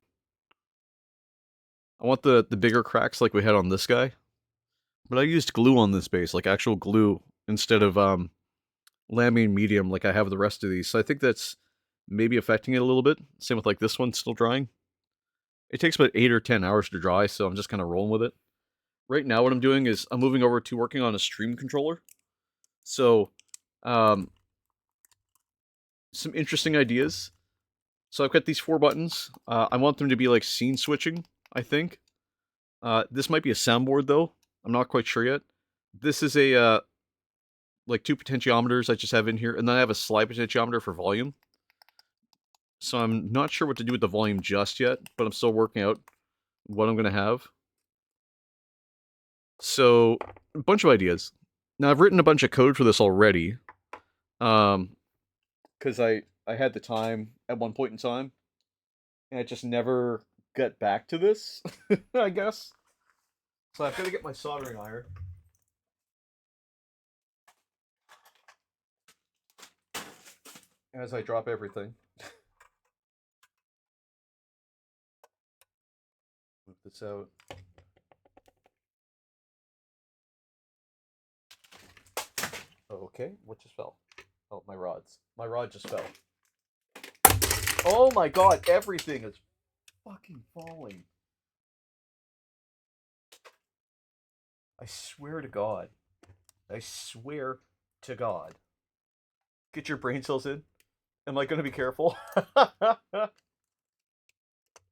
I want the bigger cracks like we had on this guy, but I used glue on this base, like actual glue, instead of lamine medium like I have the rest of these. So I think that's maybe affecting it a little bit. Same with like this one still drying. It takes about 8 or 10 hours to dry, so I'm just kind of rolling with it. Right now what I'm doing is I'm moving over to working on a stream controller. So um, some interesting ideas. So I've got these 4 buttons. I want them to be like scene switching, I think. This might be a soundboard though. I'm not quite sure yet. This is a like 2 potentiometers I just have in here, and then I have a slide potentiometer for volume. So I'm not sure what to do with the volume just yet, but I'm still working out what I'm going to have. So a bunch of ideas. Now I've written a bunch of code for this already, because I had the time at one point in time, and I just never got back to this. I guess. So I've got to get my soldering iron. As I drop everything. Move this out. Okay, what just fell? Oh, my rods. My rod just fell. Oh my god, everything is fucking falling. I swear to God. I swear to God. Get your brain cells in. Am I going to be careful?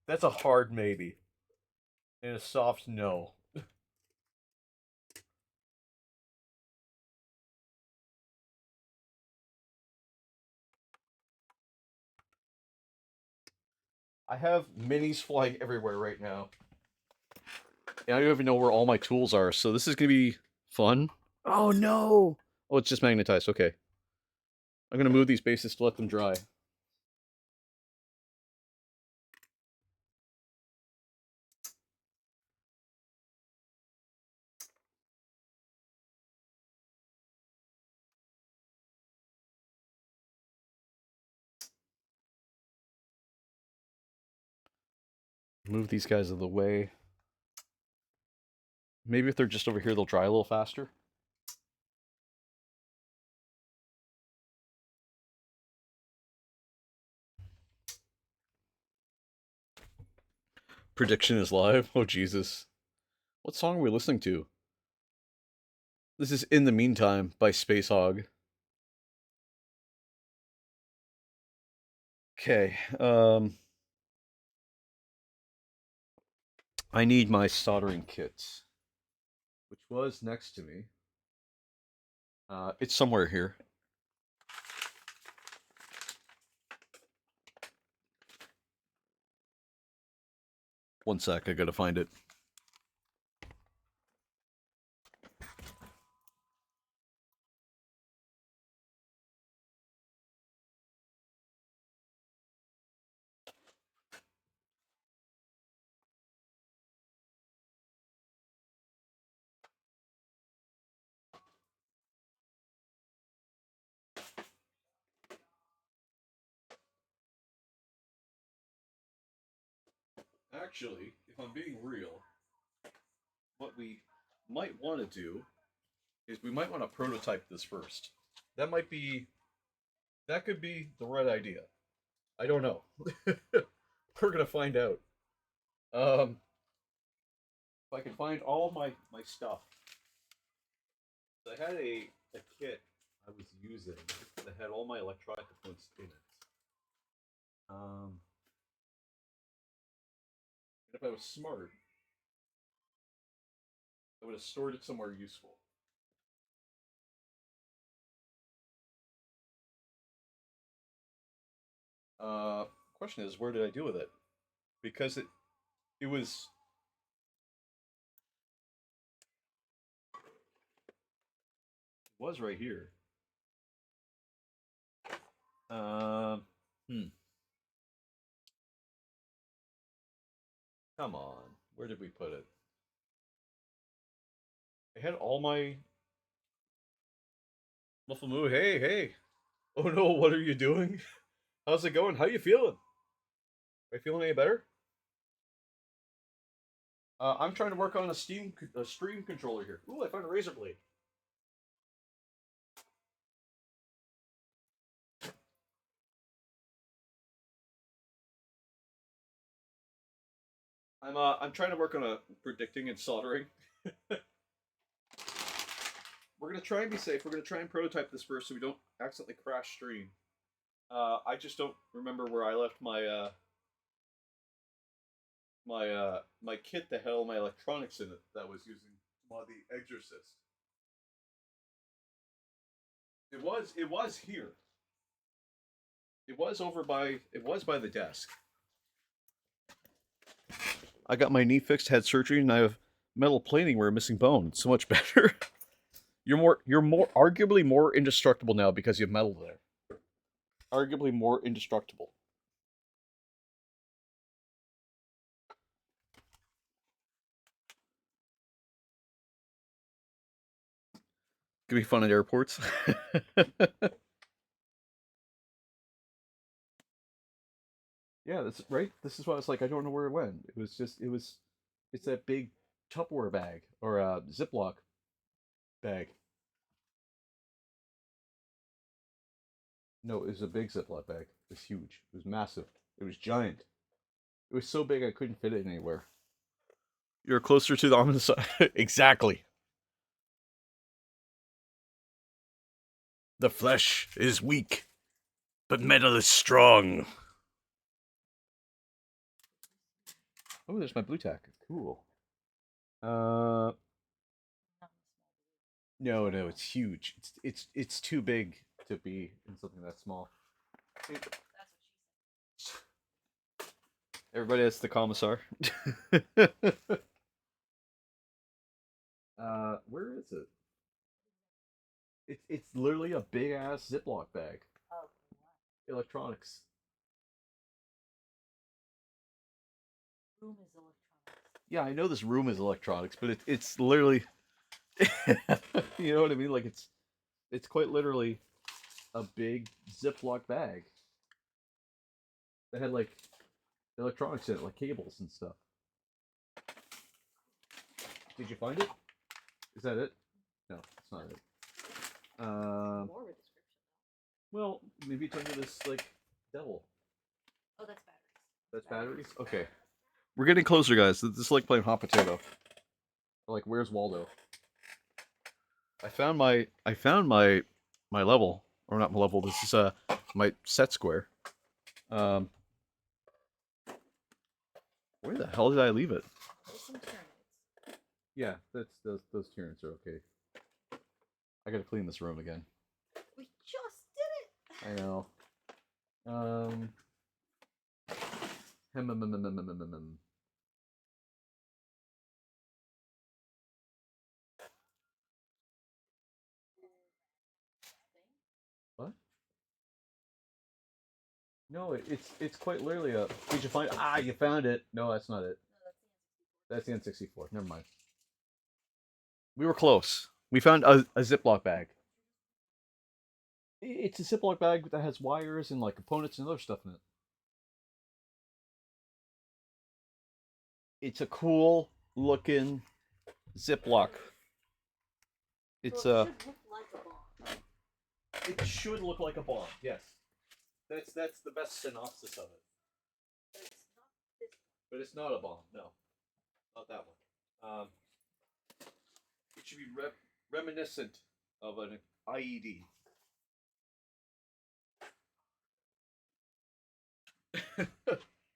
That's a hard maybe. And a soft no. I have minis flying everywhere right now. And I don't even know where all my tools are, so this is going to be fun. Oh no! Oh, it's just magnetized. Okay. I'm going to move these bases to let them dry. Move these guys out of the way. Maybe if they're just over here, they'll dry a little faster. Prediction is live. Oh, Jesus. What song are we listening to? This is In the Meantime by Space Hog. Okay. I need my soldering kits, which was next to me. It's somewhere here. One sec, I gotta find it. Actually, if I'm being real, what we might want to do is we might want to prototype this first. That might be, that could be the right idea. I don't know. We're gonna find out. If I can find all my stuff. I had a kit I was using that had all my electronic components in it. Um, and if I was smart, I would have stored it somewhere useful. Uh, Question is, where did I do with it? Because it was right here. Um, hmm. Come on. Where did we put it? I had all my Mufflemoo. Hey, hey. Oh no, what are you doing? How's it going? How you feeling? Are you feeling any better? I'm trying to work on a stream controller here. Ooh, I found a razor blade. I'm trying to work on a predicting and soldering. We're gonna try and be safe. We're gonna try and prototype this first so we don't accidentally crash stream. I just don't remember where I left my kit that had all my electronics in it that I was using to mod the Exorcist. It was here. It was by the desk. I got my knee fixed, had surgery, and I have metal plating where I'm missing bone. It's so much better. You're arguably more indestructible now because you have metal there. Arguably more indestructible. Could be fun at airports. Yeah, that's right. This is why it's like I don't know where it went. It's that big Tupperware bag or a Ziploc bag. No, it was a big Ziploc bag. It was huge. It was massive. It was giant. It was so big I couldn't fit it anywhere. You're closer to the ominous side. Exactly. The flesh is weak, but metal is strong. Oh, there's my blue tack. Cool. Uh, no, no, it's huge. It's too big to be in something that small. Everybody, that's the commissar. Where is it? It's literally a big ass Ziploc bag. Electronics. Room is electronics. Yeah, I know this room is electronics, but it's literally, you know what I mean? Like it's quite literally a big Ziploc bag that had like electronics in it, like cables and stuff. Did you find it? Is that it? No, it's not it. More of a description. Well, maybe it's under this like devil. Oh, that's batteries. That's batteries. Okay, we're getting closer, guys. This is like playing hot potato. Like, where's Waldo? I found my level, or not my level. This is my set square. Um, where the hell did I leave it? There's some Tyranids. Yeah, those Tyranids are okay. I gotta clean this room again. We just did I know. Um. What? No, it's quite literally a. Did you find? Ah, you found it. No, that's not it. That's the N64. Never mind. We were close. We found a Ziploc bag. It's a Ziploc bag that has wires and like components and other stuff in it. It's a cool looking Ziploc. It's Well, it should look like a bomb. It should look like a bomb. Yes, that's the best synopsis of it. But it's not this But it's not a bomb. No, not that one. It should be reminiscent of an IED.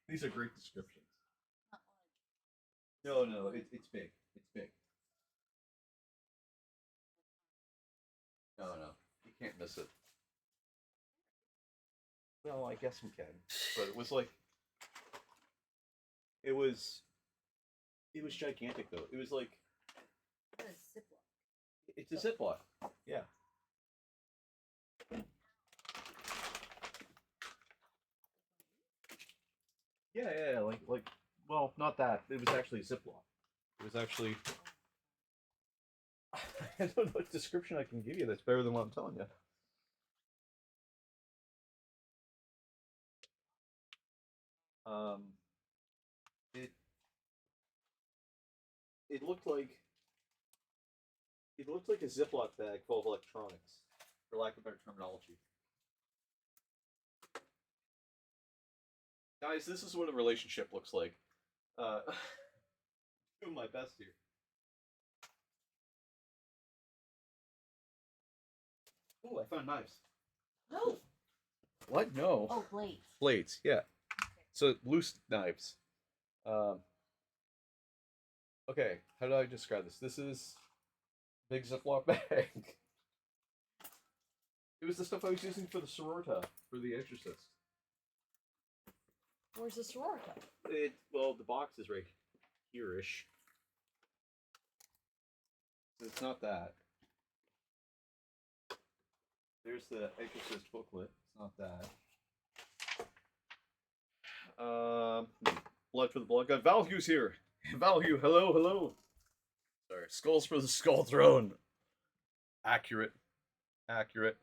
These are great descriptions. No, no, it's big. It's big. No, no, you can't miss it. Well, I guess we can. But it was like, it was, it was gigantic though. It was like, That is Ziploc. it's a Ziploc. Yeah. Yeah, yeah, yeah, like Well, not that. It was actually a Ziploc. It was actually. I don't know what description I can give you that's better than what I'm telling you. Um, it it looked like a Ziploc bag full of electronics, for lack of better terminology. Guys, this is what a relationship looks like. Uh, doing my best here. Oh, I found knives. No. What? No. Oh, blades. Blades. Yeah. So loose knives. Um, okay. How do I describe this? This is big Ziploc bag. It was the stuff I was using for the sororita for The Exorcist. Where's the sororita? Well, the box is right here-ish. It's not that. There's the Exorcist booklet. It's not that. Blood for the blood god. Valhue's here. Valhue, hello, hello. Sorry, skulls for the skull throne. Accurate. Accurate.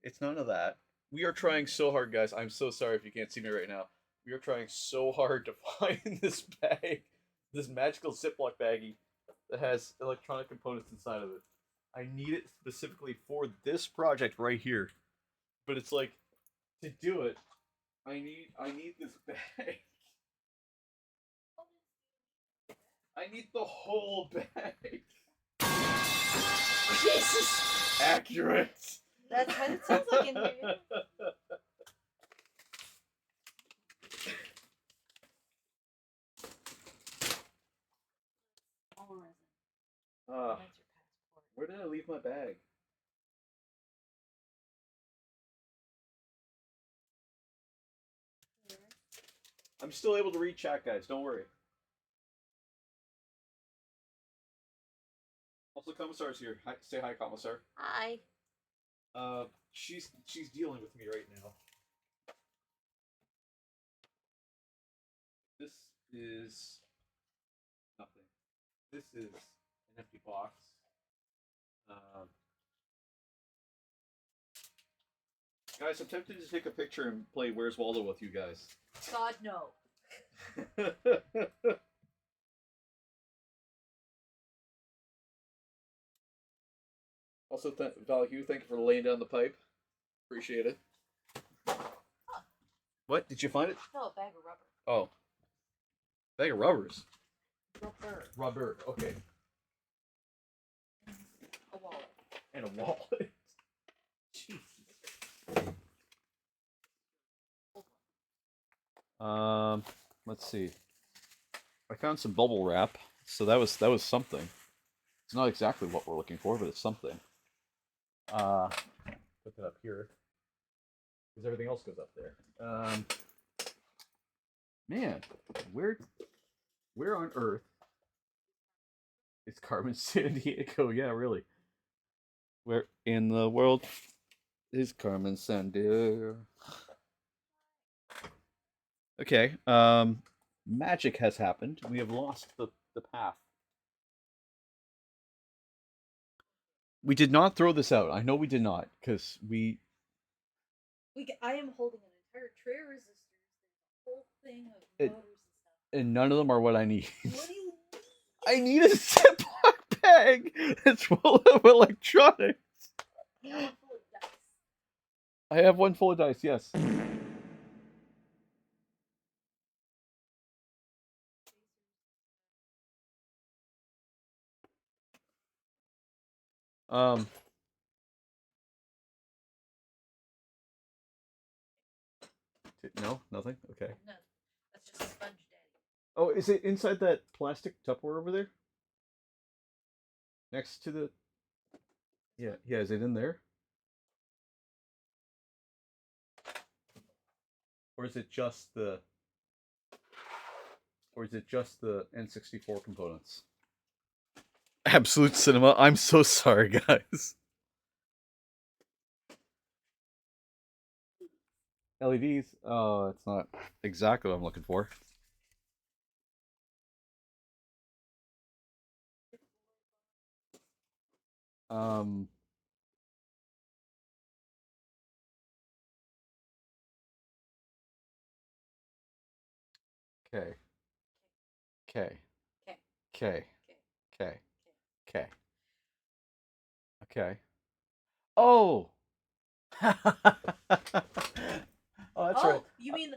It's none of that. We are trying so hard, guys. I'm so sorry if you can't see me right now. We are trying so hard to find this bag, this magical Ziploc baggie that has electronic components inside of it. I need it specifically for this project right here. But it's like, to do it, I need this bag. I need the whole bag. Jesus! Accurate. That's what it sounds like in here. All resin. That's your passport. Where did I leave my bag? I'm still able to read chat, guys. Don't worry. Also, Commissar's here. Hi, say hi, Commissar. Hi. She's dealing with me right now. This is nothing. This is an empty box. Guys, I'm tempted to take a picture and play Where's Waldo with you guys. God, no. Also, Valhue, thank you for laying down the pipe. Appreciate it. Huh. What? Did you find it? No, a bag of rubber. Oh. Bag of rubbers. Rubber. Rubber, okay. A wallet. And a wallet. Jesus. Let's see. I found some bubble wrap, so that was something. It's not exactly what we're looking for, but it's something. Put that up here because everything else goes up there. Man, where on earth is Carmen Sandiego? Yeah, really. Where in the world is Carmen Sandiego? Okay. Magic has happened. We have lost the path. We did not throw this out. I know we did not, because I am holding an entire tray of resistors, the whole thing of It- motors and stuff. and none of them are what I need. What do you need? I need a Ziploc bag that's full of electronics. I have one full of dice. I have one full of dice, yes. No, nothing. Okay. No, that's just sponge daddy. Oh, is it inside that plastic Tupperware over there? Next to the. Yeah, yeah. Is it in there? Or is it just the? Or is it just the N64 components? Absolute Cinema. I'm so sorry, guys. LEDs. Oh, it's not exactly what I'm looking for. Um. Okay. Okay. Okay. Okay. Okay. Okay. Okay. Okay. Okay. Oh. Oh, that's right. Oh, you mean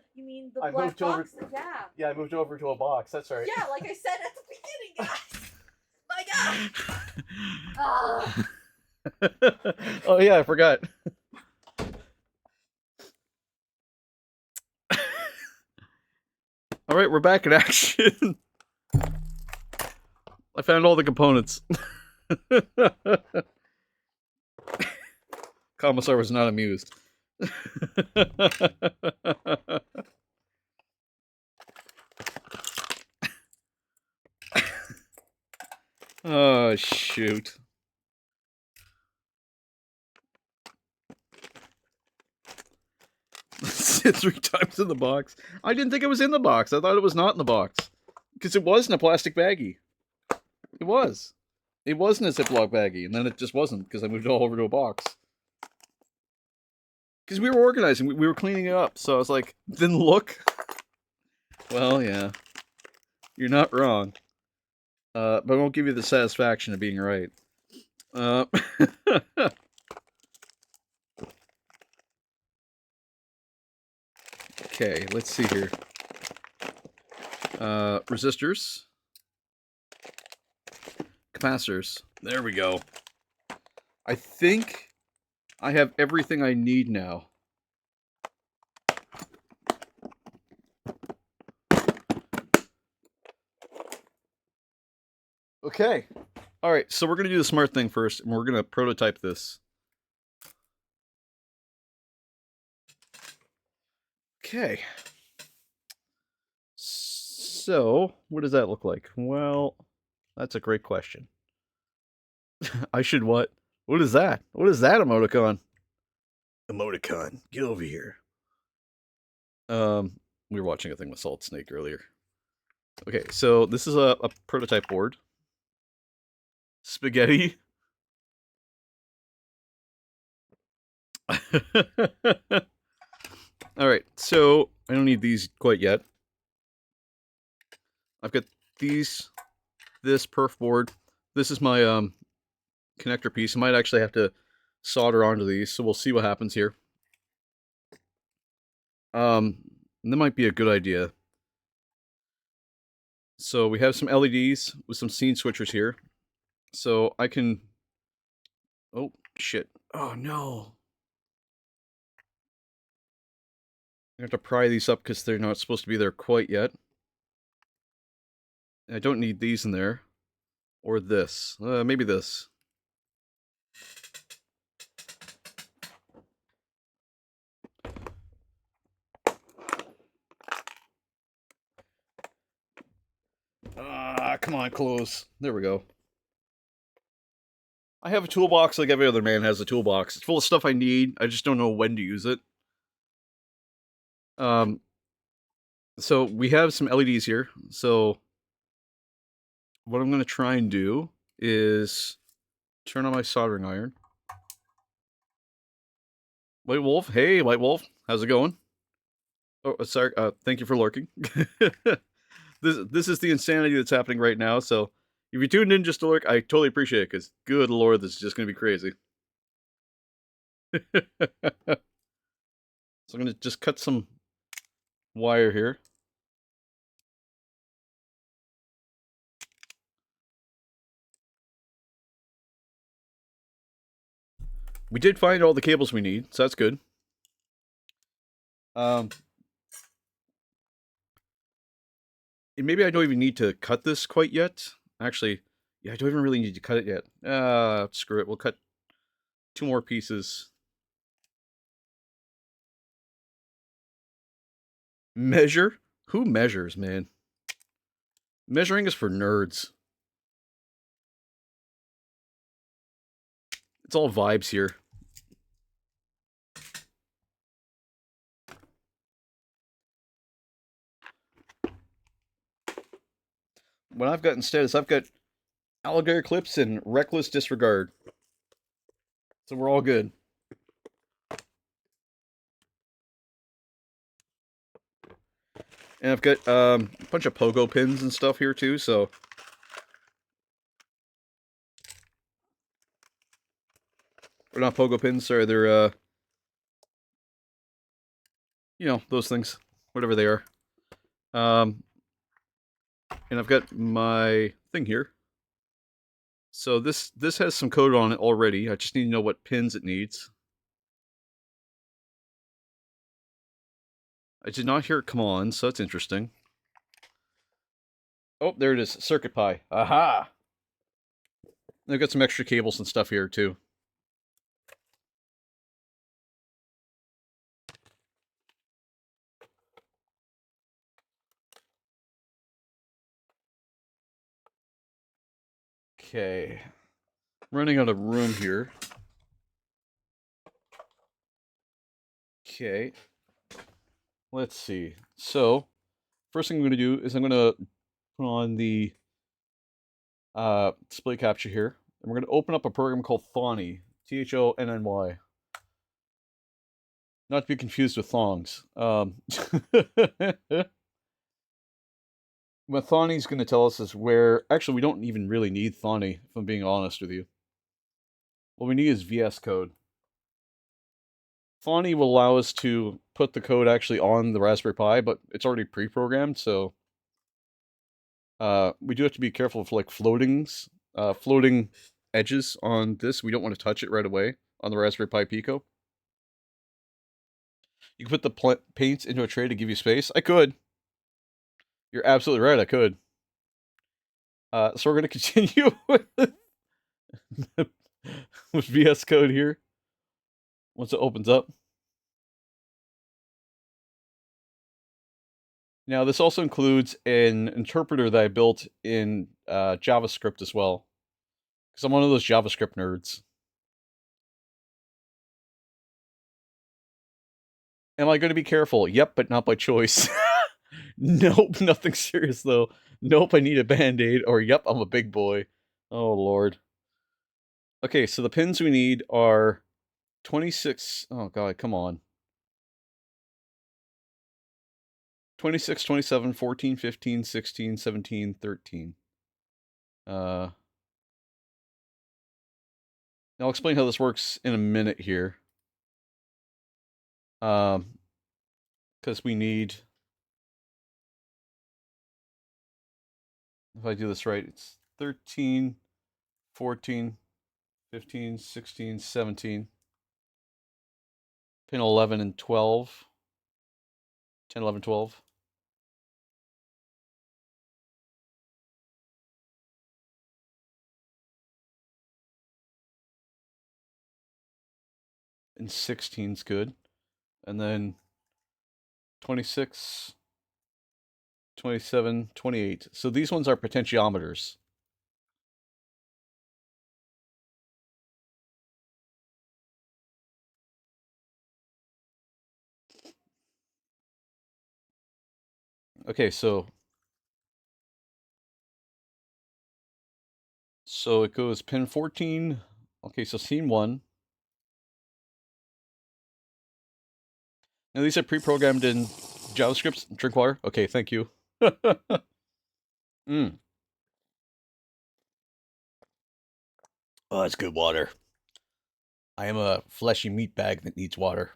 the I black moved over. box? Yeah. Yeah, I moved over to a box. That's right. Yeah, like I said at the beginning, guys. My gosh. Oh yeah, I forgot. All right, we're back in action. I found all the components. Commissar was not amused. Oh shoot. Sit 3 times in the box. I didn't think it was in the box. I thought it was not in the box. Because it was in a plastic baggie. It was. It wasn't a Ziploc baggie, and then it just wasn't because I moved it all over to a box. Because we were organizing, we were cleaning it up, so I was like, then look. Well, yeah. You're not wrong. But I won't give you the satisfaction of being right. Uh, okay, let's see here. Resistors. Capacitors. There we go. I think I have everything I need now. Okay. All right, so we're going to do the smart thing first, and we're going to prototype this. Okay. So, what does that look like? Well, that's a great question. I should what? What is that? What is that emoticon? Emoticon, get over here. We were watching a thing with Salt Snake earlier. Okay, so this is a prototype board. Spaghetti. All right, so I don't need these quite yet. I've got these, this perf board. This is my connector piece. I might actually have to solder onto these, so we'll see what happens here. That might be a good idea. So we have some LEDs with some scene switchers here. So I can... Oh, shit. Oh, no. I have to pry these up because they're not supposed to be there quite yet. I don't need these in there. Or this. Maybe this. Ah, come on, close. There we go. I have a toolbox like every other man has a toolbox. It's full of stuff I need. I just don't know when to use it. So we have some LEDs here. So what I'm going to try and do is turn on my soldering iron. White Wolf, hey White Wolf, how's it going? Oh, sorry. Thank you for lurking. This is the insanity that's happening right now. So if you tuned in just to lurk, I totally appreciate it. Because good lord, this is just going to be crazy. So I'm going to just cut some wire here. We did find all the cables we need, so that's good. And maybe I don't even need to cut this quite yet. Actually, yeah, I don't even really need to cut it yet. Screw it. We'll cut 2 more pieces. Measure? Who measures, man? Measuring is for nerds. It's all vibes here. What I've got instead is I've got alligator clips and reckless disregard. So we're all good. And I've got a bunch of pogo pins and stuff here too, so or not pogo pins, sorry, they're you know, those things, whatever they are. Um, and I've got my thing here. So this has some code on it already. I just need to know what pins it needs. I did not hear it come on, so that's interesting. Oh, there it is. Circuit Pi. Aha! I've got some extra cables and stuff here too. Okay. Running out of room here. Okay. Let's see. So, first thing I'm going to do is I'm going to put on the display capture here. And we're going to open up a program called Thonny. Thonny. Not to be confused with thongs. What Thonny's going to tell us is where... Actually, we don't even really need Thonny, if I'm being honest with you. What we need is VS Code. Thonny will allow us to put the code actually on the Raspberry Pi, but it's already pre-programmed, so we do have to be careful for like floating edges on this. We don't want to touch it right away on the Raspberry Pi Pico. You can put the paints into a tray to give you space. I could. You're absolutely right. I could. So we're going to continue with VS Code here once it opens up. Now, this also includes an interpreter that I built in JavaScript as well, because I'm one of those JavaScript nerds. Am I going to be careful? Yep, but not by choice. Nope, nothing serious though. Nope, I need a band-aid, or yep, I'm a big boy. Oh, Lord. Okay, so the pins we need are 26... Oh, God, come on. 26, 27, 14, 15, 16, 17, 13. I'll explain how this works in a minute here. Because we need... If I do this right, it's 13, 14, 15, 16, 17. Pin 11 and 12. 10, 11, 12. And 16's good. And then 26, 27, 28. So these ones are potentiometers. Okay, so it goes pin 14. Okay, so scene 1. Now these are pre-programmed in JavaScript. Drink water. Okay, thank you. Mm. Oh, that's good water. I am a fleshy meat bag that needs water.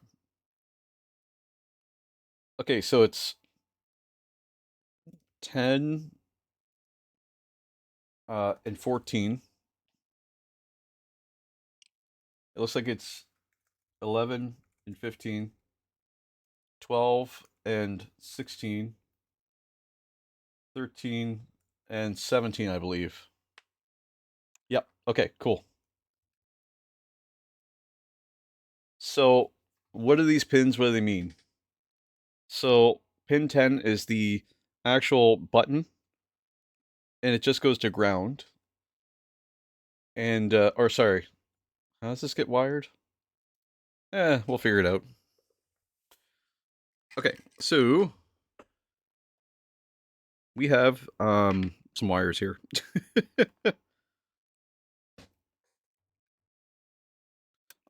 Okay, so it's 10 and 14. It looks like it's 11 and 15, 12 and 16, 13 and 17, I believe. Yep. Okay, cool. So, what are these pins? What do they mean? So, pin 10 is the actual button, and it just goes to ground. And, or sorry, how does this get wired? We'll figure it out. Okay, so we have some wires here.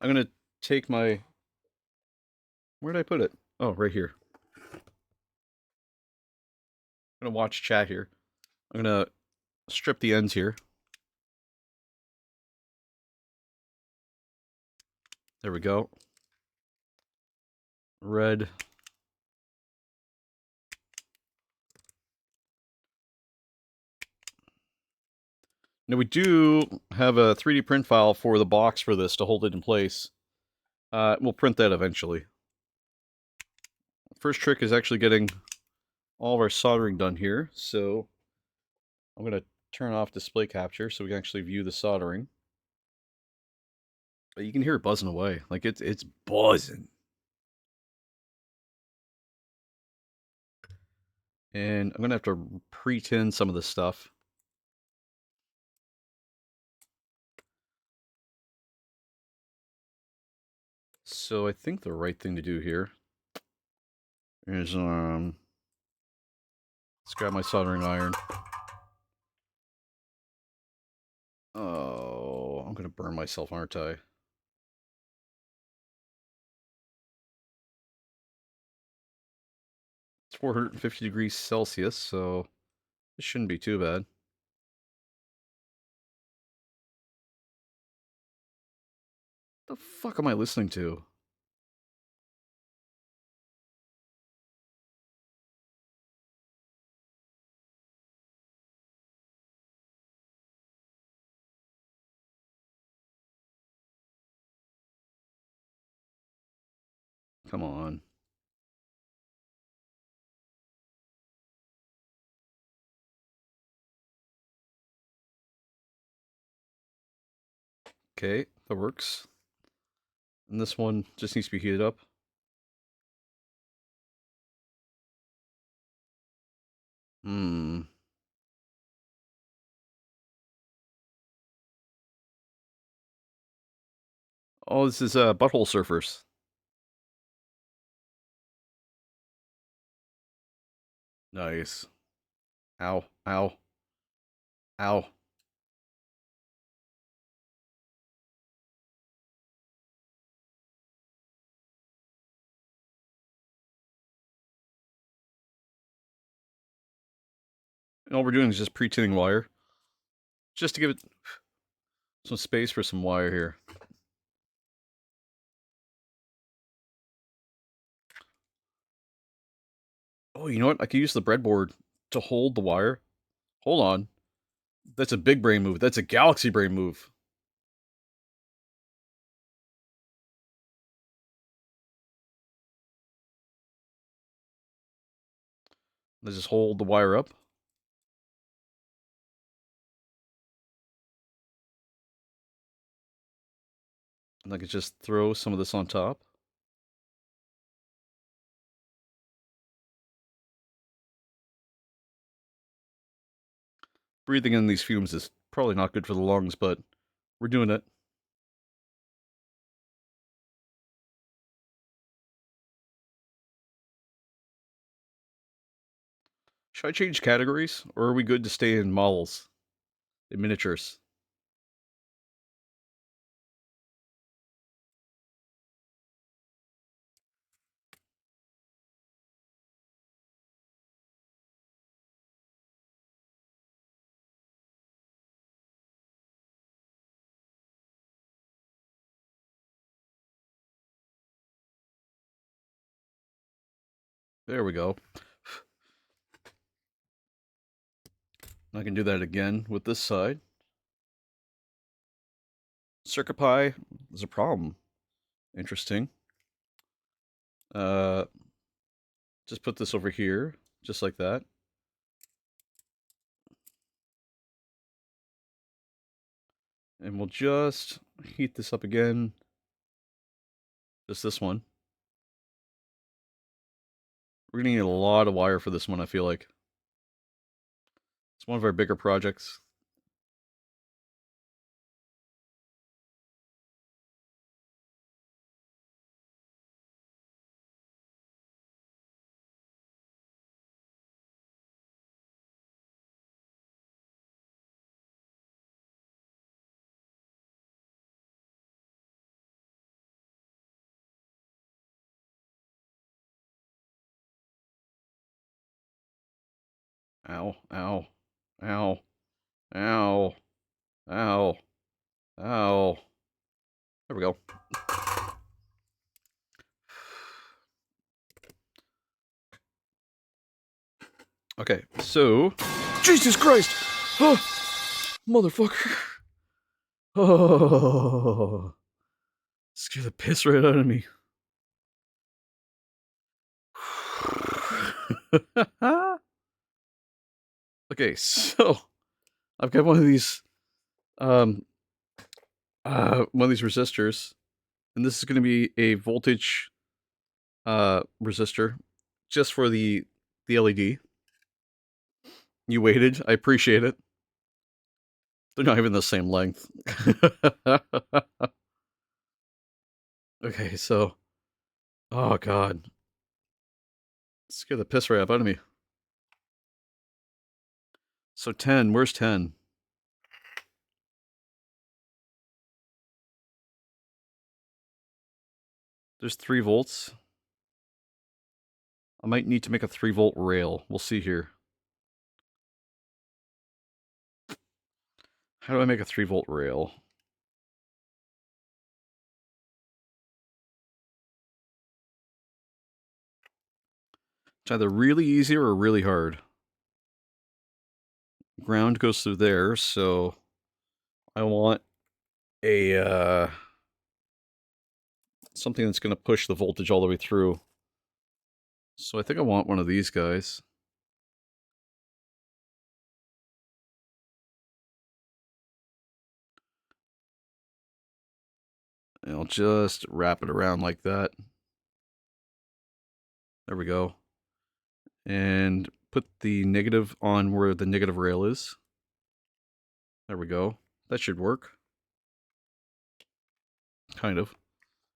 I'm gonna take my... Where did I put it? Oh, right here. I'm gonna watch chat here. I'm gonna strip the ends here. There we go. Red. Now we do have a 3D print file for the box for this to hold it in place. We'll print that eventually. First trick is actually getting all of our soldering done here. So I'm going to turn off display capture so we can actually view the soldering. But you can hear it buzzing away. Like it's buzzing. And I'm going to have to pre-tin some of this stuff. So I think the right thing to do here is let's grab my soldering iron. Oh, I'm going to burn myself, aren't I? It's 450 degrees Celsius, so it shouldn't be too bad. The fuck am I listening to? Come on. Okay, that works. And this one just needs to be heated up. Hmm. Oh, this is Butthole Surfers. Nice. Ow. Ow. Ow. And all we're doing is just pre-tinning wire. Just to give it some space for some wire here. Oh, you know what? I could use the breadboard to hold the wire. Hold on. That's a big brain move. That's a galaxy brain move. Let's just hold the wire up. And I could just throw some of this on top. Breathing in these fumes is probably not good for the lungs, but we're doing it. Should I change categories, or are we good to stay in models, in miniatures? There we go. I can do that again with this side. CircuitPy is a problem. Interesting. Uh, just put this over here, just like that. And we'll just heat this up again. Just this one. We're gonna need a lot of wire for this one, I feel like. It's one of our bigger projects. Ow, ow, ow, ow, ow, ow. There we go. Okay, so... Jesus Christ! Oh, motherfucker. Oh, scare the piss right out of me. Okay, so I've got one of these resistors, and this is going to be a voltage resistor just for the LED. You waited. I appreciate it. They're not even the same length. Okay, so oh god. Scare the piss right out of me. So 10, where's 10? There's 3 volts. I might need to make a 3-volt rail. We'll see here. How do I make a 3-volt rail? It's either really easy or really hard. Ground goes through there, so I want a something that's going to push the voltage all the way through. So I think I want one of these guys. And I'll just wrap it around like that. There we go. And put the negative on where the negative rail is. There we go. That should work. Kind of.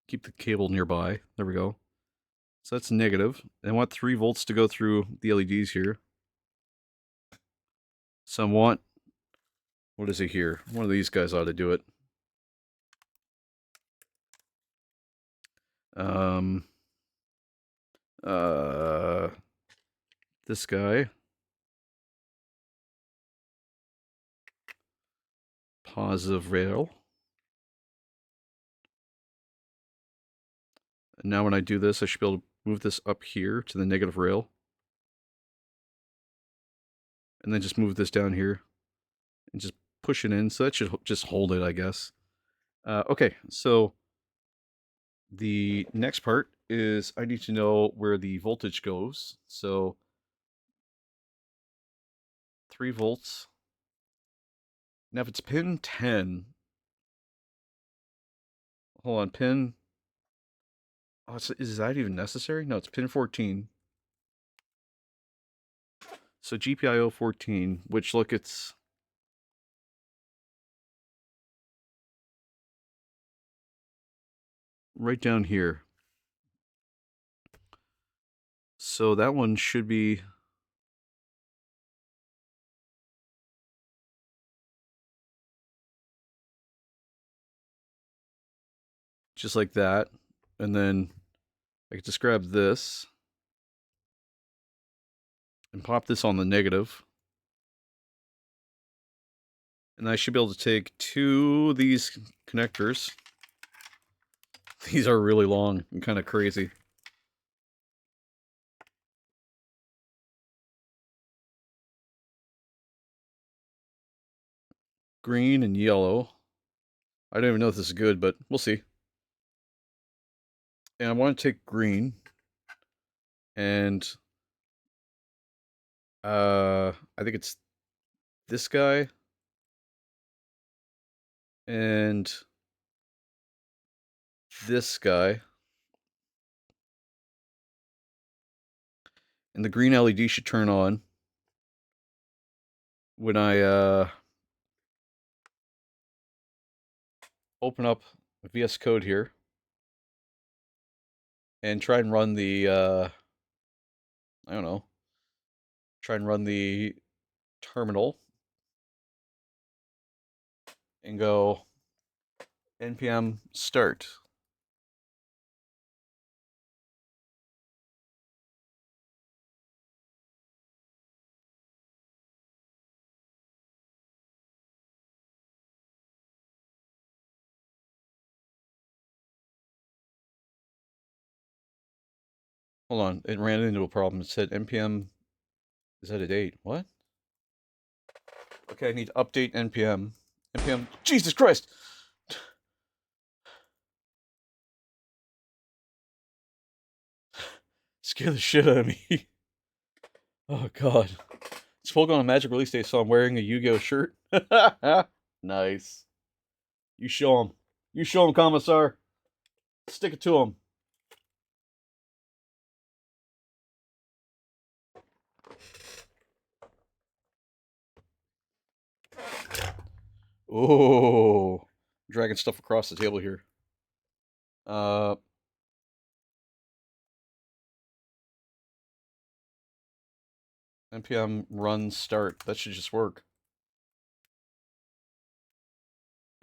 Keep the cable nearby. There we go. So that's negative. I want 3 volts to go through the LEDs here. So I want, what is it here? One of these guys ought to do it. This guy. Positive rail. And now when I do this, I should be able to move this up here to the negative rail. And then just move this down here. And just push it in. So that should just hold it, I guess. Okay, so the next part is I need to know where the voltage goes. So 3 volts. Now if it's pin 10, hold on, pin, oh, is that even necessary? No, it's pin 14. So GPIO 14, which look, it's right down here. So that one should be just like that. And then I can just grab this and pop this on the negative. And I should be able to take 2 of these connectors. These are really long and kind of crazy. Green and yellow. I don't even know if this is good, but we'll see. And I want to take green and I think it's this guy and this guy. And the green LED should turn on when I open up VS Code here and try and run the I don't know, try and run the terminal and go npm start. Hold on, it ran into a problem. It said npm is out of date. What? Okay, I need to update npm. npm. Jesus Christ! Scare the shit out of me. Oh god. It's Pokemon on Magic Release Day, so I'm wearing a Yu-Gi-Oh shirt. Nice. You show him. You show him, Commissar. Stick it to him. Oh, dragging stuff across the table here. Uh, npm run start. That should just work.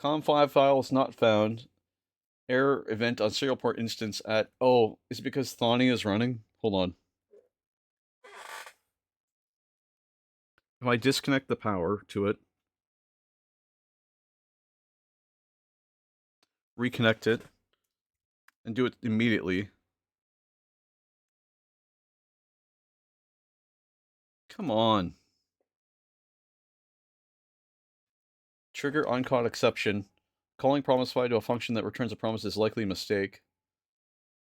Com5 file is not found. Error event on serial port instance at... Oh, is it because Thani is running? Hold on. If I disconnect the power to it, reconnect it, and do it immediately. Come on. Trigger uncaught exception. Calling promise file to a function that returns a promise is likely a mistake.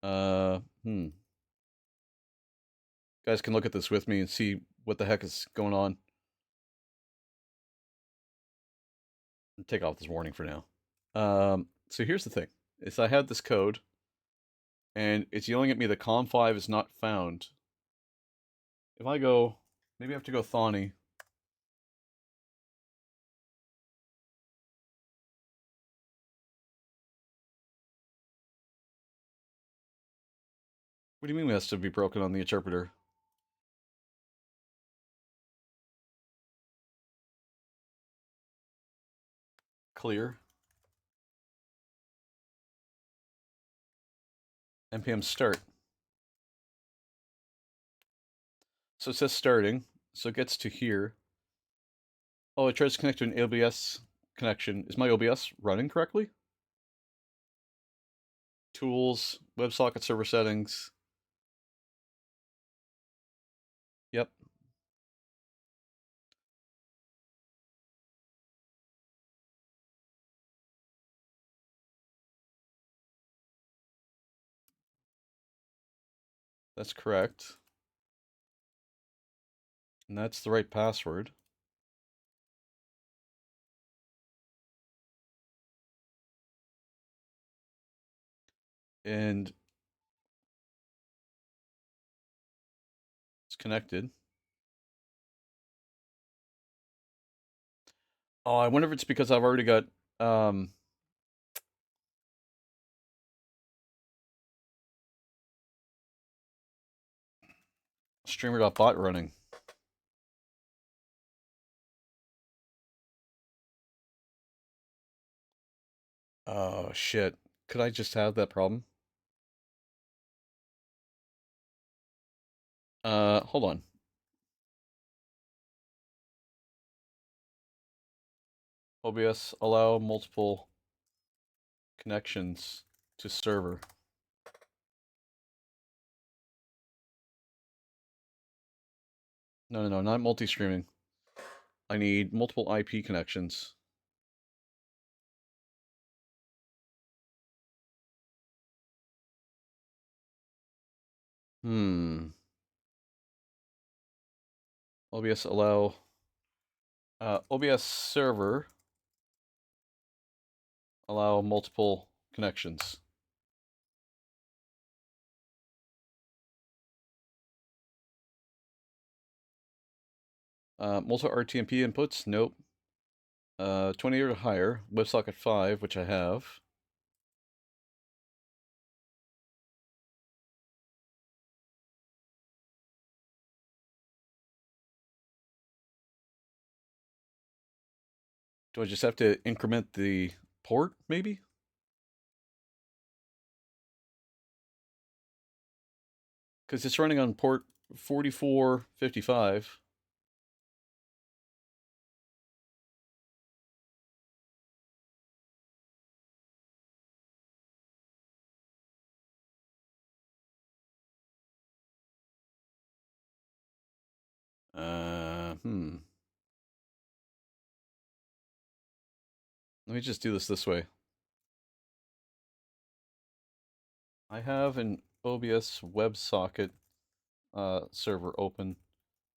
You guys can look at this with me and see what the heck is going on. Take off this warning for now. So here's the thing. Is I had this code, and it's yelling at me that com5 is not found. If I go, maybe I have to go Thani. What do you mean it has to be broken on the interpreter? Clear. npm start. So it says starting. So it gets to here. Oh, it tries to connect to an OBS connection. Is my OBS running correctly? Tools, WebSocket server settings. Yep. That's correct. And that's the right password. And it's connected. Oh, I wonder if it's because I've already got streamer.bot running. Oh shit. Could I just have that problem? Hold on. OBS allow multiple connections to server. No, not multi-streaming. I need multiple IP connections. OBS allow OBS server allow multiple connections. Multi RTMP inputs, nope. 20 or higher, WebSocket 5, which I have. Do I just have to increment the port, maybe? Because it's running on port 4455. Let me just do this way. I have an OBS WebSocket server open,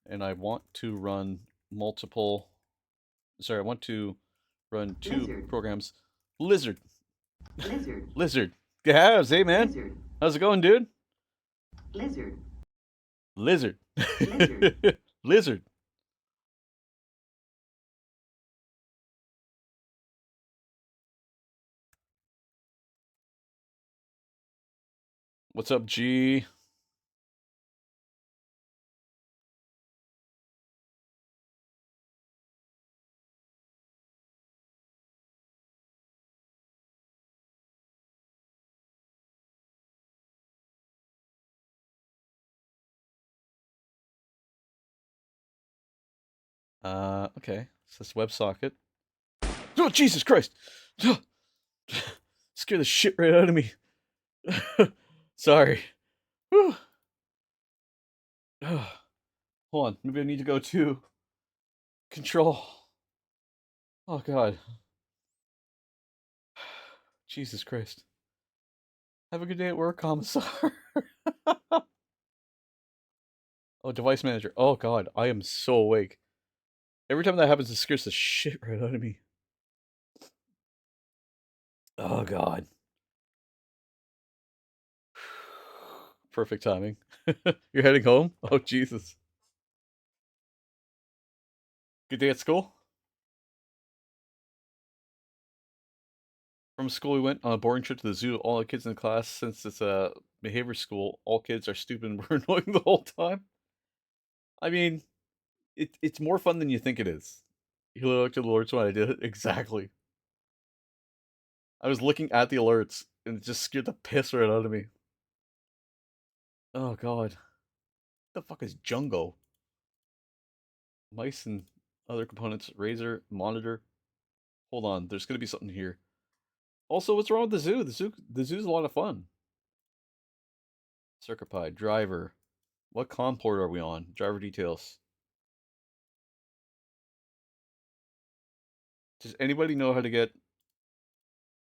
and I want to run multiple. Sorry, I want to run two Lizard. programs. Lizard. Lizard. Lizard. How's hey man? Lizard. How's it going, dude? Lizard. Lizard. Lizard. Lizard. What's up, G? Okay. So this WebSocket. Oh, Jesus Christ! Scare the shit right out of me. Sorry. Whew. Hold on. Maybe I need to go to control. Oh, God. Jesus Christ. Have a good day at work, Commissar. Oh, device manager. Oh, God. I am so awake. Every time that happens, it scares the shit right out of me. Oh, God. Perfect timing. You're heading home? Oh, Jesus. Good day at school? From school, we went on a boring trip to the zoo. All the kids in the class, since it's a behavior school, all kids are stupid and we're annoying the whole time. I mean, it's more fun than you think it is. You looked at the alerts when I did it. Exactly. I was looking at the alerts and it just scared the piss right out of me. Oh, God. What the fuck is Jungo? Mice and other components. Razor, monitor. Hold on, there's gonna be something here. Also, what's wrong with the zoo? The zoo's a lot of fun. CircuitPy, driver. What COM port are we on? Driver details. Does anybody know how to get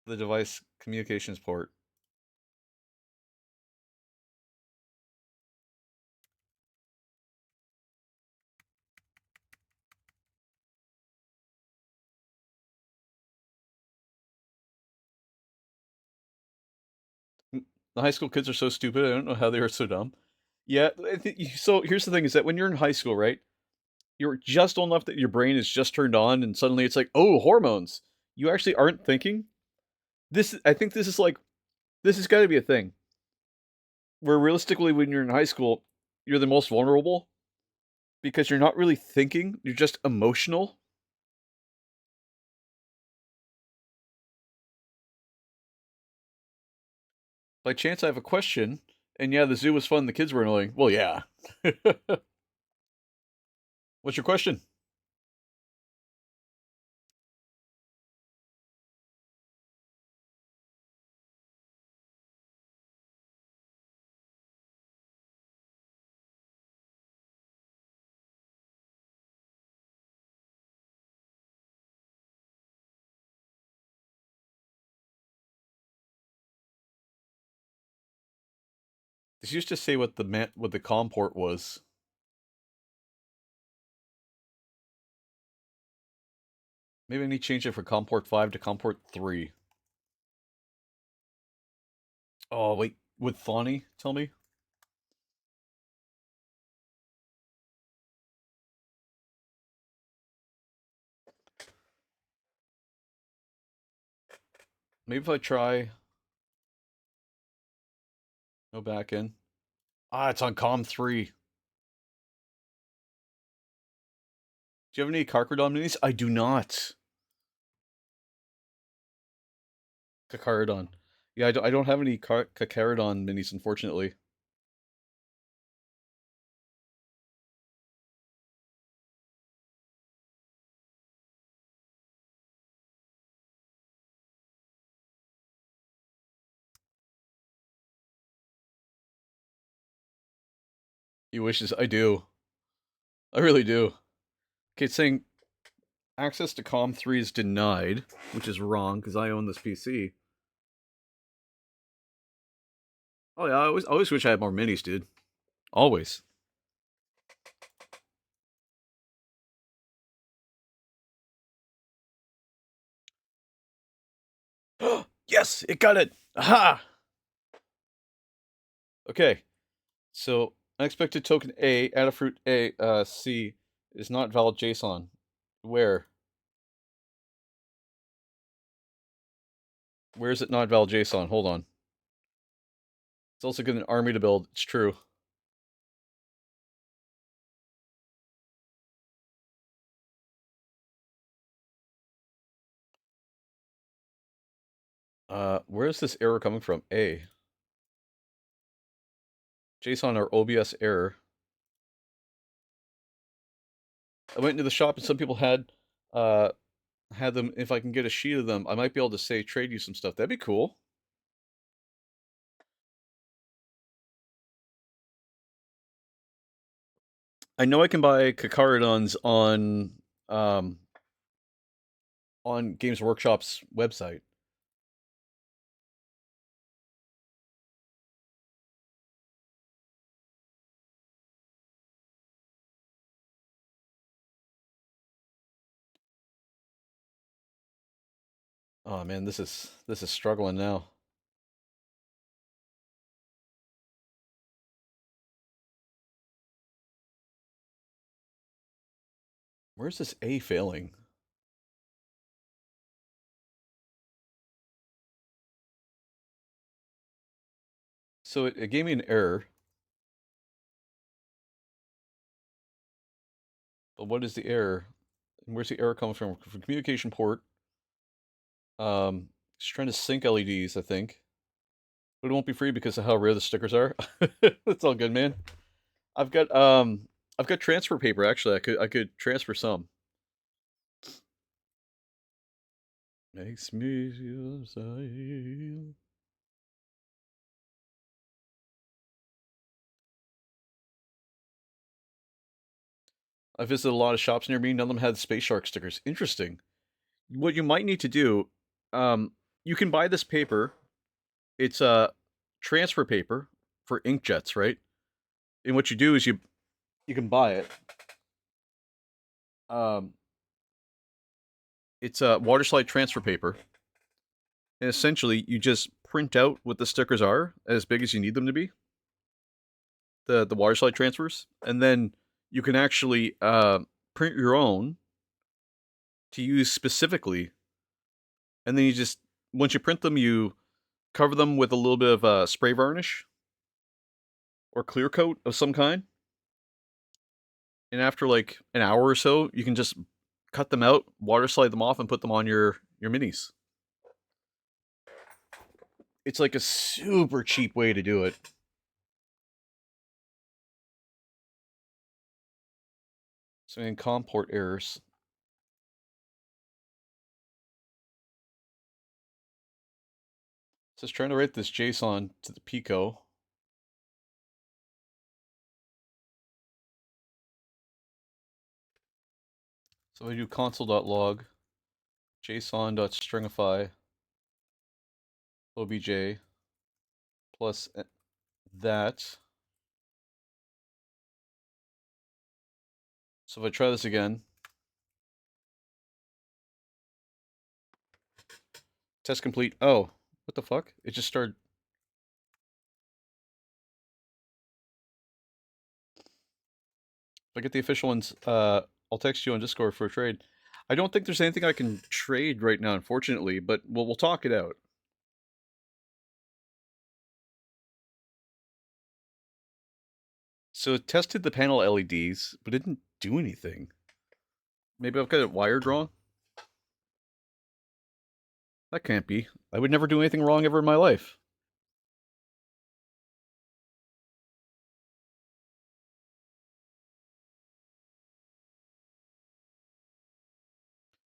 the device communications port? The high school kids are so stupid. I don't know how they are so dumb. Yeah, so here's the thing: is that when you're in high school, right? You're just old enough that your brain is just turned on, and suddenly it's like, oh, hormones. You actually aren't thinking. I think this is like, this has got to be a thing. Where realistically, when you're in high school, you're the most vulnerable because you're not really thinking. You're just emotional. By chance, I have a question. And yeah, the zoo was fun. The kids were annoying. Well, yeah. What's your question? This used to say what the COM port was. Maybe I need to change it from COM port 5 to COM port 3. Oh, wait. Would Thawny tell me? Maybe if I try no back in. Ah, it's on COM 3. Do you have any Carcardon minis? I do not. Carcardon. Yeah, I don't have any Carcardon minis, unfortunately. He wishes I do. I really do. Okay, it's saying access to COM3 is denied, which is wrong because I own this PC. Oh yeah, I always wish I had more minis, dude. Always. Yes, it got it. Aha. Okay, so unexpected token A, Adafruit A, C is not valid JSON. Where? Where is it not valid JSON? Hold on. It's also good an army to build. It's true. Where is this error coming from? A. JSON or OBS error. I went into the shop and some people had them. If I can get a sheet of them, I might be able to say trade you some stuff. That'd be cool. I know I can buy Kakarodons on Games Workshop's website. Oh man, this is struggling now. Where's this A failing? So it gave me an error. But what is the error? And where's the error coming from? From communication port. It's trying to sync LEDs, I think. But it won't be free because of how rare the stickers are. That's all good, man. I've got transfer paper actually. I could transfer some. Makes me feel sad. I visited a lot of shops near me. None of them had Space Shark stickers. Interesting. What you might need to do, you can buy this paper. It's a transfer paper for inkjets, right? And what you do is you can buy it. Um, it's a water slide transfer paper, and essentially you just print out what the stickers are as big as you need them to be. The water slide transfers, and then you can actually print your own to use specifically, and then you just once you print them, you cover them with a little bit of spray varnish or clear coat of some kind, and after like an hour or so, you can just cut them out, water slide them off, and put them on your minis. It's like a super cheap way to do it. So in COM port errors. So it's trying to write this JSON to the Pico. So I do console.log json.stringify obj plus that. So if I try this again, test complete. Oh, what the fuck? It just started. If I get the official ones, I'll text you on Discord for a trade. I don't think there's anything I can trade right now, unfortunately, but we'll talk it out. So it tested the panel LEDs, but it didn't do anything. Maybe I've got it wired wrong? That can't be. I would never do anything wrong ever in my life.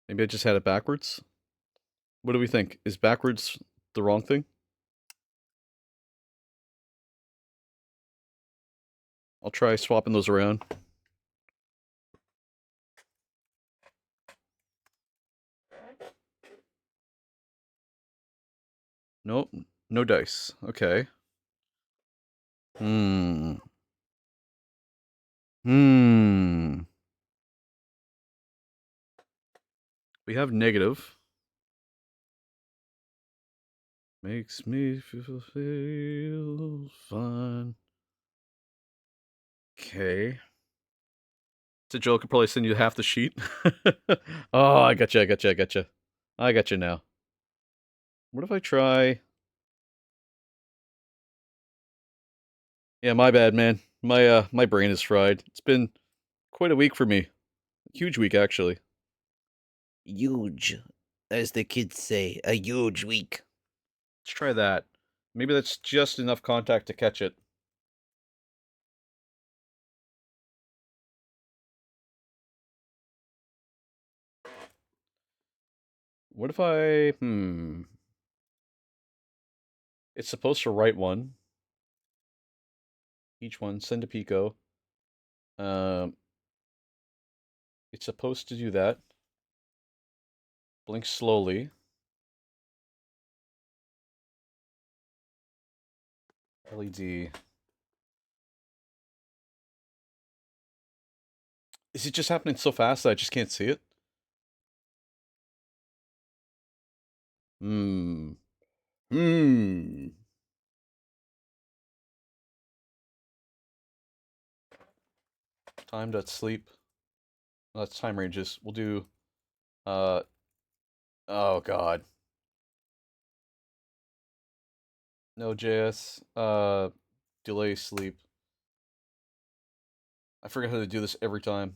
Maybe I just had it backwards? What do we think? Is backwards the wrong thing? I'll try swapping those around. Nope. No dice. Okay. Hmm. Hmm. We have negative. Makes me feel fun. Okay. So Joel could probably send you half the sheet. Oh, I gotcha, I gotcha, I gotcha. I gotcha now. What if I try... Yeah, my bad, man. My brain is fried. It's been quite a week for me. Huge week, actually. Huge, as the kids say, a huge week. Let's try that. Maybe that's just enough contact to catch it. What if I... It's supposed to write one. Each one, send to Pico. Um, it's supposed to do that. Blink slowly. LED. Is it just happening so fast that I just can't see it? Hmm. Hmm. Time.sleep. That's time ranges. We'll do, uh, oh god. Node.js, delay sleep. I forget how to do this every time.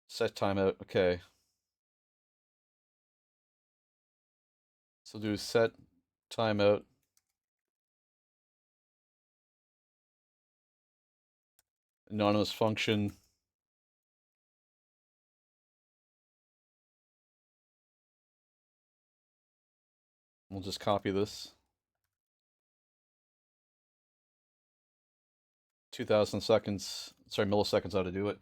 Set timeout, okay. So do set timeout. Anonymous function. We'll just copy this. 2,000 seconds, sorry, milliseconds how to do it.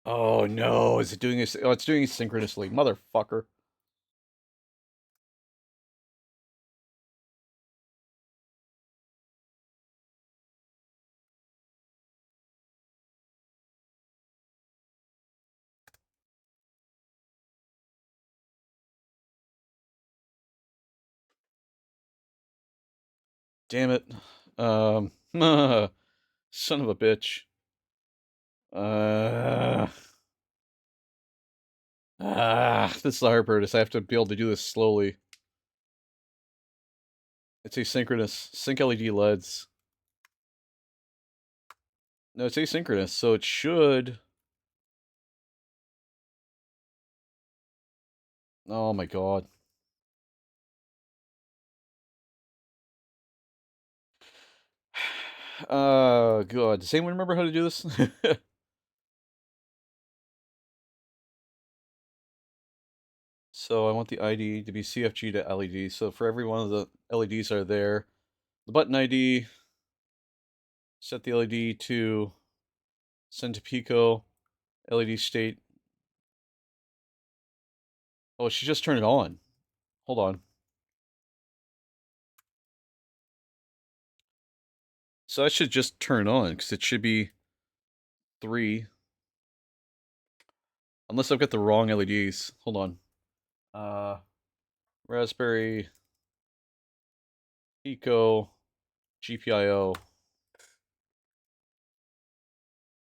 Oh no, is it doing this? Oh, it's doing it synchronously, motherfucker. Damn it. Um, son of a bitch. Uh, this is the hard part, is I have to be able to do this slowly. It's asynchronous. Sync LED LEDs. No, it's asynchronous, so it should... Oh my god. God. Does anyone remember how to do this? So I want the ID to be CFG to LED. So for every one of the LEDs are there, the button ID, set the LED to send to Pico, LED state. Oh, she just turned it on. Hold on. So that should just turn on, because it should be 3. Unless I've got the wrong LEDs. Hold on. Raspberry, Pico, GPIO.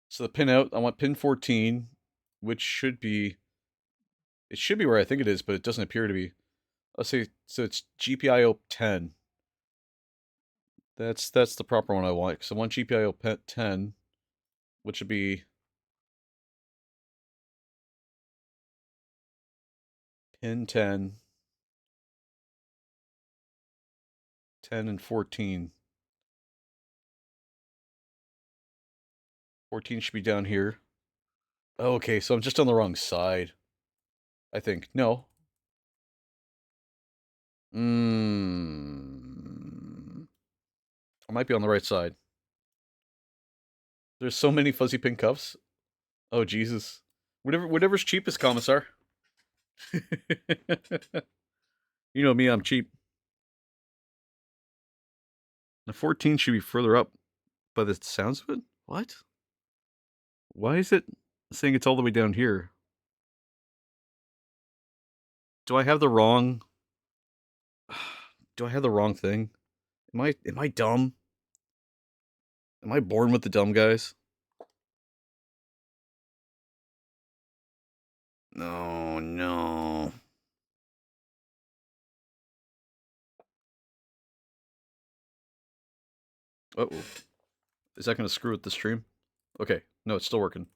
So the pin out, I want pin 14, which should be... It should be where I think it is, but it doesn't appear to be. Let's see, so it's GPIO 10. That's the proper one I want, because I want GPIO 10, which would be pin 10, 10 and 14. 14 should be down here. Okay, so I'm just on the wrong side, I think. No. I might be on the right side. There's so many fuzzy pink cuffs. Oh, Jesus. Whatever's cheapest, Commissar. You know me, I'm cheap. The 14 should be further up by the sounds of it? What? Why is it saying it's all the way down here? Do I have the wrong... Do I have the wrong thing? Am I dumb? Am I born with the dumb guys? No, no. Uh-oh. Is that going to screw with the stream? Okay, no, it's still working.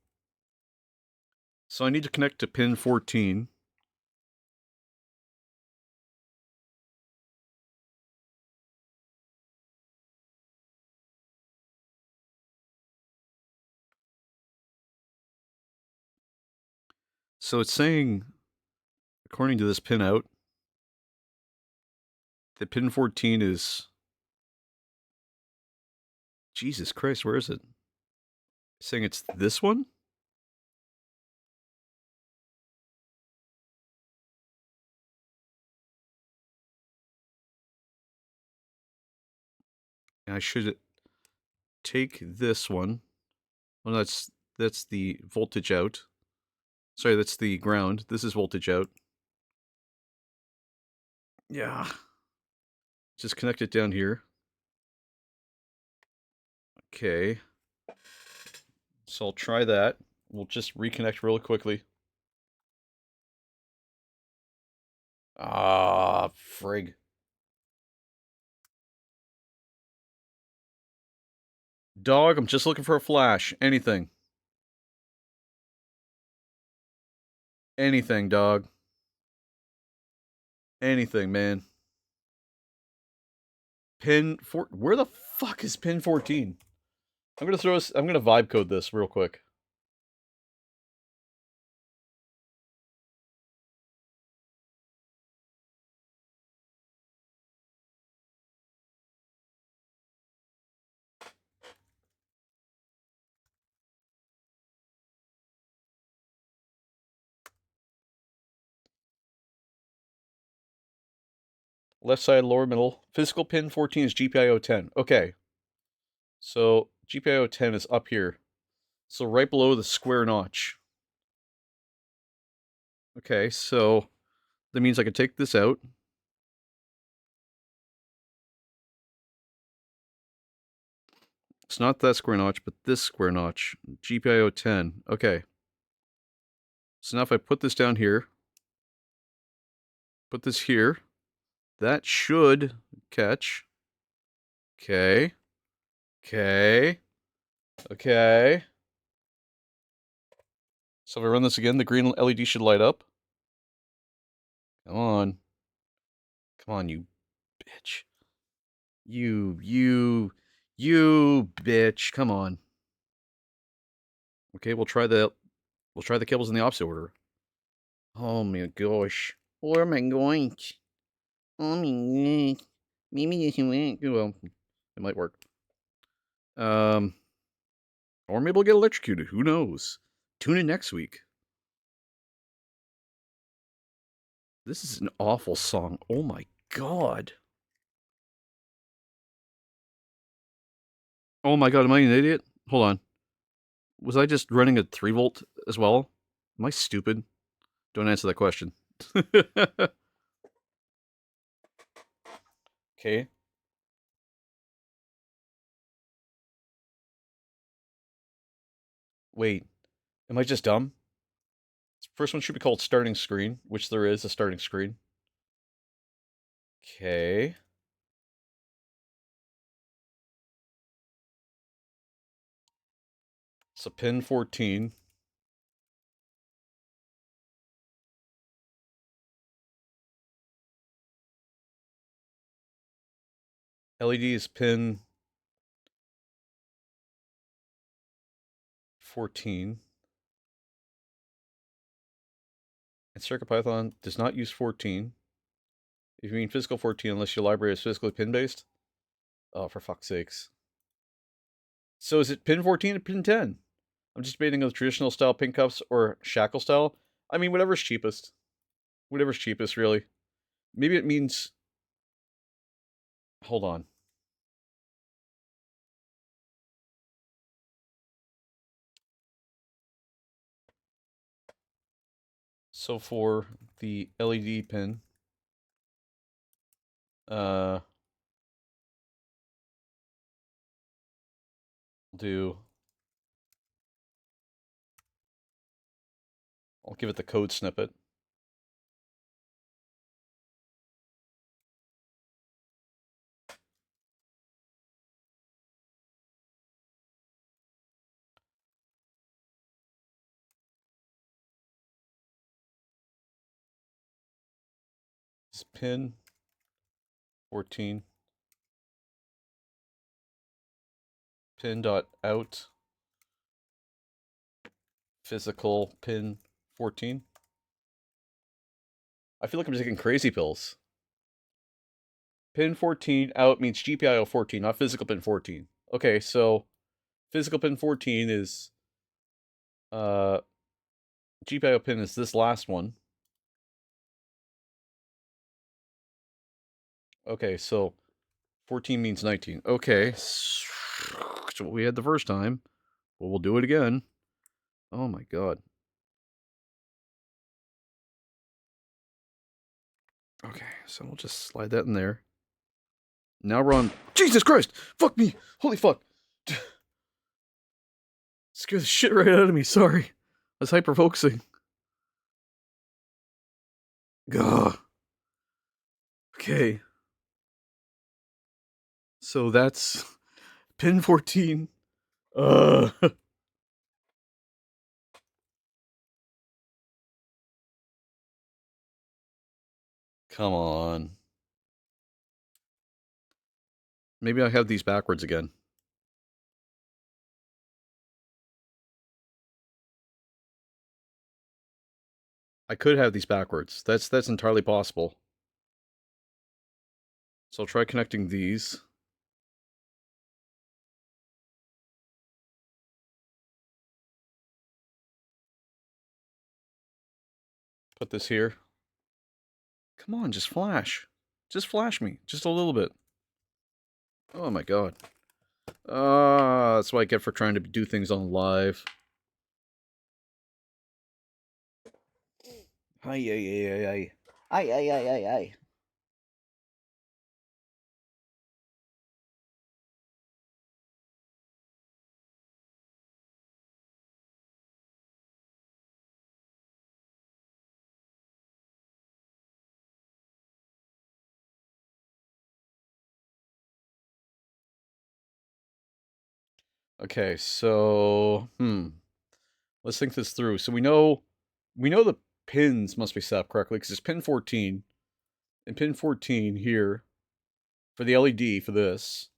So I need to connect to pin 14. So it's saying, according to this pinout, that pin 14 is... Jesus Christ, where is it? It's saying it's this one? And I should take this one. Well, that's the voltage out. Sorry, that's the ground. This is voltage out. Yeah. Just connect it down here. Okay. So I'll try that. We'll just reconnect really quickly. Ah, frig. Dog, I'm just looking for a flash. Anything. Anything, dog. Anything, man. Pin 4... Where the fuck is pin 14? I'm gonna vibe code this real quick. Left side, lower middle. Physical pin 14 is GPIO 10. Okay. So GPIO 10 is up here. So right below the square notch. Okay, so that means I can take this out. It's not that square notch, but this square notch. GPIO 10. Okay. So now if I put this down here, put this here, that should catch. Okay. Okay. Okay. So if I run this again, the green LED should light up. Come on. Come on, you bitch. You bitch. Come on. Okay, we'll try the cables in the opposite order. Oh my gosh. Where am I going? Oh my god. Maybe this will Well, it might work. Or maybe we'll get electrocuted. Who knows? Tune in next week. This is an awful song. Oh my god. Oh my god, am I an idiot? Hold on. Was I just running a 3 volt as well? Am I stupid? Don't answer that question. Okay. Wait. Am I just dumb? First one should be called starting screen, which there is a starting screen. Okay. So pin 14. LED is pin 14. And CircuitPython does not use 14. If you mean physical 14, unless your library is physically pin-based. Oh, for fuck's sakes. So is it pin 14 or pin 10? I'm just debating on the traditional style pin cuffs or shackle style. I mean, whatever's cheapest. Whatever's cheapest, really. Maybe it means... Hold on. So for the LED pin, we'll do... I'll give it the code snippet. This pin 14 pin.out physical pin 14. I feel like I'm taking crazy pills. Pin 14 out means GPIO 14, not physical pin 14. Okay, so physical pin 14 is GPIO pin is this last one. Okay, so 14 means 19. Okay, so what we had the first time. Well, we'll do it again. Oh my god. Okay, so we'll just slide that in there. Now we're on... Jesus Christ! Fuck me! Holy fuck! Scared the shit right out of me, sorry. I was hyper-focusing. Gah. Okay. So that's... Pin 14. Come on. Maybe I have these backwards again. I could have these backwards. That's entirely possible. So I'll try connecting these. Put this here. Come on, just flash. Just flash me. Just a little bit. Oh my god. That's what I get for trying to do things on live. Ay, ay, ay, ay, ay. Ay, ay, ay, ay, ay. Okay, so let's think this through. So we know the pins must be set up correctly because it's pin 14 and pin 14 here for the LED for this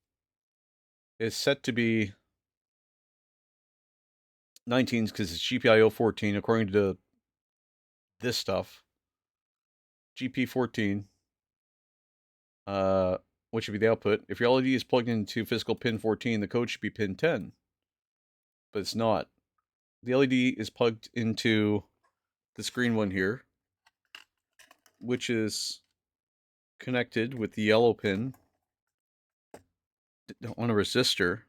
is set to be 19s because it's GPIO 14 according to this stuff. GP 14, which should be the output. If your LED is plugged into physical pin 14, the code should be pin 10, but it's not. The LED is plugged into this green one here, which is connected with the yellow pin on a resistor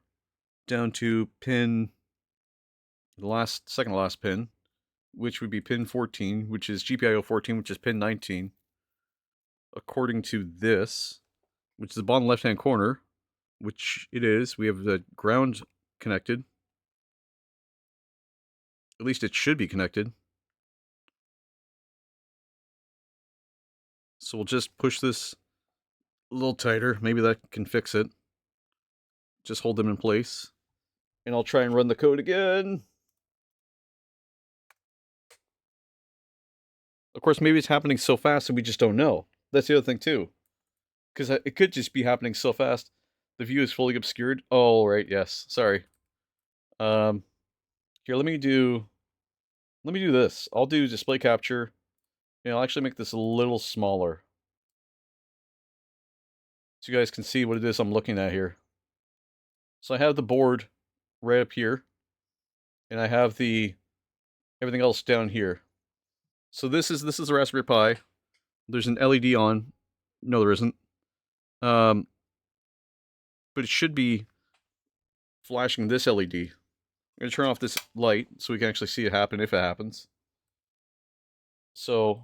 down to pin, the second to last pin, which would be pin 14, which is GPIO 14, which is pin 19. According to this, which is the bottom left-hand corner, which it is, we have the ground connected. At least it should be connected. So we'll just push this a little tighter. Maybe that can fix it. Just hold them in place. And I'll try and run the code again. Of course, maybe it's happening so fast and we just don't know. That's the other thing, too. Because it could just be happening so fast. The view is fully obscured. Oh, right, yes. Sorry. Here, let me do this. I'll do display capture. And I'll actually make this a little smaller. so you guys can see what it is I'm looking at here. So I have the board right up here, and I have the everything else down here. So this is the Raspberry Pi. There's an LED on. No, there isn't. But it should be flashing this LED. I'm gonna turn off this light so we can actually see it happen if it happens. So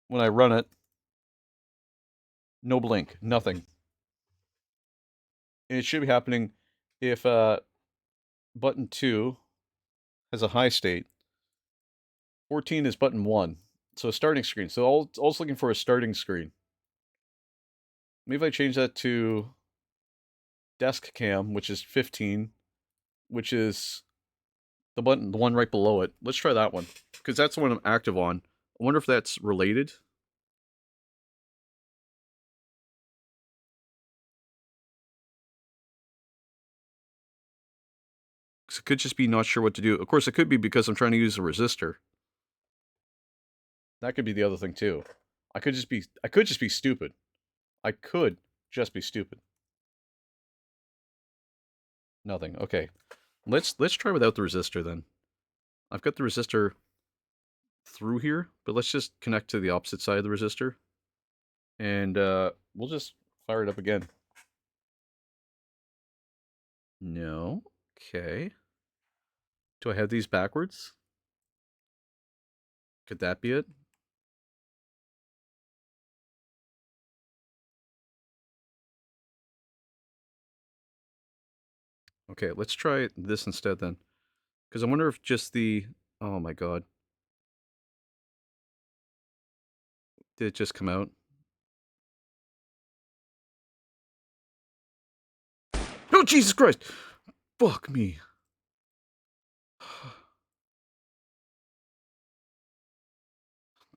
when I run it, no blink, nothing. And it should be happening if button 2 has a high state. 14 is button 1. So a starting screen. So all it's looking for is starting screen. Maybe if I change that to desk cam, which is 15, which is the one right below it. Let's try that one, because that's the one I'm active on. I wonder if that's related. It could just be not sure what to do. Of course, it could be because I'm trying to use a resistor. That could be the other thing too. I could just be stupid. I could just be stupid. Nothing. Okay. Let's try without the resistor then. I've got the resistor through here, but let's just connect to the opposite side of the resistor. And we'll just fire it up again. No. Okay. Do I have these backwards? Could that be it? Okay, let's try this instead then. Because I wonder if just the... Oh my god. Did it just come out? Oh, Jesus Christ! Fuck me.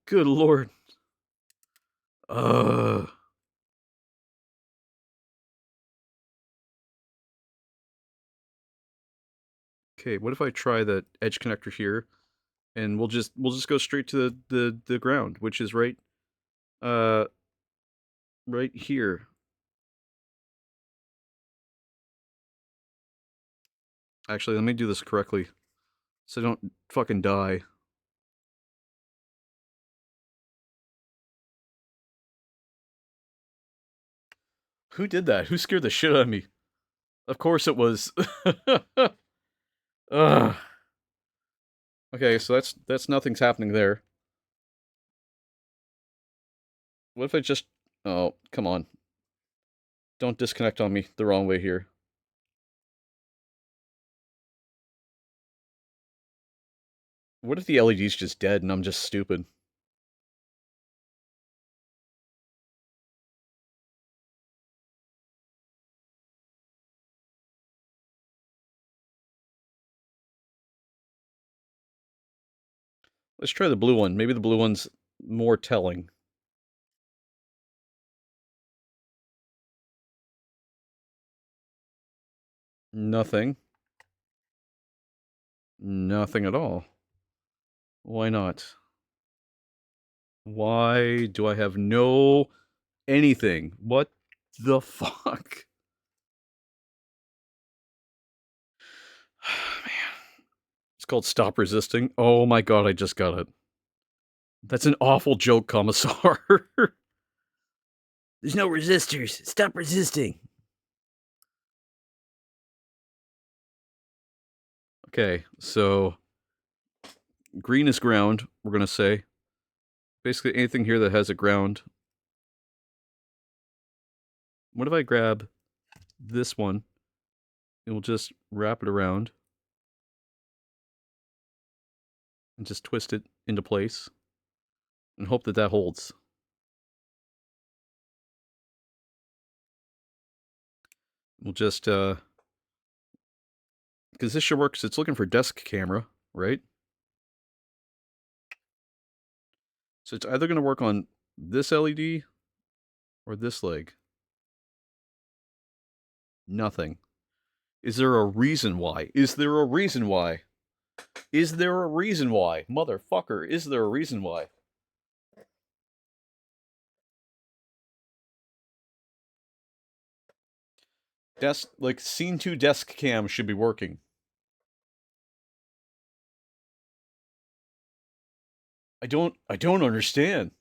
Good lord. Okay, what if I try the edge connector here, and we'll just go straight to the ground, which is right right here. Actually, let me do this correctly, so I don't fucking die. Who did that? Who scared the shit out of me? Of course it was. Ugh. Okay, so that's nothing's happening there. What if I just... Oh, come on. Don't disconnect on me the wrong way here. What if the LED's just dead and I'm just stupid? Let's try the blue one. Maybe the blue one's more telling. Nothing. Nothing at all. Why not? Why do I have no anything? What the fuck? Man. It's called Stop Resisting. Oh my god, I just got it. That's an awful joke, Commissar. There's no resistors. Stop resisting. Okay, so green is ground, we're going to say. Basically anything here that has a ground. What if I grab this one and we'll just wrap it around and just twist it into place and hope that that holds. We'll just, because this should work, because it's looking for desk camera, right? So it's either going to work on this LED or this leg. Nothing. Is there a reason why? Is there a reason why? Is there a reason why? Motherfucker, is there a reason why? Desk, like, scene 2 desk cam should be working. I don't understand.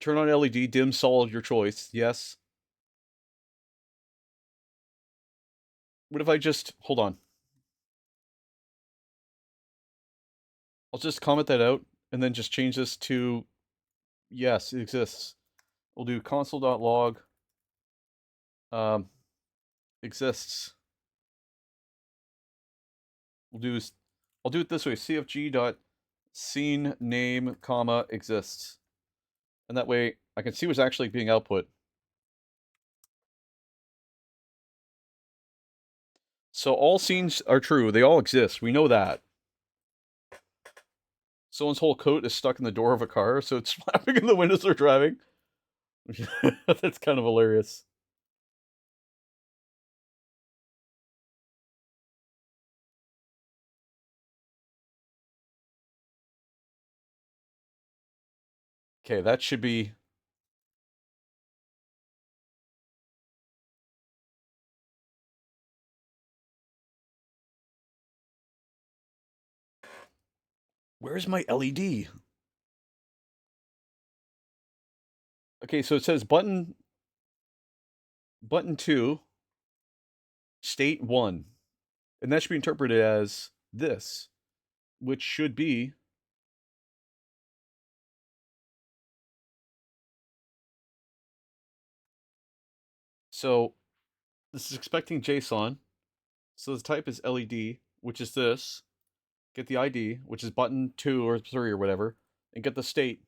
Turn on LED, dim, solid, your choice. Yes. What if I just, hold on. I'll just comment that out and then just change this to, yes, it exists. We'll do console.log, exists. I'll do it this way, cfg dot scene name comma exists. And that way I can see what's actually being output. So all scenes are true. They all exist. We know that. Someone's whole coat is stuck in the door of a car, so it's flapping in the windows they're driving. That's kind of hilarious. Okay, that should be... Where's my LED? Okay, so it says button 2, state 1. And that should be interpreted as this, which should be... So this is expecting JSON. So the type is LED, which is this. Get the ID, which is button 2 or 3 or whatever, and get the state.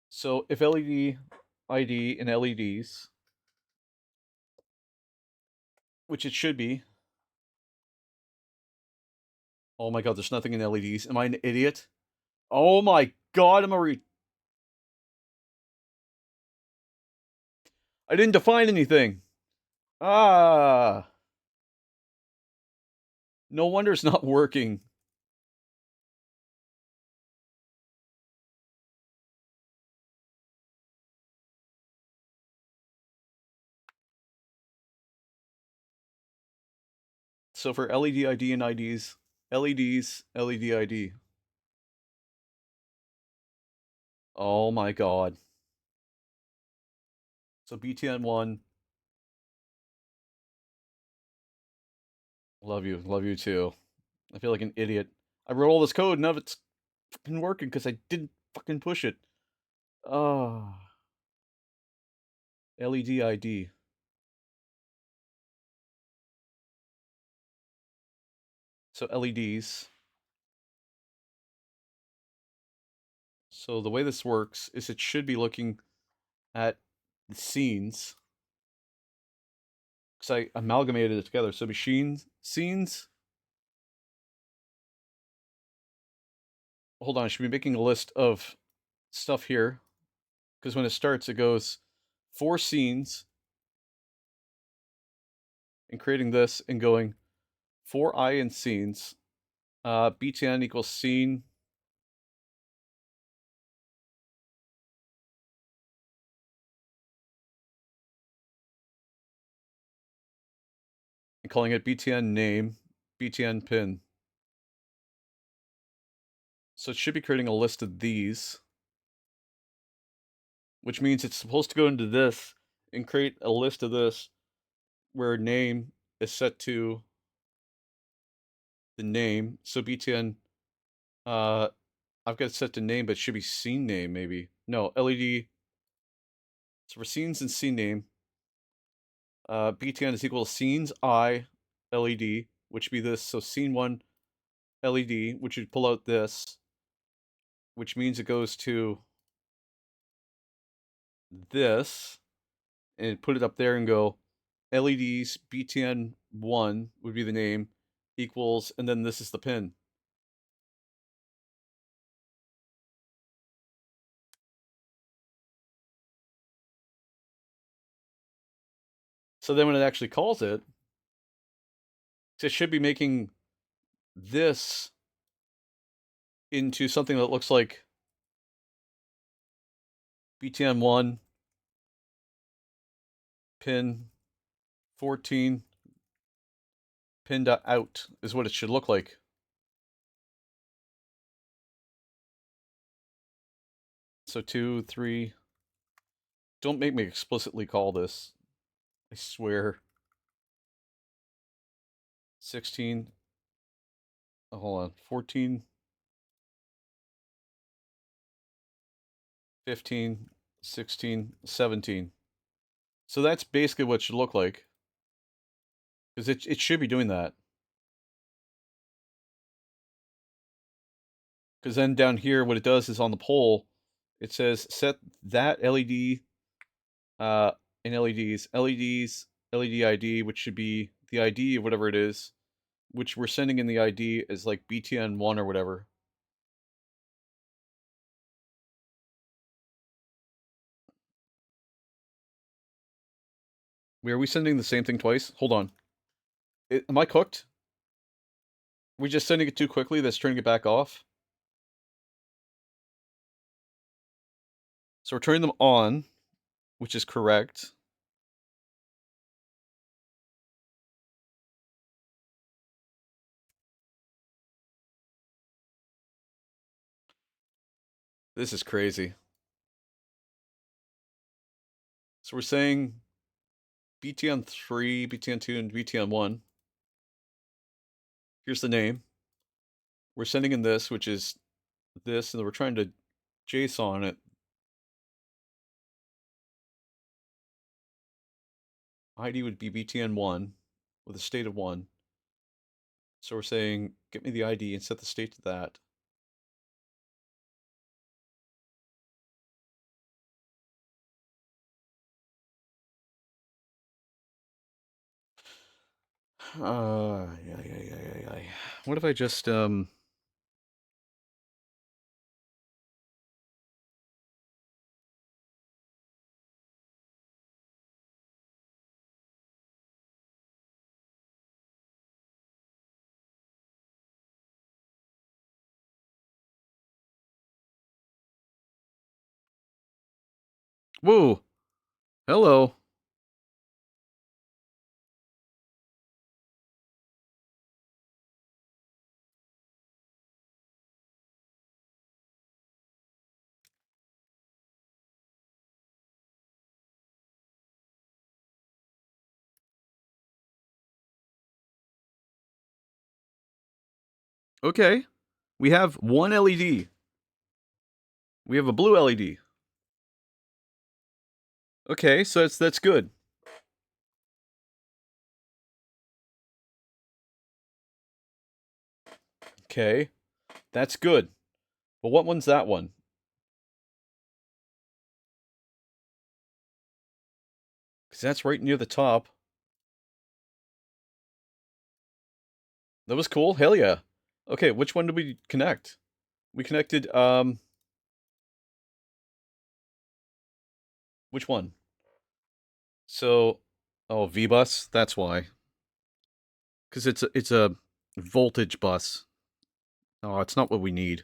So if LED ID and LEDs, which it should be. Oh my god, there's nothing in LEDs. Am I an idiot? Oh my god, I didn't define anything. Ah. No wonder it's not working. So for LED ID and IDs, LEDs, LED ID. Oh my god. So BTN1. Love you too. I feel like an idiot. I wrote all this code, none of it's fucking working because I didn't fucking push it. Ah. LED ID. So LEDs. So the way this works is it should be looking at the scenes. Because I amalgamated it together. So machine scenes. Hold on, I should be making a list of stuff here. Because when it starts, it goes 4 scenes. And creating this and going 4 I in scenes. BTN equals scene. And calling it BTN name, BTN pin. So it should be creating a list of these. Which means it's supposed to go into this and create a list of this where name is set to the name. So BTN, I've got it set to name, but it should be scene name maybe. No, LED. So for scenes and scene name, BTN is equal to scenes I LED, which would be this. So scene 1 LED, which would pull out this, which means it goes to this and put it up there and go LEDs BTN1 would be the name equals, and then this is the pin. So then when it actually calls it should be making this into something that looks like BTN1 pin 14 pin.out is what it should look like. So 2, 3. Don't make me explicitly call this. I swear. 16. Oh, hold on. 14. 15. 16. 17. So that's basically what it should look like. Because it should be doing that. Because then down here, what it does is on the pole, it says set that LED in LEDs, LED ID, which should be the ID of whatever it is, which we're sending in the ID as like BTN1 or whatever. Are we sending the same thing twice? Hold on. Am I cooked? Are we just sending it too quickly that's turning it back off? So we're turning them on, which is correct. This is crazy. So we're saying BTN3, BTN2, and BTN1. Here's the name. We're sending in this, which is this, and we're trying to JSON it. ID would be BTN1 with a state of 1. So we're saying, get me the ID and set the state to that. Yeah. What if I just, whoa, hello. Okay, we have one LED. We have a blue LED. Okay, so that's good. Okay, that's good. But what one's that one? Because that's right near the top. That was cool. Hell yeah. Okay, which one did we connect? We connected, which one? So, oh, V-bus, that's why. Because it's a voltage bus. Oh, it's not what we need.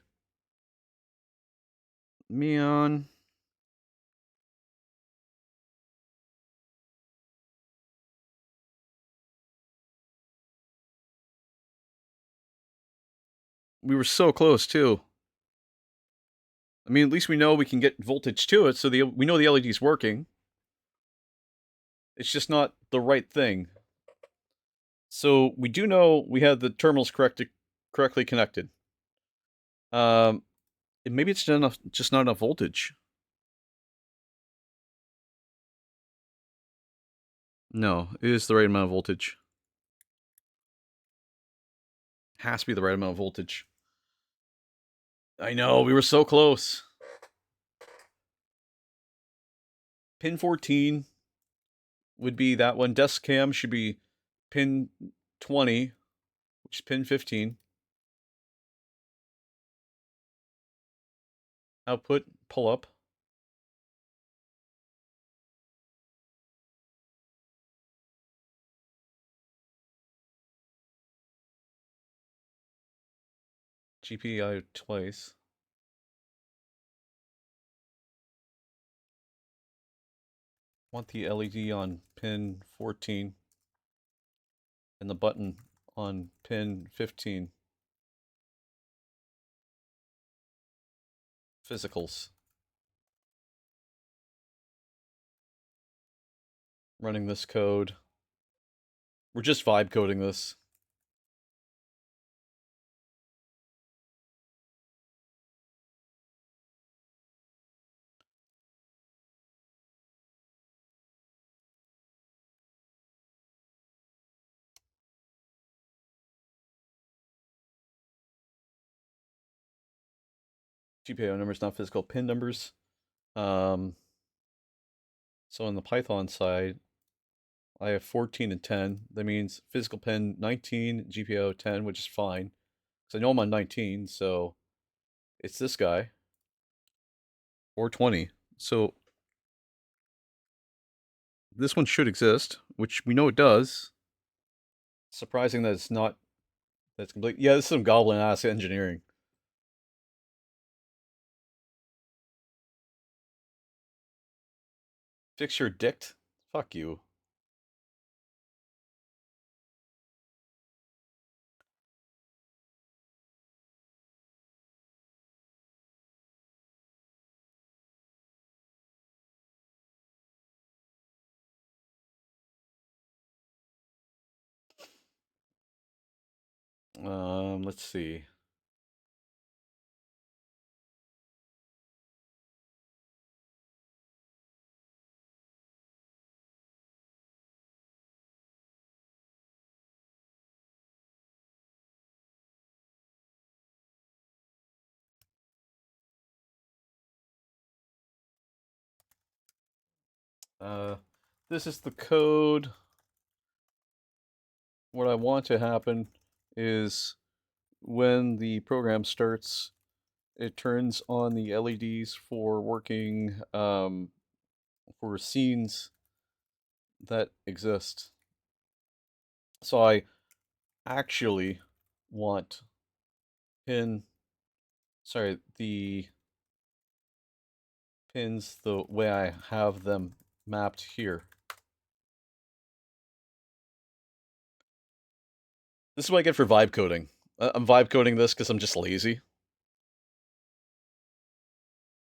Neon. We were so close, too. I mean, at least we know we can get voltage to it, so we know the LED's working. It's just not the right thing. So we do know we have the terminals correctly connected. Maybe it's just not enough voltage. No, it is the right amount of voltage. Has to be the right amount of voltage. I know, we were so close. Pin 14 would be that one. Desk cam should be pin 20, which is pin 15. Output, pull up. GPI twice. want the LED on pin 14 and the button on pin 15. Physicals. Running this code. We're just vibe coding this. GPIO numbers, not physical pin numbers. So on the Python side, I have 14 and 10. That means physical pin 19, GPIO 10, which is fine. Because I know I'm on 19, so it's this guy. Or 20. So this one should exist, which we know it does. Surprising that it's not, that's complete. Yeah, this is some goblin ass engineering. Fix your dict? Fuck you. Let's see. This is the code. What I want to happen is when the program starts, it turns on the LEDs for working for scenes that exist. So I actually want the pins the way I have them mapped here. This is what I get for vibe coding. I'm vibe coding this because I'm just lazy.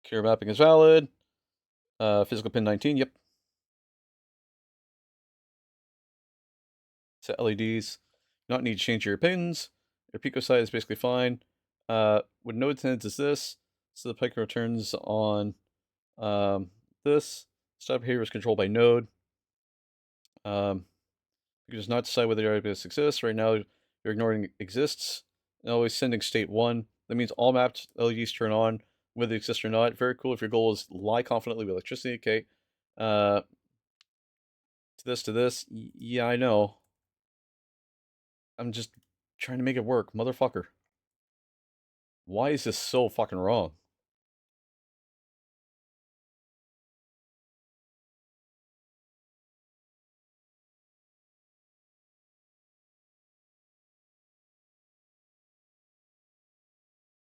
Cure mapping is valid. Physical pin 19, yep. Set LEDs. Not need to change your pins. Your pico size is basically fine. What node sends is this. So the pico turns on this. Stop behavior is controlled by node. You does not decide whether the database exists. Right now, you're ignoring exists and always sending state 1. That means all mapped LEDs turn on, whether they exist or not. Very cool if your goal is lie confidently with electricity. Okay. To this. Yeah, I know. I'm just trying to make it work, motherfucker. Why is this so fucking wrong?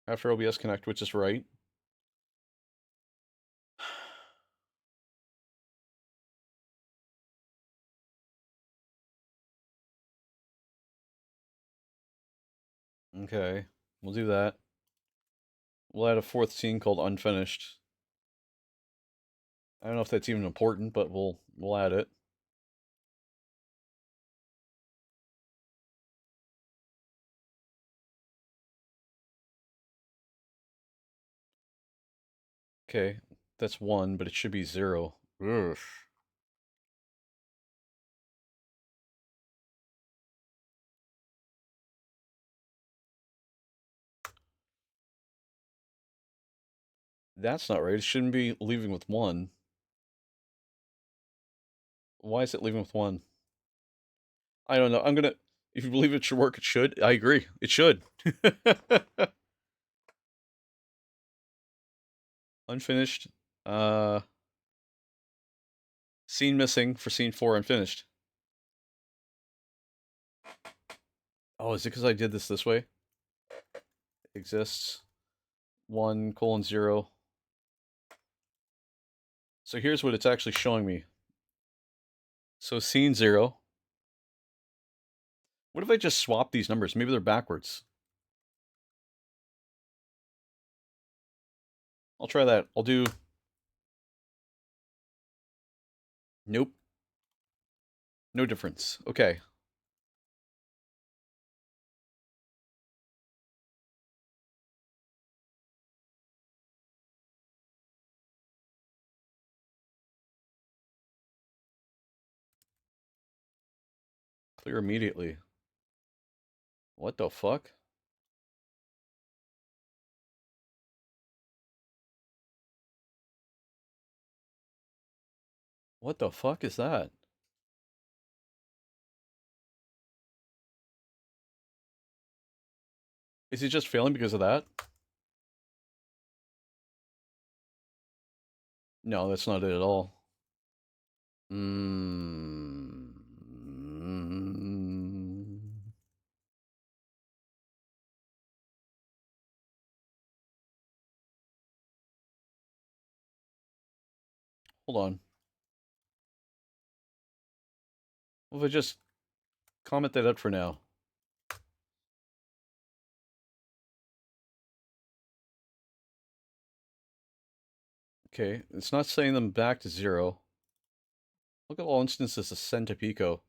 After OBS Connect, which is right. Okay, we'll do that. We'll add a fourth scene called Unfinished. I don't know if that's even important, but we'll add it. Okay, that's 1, but it should be 0. Ugh. That's not right. It shouldn't be leaving with 1. Why is it leaving with 1? I don't know. I'm gonna... If you believe it should work, it should. I agree. It should. Unfinished. Scene missing for scene 4 unfinished. Oh, is it because I did this way? Exists. 1:0. So here's what it's actually showing me. So scene 0. What if I just swap these numbers? Maybe they're backwards. I'll try that. I'll do... Nope. No difference. Okay. Clear immediately. What the fuck? What the fuck is that? Is he just failing because of that? No, that's not it at all. Hold on. What if I just comment that out for now? Okay, it's not setting them back to 0. Look at all instances of send to Pico.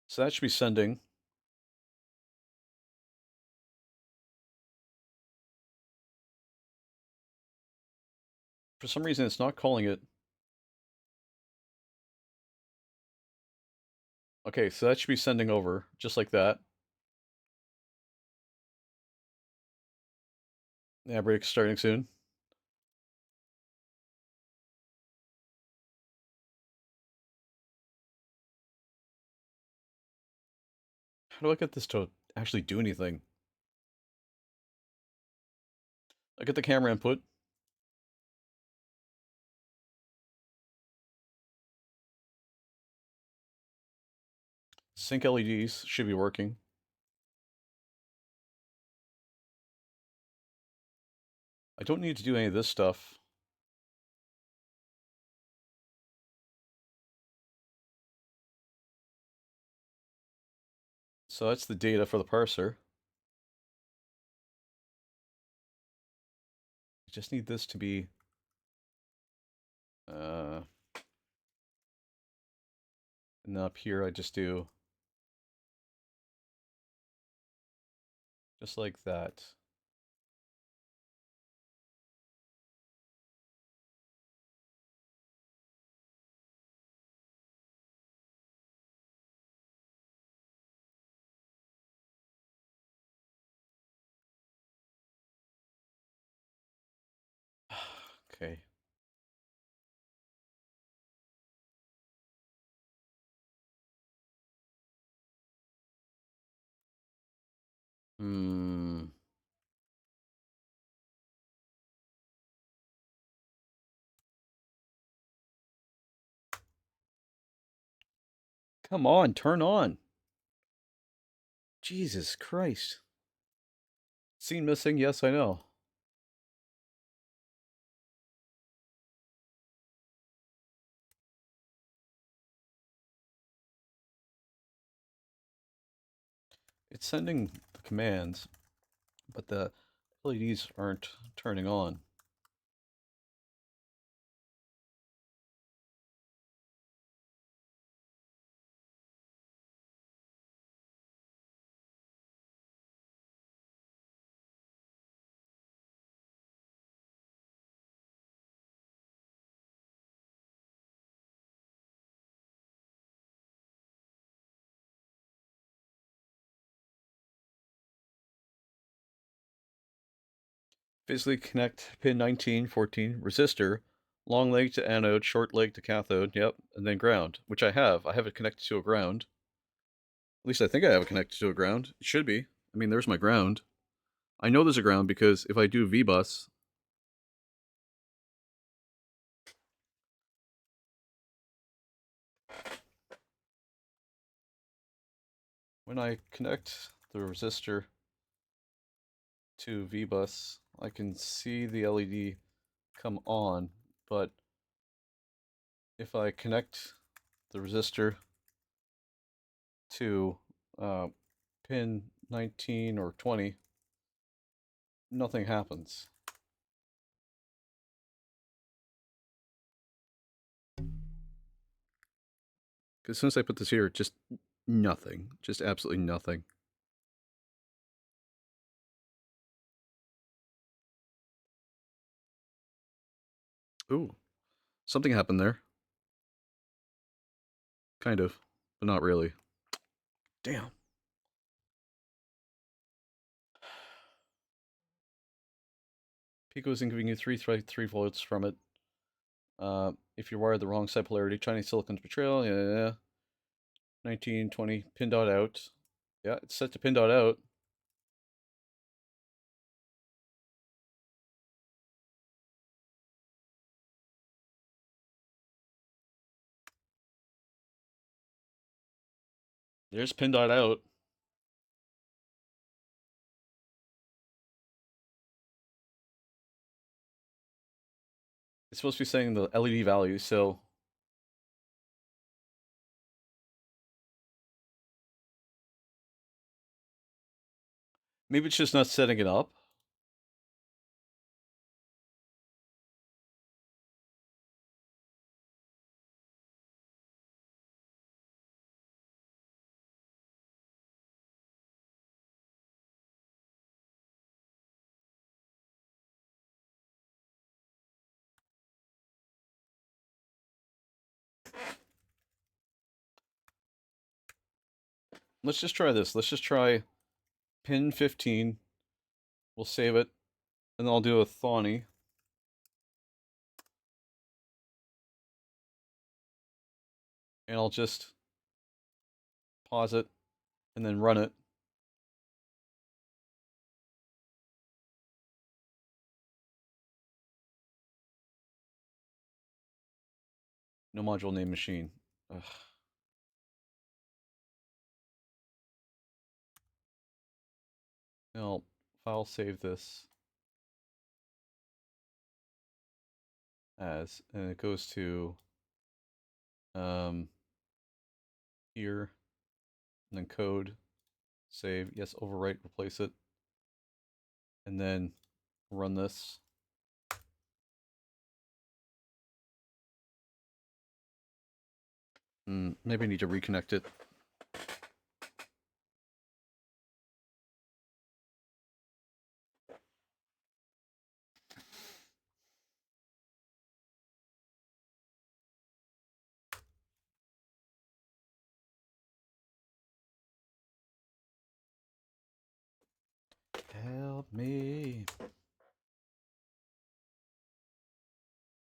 So that should be sending. For some reason, it's not calling it. Okay, so that should be sending over, just like that. Yeah, break starting soon. How do I get this to actually do anything? I get the camera input. Sync LEDs should be working. I don't need to do any of this stuff. So that's the data for the parser. I just need this to be... and up here I just do... just like that. Okay. Come on, turn on. Jesus Christ. Scene missing? Yes, I know. It's sending the commands, but the LEDs aren't turning on. Physically connect pin 19, 14, resistor, long leg to anode, short leg to cathode, yep, and then ground, which I have. I have it connected to a ground. At least I think I have it connected to a ground. It should be. I mean, there's my ground. I know there's a ground because if I do V-bus... when I connect the resistor to VBus, I can see the LED come on, but if I connect the resistor to pin 19 or 20, nothing happens. As soon as I put this here, just nothing. Just absolutely nothing. Ooh, something happened there. Kind of, but not really. Damn. Pico is giving you 3 volts from it. If you wired the wrong side polarity, Chinese silicon betrayal, yeah. 19, 20, pin dot out. Yeah, it's set to pin dot out. There's pin dot out. It's supposed to be saying the LED value, so maybe it's just not setting it up. Let's just try this. Let's just try pin 15. We'll save it, and then I'll do a Thawny. And I'll just pause it and then run it. No module name machine. Ugh. I'll file save this as, and it goes to here, and then code, save, yes, overwrite, replace it, and then run this. Maybe I need to reconnect it. Help me.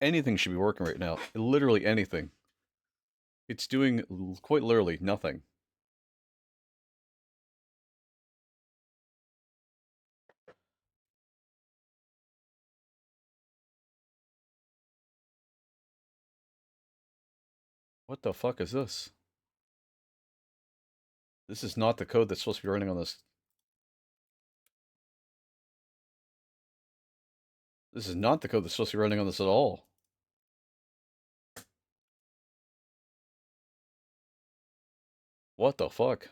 Anything should be working right now. Literally anything. It's doing quite literally nothing. What the fuck is this? This is not the code that's supposed to be running on this. This is not the code that's supposed to be running on this at all. What the fuck?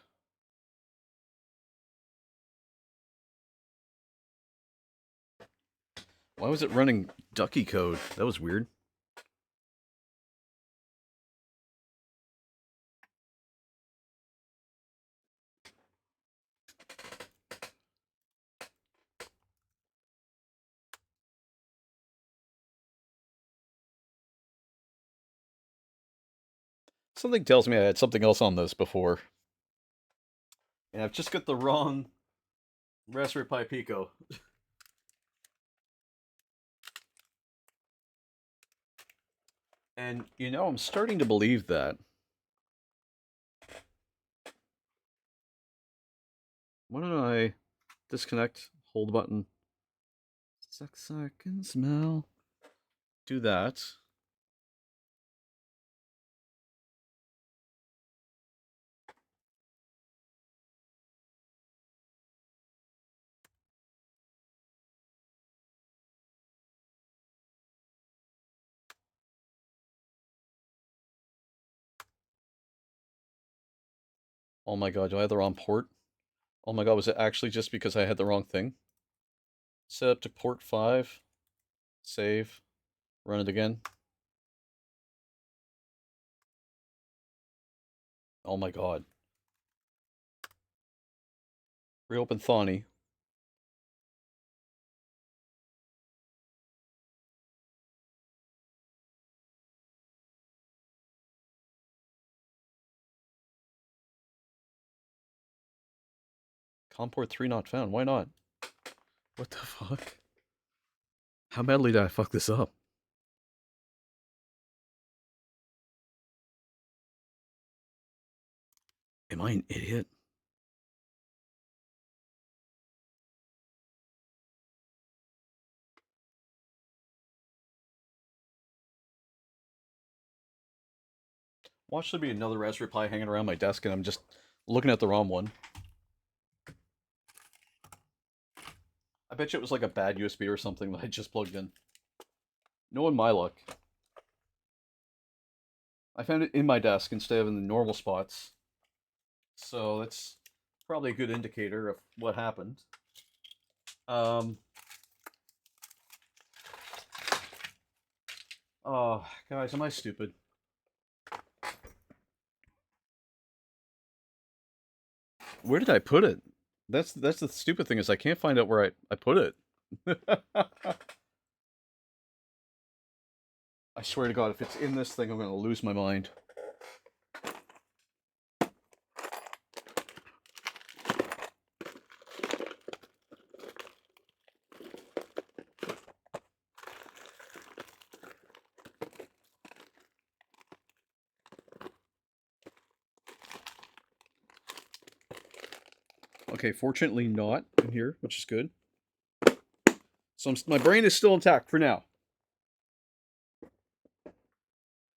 Why was it running ducky code? That was weird. Something tells me I had something else on this before. And I've just got the wrong Raspberry Pi Pico. And, you know, I'm starting to believe that. Why don't I disconnect, hold button, 6 seconds, Mel. Do that. Oh my god, do I have the wrong port? Oh my god, was it actually just because I had the wrong thing? Set up to port 5. Save. Run it again. Oh my god. Reopen Thawny. COM port 3 not found. Why not? What the fuck? How badly did I fuck this up? Am I an idiot? Watch there be another Raspberry Pi hanging around my desk and I'm just looking at the wrong one. I bet you it was like a bad USB or something that I just plugged in. Knowing my luck. I found it in my desk instead of in the normal spots. So that's probably a good indicator of what happened. Oh, guys, am I stupid? Where did I put it? That's the stupid thing is I can't find out where I put it. I swear to God, if it's in this thing, I'm gonna lose my mind. Okay, fortunately not in here, which is good. So my brain is still intact for now.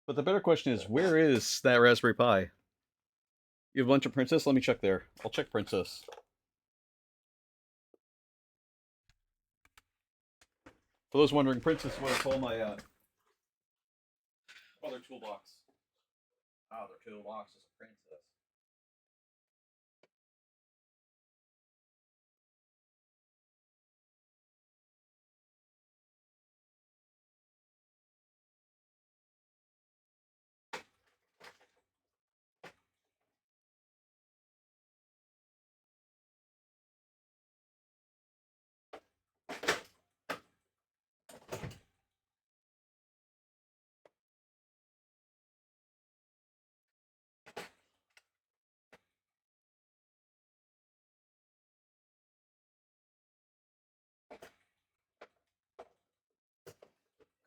But the better question is, where is that Raspberry Pi? You have a bunch of Princess? Let me check there. I'll check Princess. For those wondering, Princess is what I call my other toolbox. Ah, their toolbox is a Princess.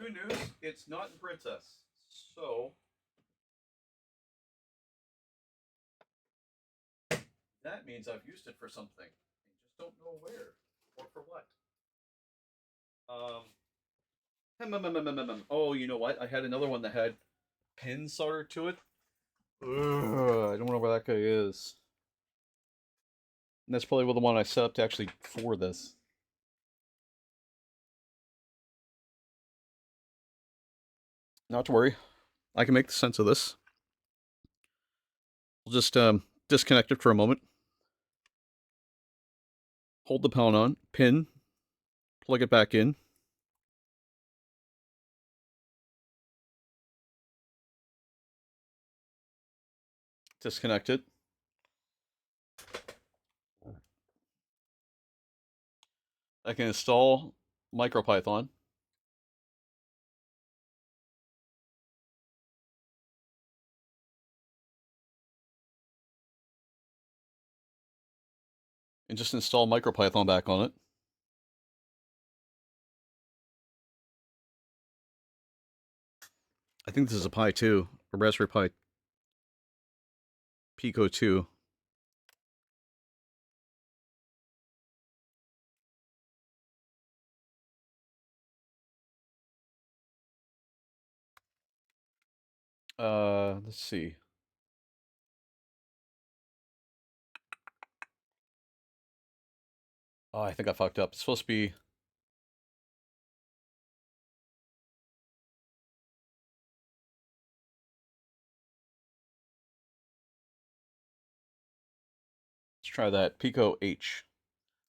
Good news, it's not in Princess. So that means I've used it for something. I just don't know where or for what. Oh, you know what? I had another one that had pin soldered to it. Ugh, I don't know where that guy is. And that's probably the one I set up to actually for this. Not to worry. I can make sense of this. We'll just disconnect it for a moment. Hold the pound on, pin, plug it back in. Disconnect it. I can install MicroPython. And just install MicroPython back on it. I think this is a Pi 2, a Raspberry Pi Pico 2. Let's see. Oh, I think I fucked up. It's supposed to be try that. Pico H.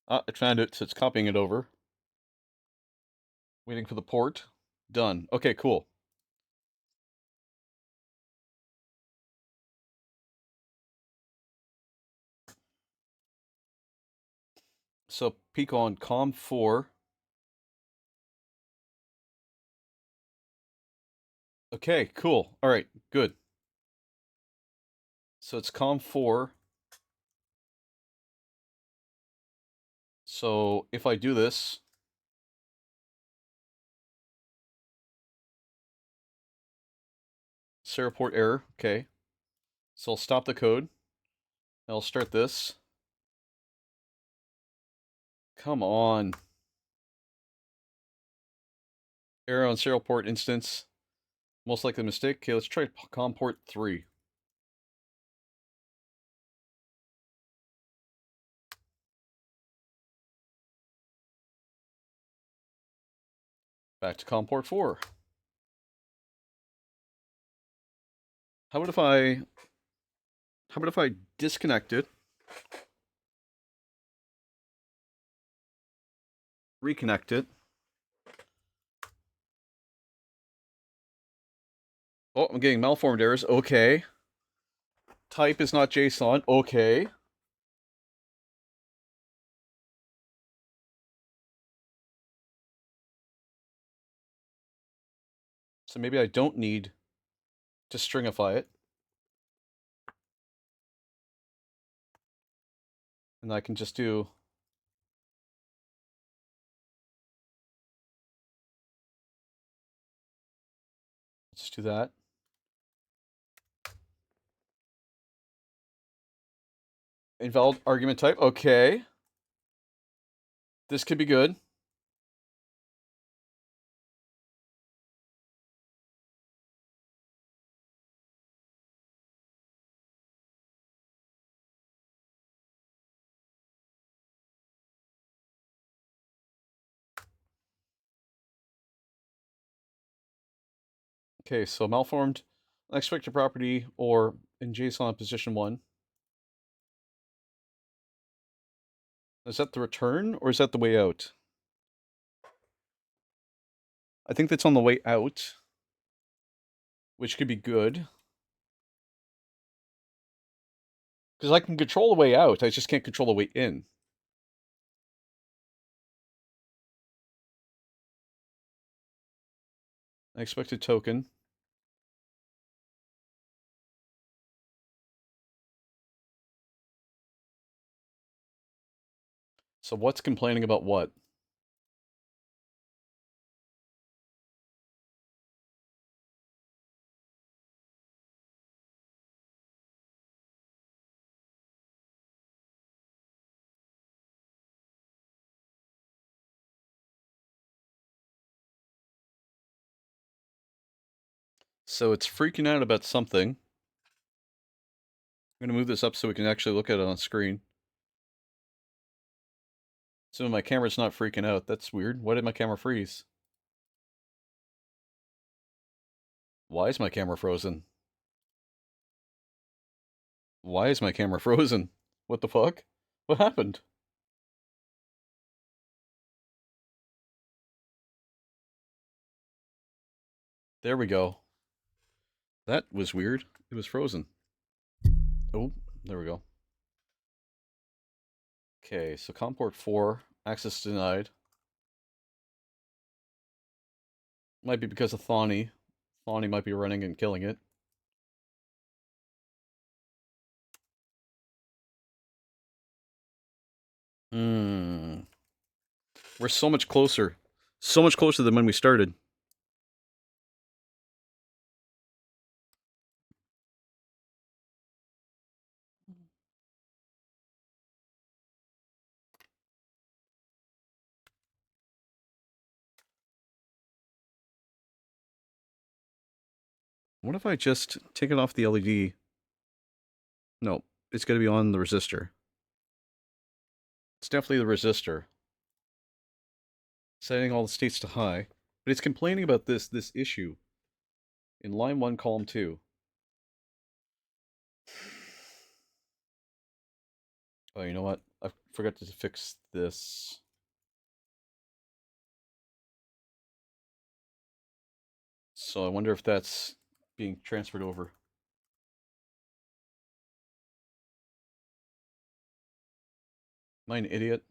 Ah, it found it, so it's copying it over. Waiting for the port. Done. Okay, cool. So Pico on COM4. Okay, cool. All right, good. So it's COM4. So if I do this, serial port error. Okay. So I'll stop the code. I'll start this. Come on. Error on serial port instance. Most likely a mistake. Okay, let's try COM port 3. Back to COM port 4. How about if I disconnect it, reconnect it. Oh, I'm getting malformed errors. Okay. Type is not JSON. Okay. So maybe I don't need to stringify it. And I can just do... Let's do that. Invalid argument type. Okay. This could be good. Okay, so malformed unexpected property or in JSON position 1. Is that the return or is that the way out? I think that's on the way out, which could be good. Because I can control the way out, I just can't control the way in. Unexpected token. So what's complaining about what? So it's freaking out about something. I'm going to move this up so we can actually look at it on screen. So my camera's not freaking out. That's weird. Why did my camera freeze? Why is my camera frozen? Why is my camera frozen? What the fuck? What happened? There we go. That was weird. It was frozen. Oh, there we go. Okay, so COM port 4, access denied. Might be because of Thawny. Thawny might be running and killing it. We're so much closer. So much closer than when we started. What if I just take it off the LED? No, it's going to be on the resistor. It's definitely the resistor. Setting all the states to high. But it's complaining about this issue. In line 1, column 2. Oh, you know what? I forgot to fix this. So I wonder if that's being transferred over. Am I an idiot?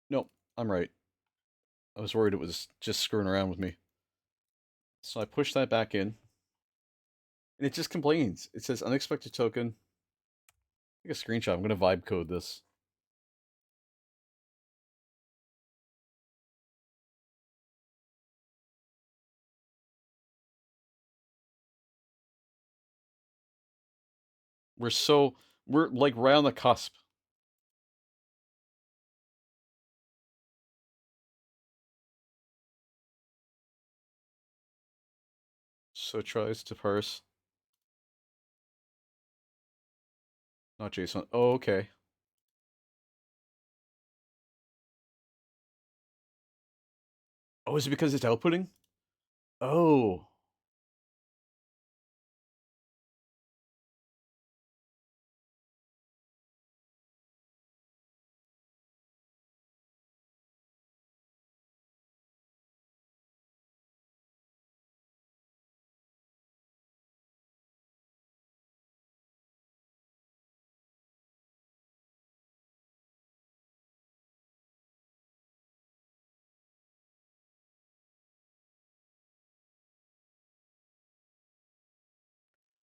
Nope, I'm right. I was worried it was just screwing around with me. So I push that back in, and it just complains. It says unexpected token. Take a screenshot. I'm gonna vibe code this. We're like right on the cusp. So it tries to parse. Not JSON. Oh, okay. Oh, is it because it's outputting? Oh.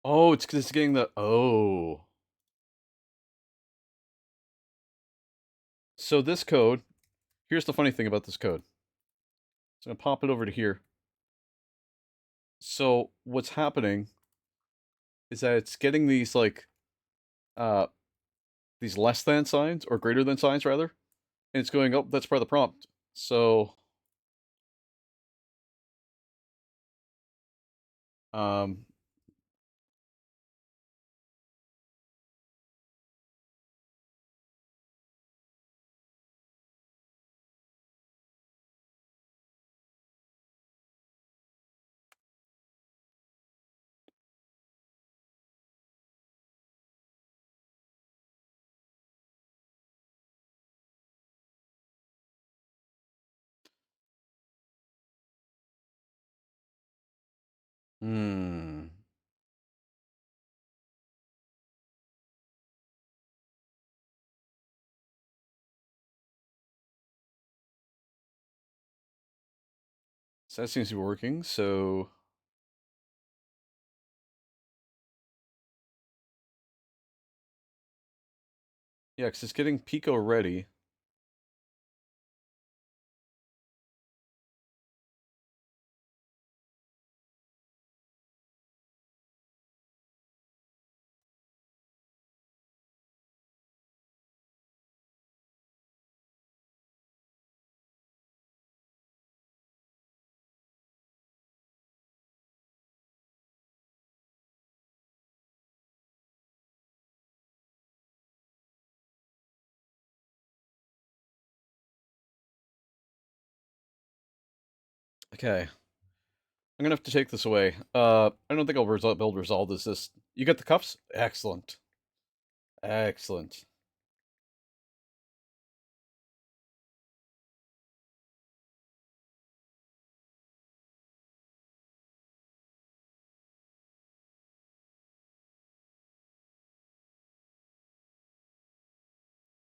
Oh, it's because it's getting the... Oh. So this code... Here's the funny thing about this code. So I'm going to pop it over to here. So what's happening is that it's getting these, like... these less than signs, or greater than signs, rather. And it's going, oh, that's part of the prompt. So... Um... Hmm... So that seems to be working, so... Yeah, because it's getting Pico ready. Okay. I'm gonna have to take this away. I don't think I'll be able to resolve this. You get the cuffs? Excellent. Excellent.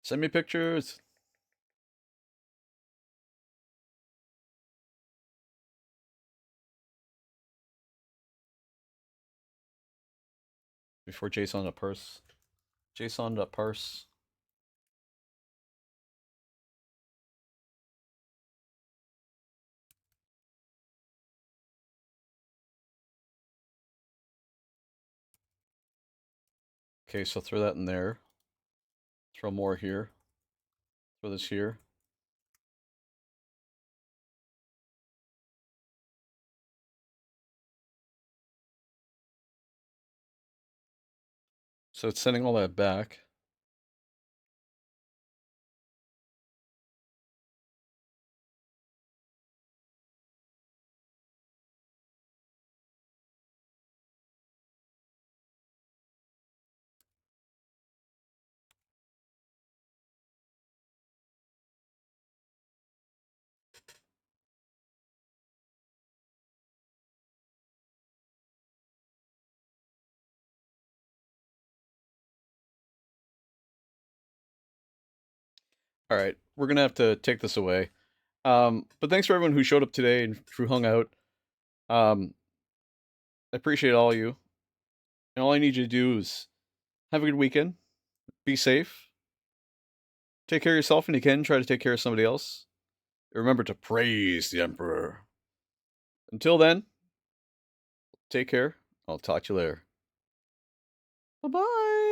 Send me pictures. Before JSON to parse. JSON to parse. Okay, so throw that in there. Throw more here. Throw this here. So it's sending all that back. All right, we're gonna have to take this away. But thanks for everyone who showed up today and who hung out. I appreciate all of you. And all I need you to do is have a good weekend. Be safe. Take care of yourself when you can. Try to take care of somebody else. Remember to praise the Emperor. Until then, take care. I'll talk to you later. Bye-bye.